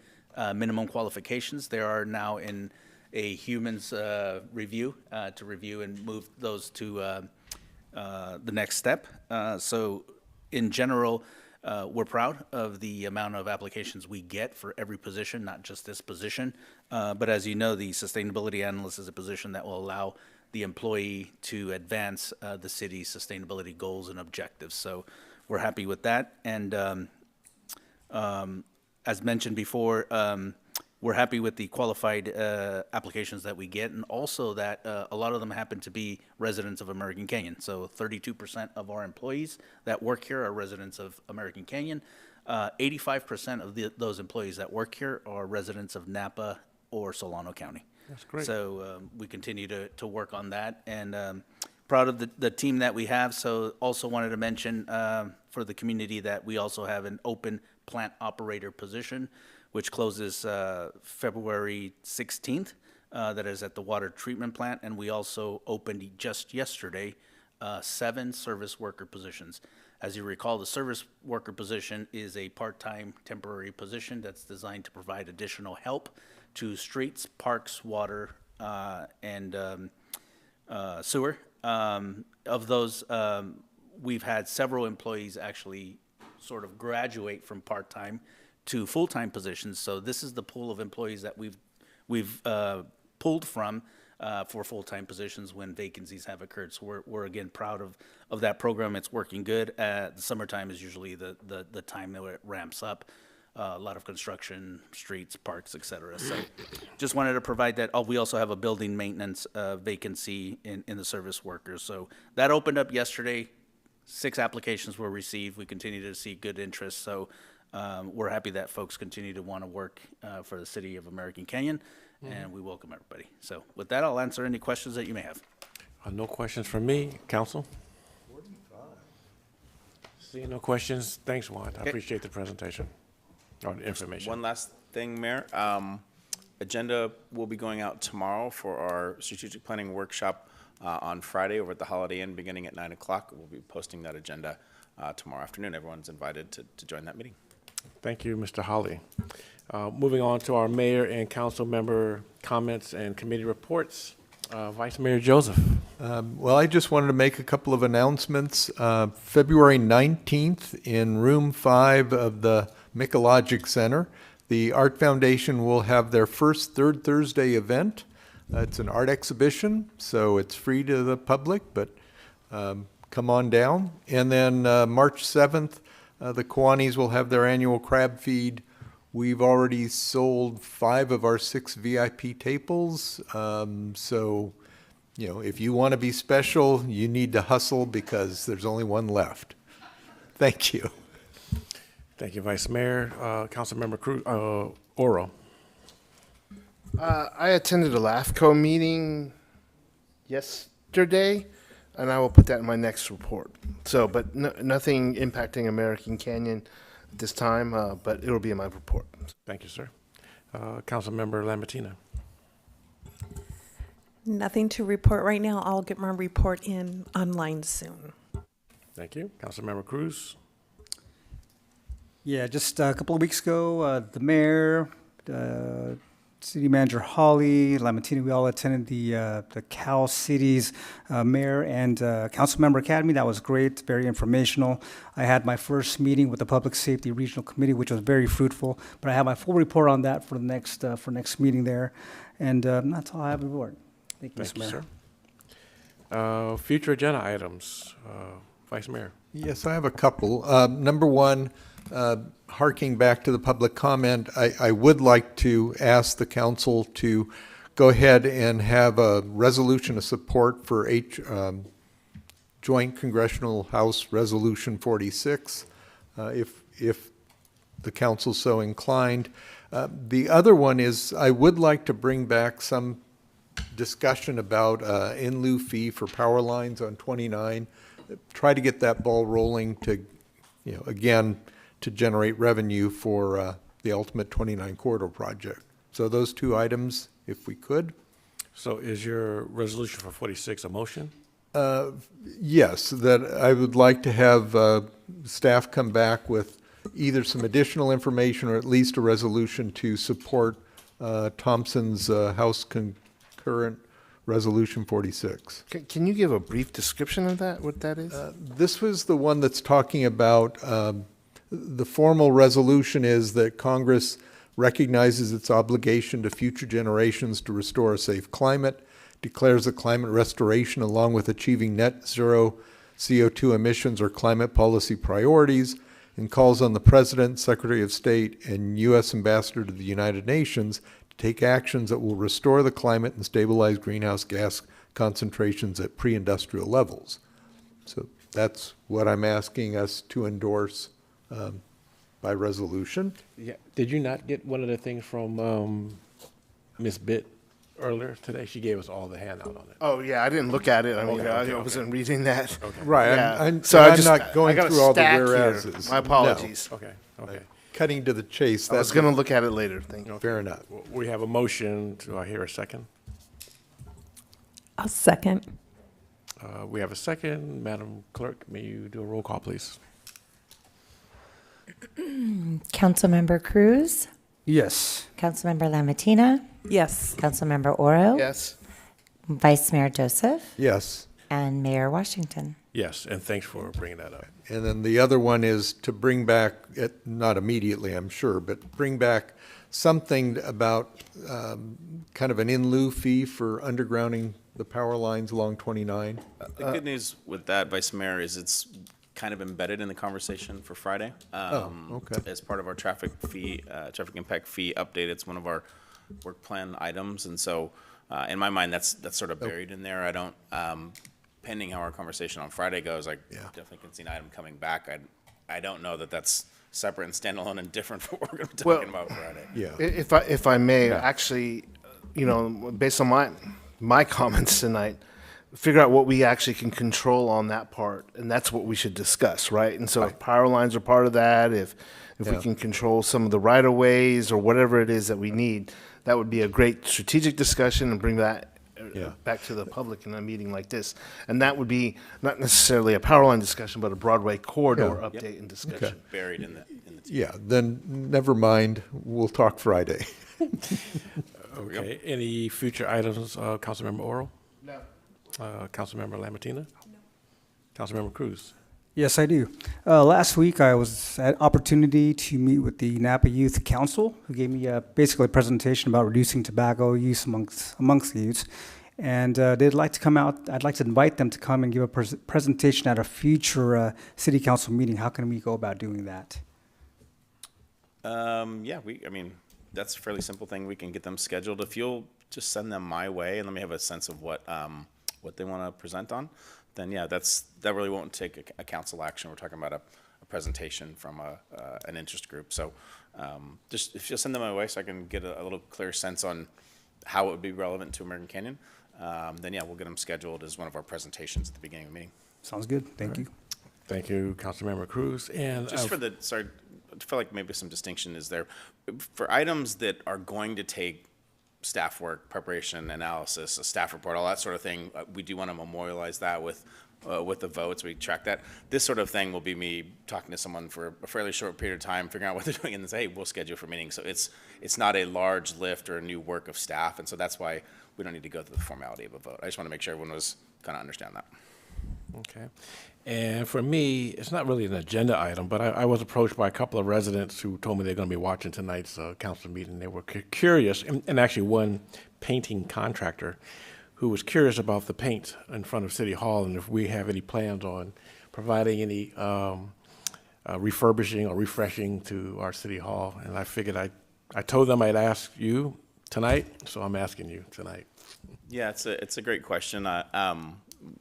minimum qualifications. They are now in a humans review to review and move those to the next step. So in general, we're proud of the amount of applications we get for every position, not just this position. But as you know, the sustainability analyst is a position that will allow the employee to advance the city's sustainability goals and objectives. So we're happy with that. And as mentioned before, we're happy with the qualified applications that we get, and also that a lot of them happen to be residents of American Canyon. So 32% of our employees that work here are residents of American Canyon. 85% of those employees that work here are residents of Napa or Solano County. That's great. So we continue to work on that, and proud of the team that we have. So also wanted to mention for the community that we also have an open plant operator position, which closes February 16th. That is at the water treatment plant. And we also opened just yesterday 7 service worker positions. As you recall, the service worker position is a part-time temporary position that's designed to provide additional help to streets, parks, water, and sewer. Of those, we've had several employees actually sort of graduate from part-time to full-time positions. So this is the pool of employees that we've pulled from for full-time positions when vacancies have occurred. So we're again proud of that program. It's working good. The summertime is usually the time that it ramps up. A lot of construction, streets, parks, et cetera. So just wanted to provide that. We also have a building maintenance vacancy in the service workers. So that opened up yesterday. 6 applications were received. We continue to see good interest. So we're happy that folks continue to want to work for the city of American Canyon, and we welcome everybody. So with that, I'll answer any questions that you may have. No questions from me. Council? 45. Seeing no questions, thanks, Juan. I appreciate the presentation or the information. One last thing, Mayor. Agenda will be going out tomorrow for our strategic planning workshop on Friday over at the Holiday Inn beginning at 9 o'clock. We'll be posting that agenda tomorrow afternoon. Everyone's invited to join that meeting. Thank you, Mr. Holly. Moving on to our mayor and council member comments and committee reports. Vice Mayor Joseph. Well, I just wanted to make a couple of announcements. February 19th in room 5 of the Mycologic Center, the Art Foundation will have their first Third Thursday event. It's an art exhibition, so it's free to the public, but come on down. And then March 7th, the Kiwanis will have their annual crab feed. We've already sold 5 of our 6 VIP tables. So, you know, if you want to be special, you need to hustle because there's only one left. Thank you. Thank you, Vice Mayor. Councilmember Cruz, Oro. I attended a LAFCO meeting yesterday, and I will put that in my next report. So, but nothing impacting American Canyon at this time, but it'll be in my report. Thank you, sir. Councilmember Lambertina. Nothing to report right now. I'll get my report in online soon. Thank you. Councilmember Cruz. Yeah, just a couple of weeks ago, the mayor, City Manager Holly, Lambertina, we all attended the Cal Cities Mayor and Council Member Academy. That was great, very informational. I had my first meeting with the Public Safety Regional Committee, which was very fruitful. But I have my full report on that for the next meeting there, and that's all I have to report. Thank you, Mr. Mayor. Sir. Future agenda items, Vice Mayor. Yes, I have a couple. Number one, harking back to the public comment, I would like to ask the council to go ahead and have a resolution of support for Joint Congressional House Resolution 46, if the council's so inclined. The other one is I would like to bring back some discussion about in lieu fee for power lines on 29. Try to get that ball rolling to, again, to generate revenue for the ultimate 29 corridor project. So those two items, if we could. So is your resolution for 46 a motion? Yes, that I would like to have staff come back with either some additional information or at least a resolution to support Thompson's House Concurrent Resolution 46. Can you give a brief description of that, what that is? This was the one that's talking about the formal resolution is that Congress recognizes its obligation to future generations to restore a safe climate, declares that climate restoration along with achieving net zero CO2 emissions are climate policy priorities, and calls on the President, Secretary of State, and U.S. Ambassador to the United Nations to take actions that will restore the climate and stabilize greenhouse gas concentrations at pre-industrial levels. So that's what I'm asking us to endorse by resolution. Yeah. Did you not get one of the things from Ms. Bitt earlier today? She gave us all the handout on it. Oh, yeah, I didn't look at it. I mean, Okay, I wasn't reading that. Okay. Right, Yeah. so I'm just- not going I got a through all the stack here. whereases. My apologies. Okay, okay. Cutting to the chase. I was that's going to look at it later. Thank you. fair enough. We have a motion. Do I hear a second? I'll second. We have a second. Madam Clerk, may you do a roll call, please? Councilmember Cruz, Yes. Councilmember Lambertina, Yes. Councilmember Oro, Yes. Vice Mayor Joseph, Yes. and Mayor Washington. Yes, and thanks for bringing that up. And then the other one is to bring back, not immediately, I'm sure, but bring back something about kind of an in lieu fee for undergrounding the power lines along 29. The good news with that, Vice Mayor, is it's kind of embedded in the conversation for Friday. Okay. As part of our traffic impact fee update, it's one of our work plan items, and so in my mind, that's sort of buried in there. I don't, pending how our conversation on Friday goes, I definitely can see an item coming back. I don't know that that's separate and standalone and different from what we're going to be talking about Friday. Yeah. If I may, actually, based on my comments tonight, figure out what we actually can control on that part, and that's what we should discuss, right? And so if power lines are part of that, if we can control some of the right-of-ways or whatever it is that we need, that would be a great strategic discussion and bring that back to the public in a meeting like this. And that would be not necessarily a power line discussion, but a Broadway corridor update and discussion. Okay. Buried in the Yeah, then never mind, we'll talk Friday. Okay, any future items, Councilmember Oro? No. Councilmember Lambertina? No. Councilmember Cruz? Yes, I do. Last week, I was at opportunity to meet with the Napa Youth Council, who gave me basically a presentation about reducing tobacco use amongst the youths. And they'd like to come out. I'd like to invite them to come and give a presentation at a future city council meeting. How can we go about doing that? I mean, that's a fairly simple thing. We can get them scheduled. If you'll just send them my way and let me have a sense of what they want to present on, then that really won't take a council action. We're talking about a presentation from an interest group. So just if you'll send them my way so I can get a little clear sense on how it would be relevant to American Canyon, then yeah, we'll get them scheduled as one of our presentations at the beginning of the meeting. Sounds good. Thank you. Thank you, Councilmember Cruz. And Just for the, sorry, I feel like maybe some distinction is there. For items that are going to take staff work, preparation, analysis, a staff report, all that sort of thing, we do want to memorialize that with the votes. We track that. This sort of thing will be me talking to someone for a fairly short period of time, figuring out what they're doing, and then say, hey, we'll schedule for meetings. So it's not a large lift or a new work of staff, and so that's why we don't need to go through the formality of a vote. I just want to make sure everyone was kind of understand that. Okay. And for me, it's not really an agenda item, but I was approached by a couple of residents who told me they're going to be watching tonight's council meeting. They were curious, and actually one painting contractor who was curious about the paint in front of City Hall and if we have any plans on providing any refurbishing or refreshing to our City Hall. And I figured I told them I'd ask you tonight, so I'm asking you tonight. Yeah, it's a great question.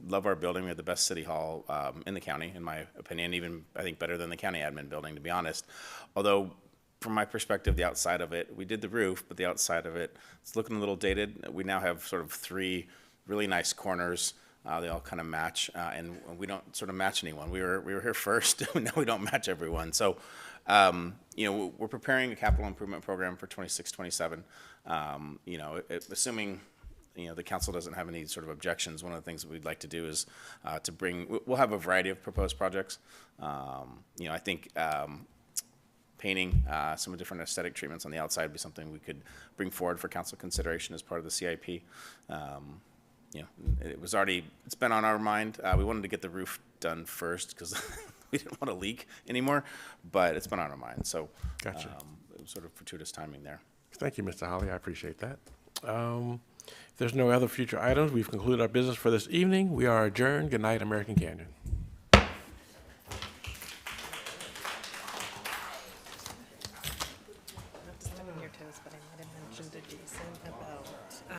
Love our building. We have the best city hall in the county, in my opinion, even I think better than the county admin building, to be honest. Although, from my perspective, the outside of it, we did the roof, but the outside of it, it's looking a little dated. We now have sort of 3 really nice corners. They all kind of match, and we don't sort of match anyone. We were here first, now we don't match everyone. So, we're preparing a capital improvement program for 26-27. Assuming the council doesn't have any sort of objections, one of the things that we'd like to do is we'll have a variety of proposed projects. I think painting, some different aesthetic treatments on the outside would be something we could bring forward for council consideration as part of the CIP. It's been on our mind. We wanted to get the roof done first because we didn't want to leak anymore, but it's been on our mind. So Gotcha. It was sort of fortuitous timing there. Thank you, Mr. Holly. I appreciate that. If there's no other future items, we've concluded our business for this evening. We are adjourned. Good night, American Canyon.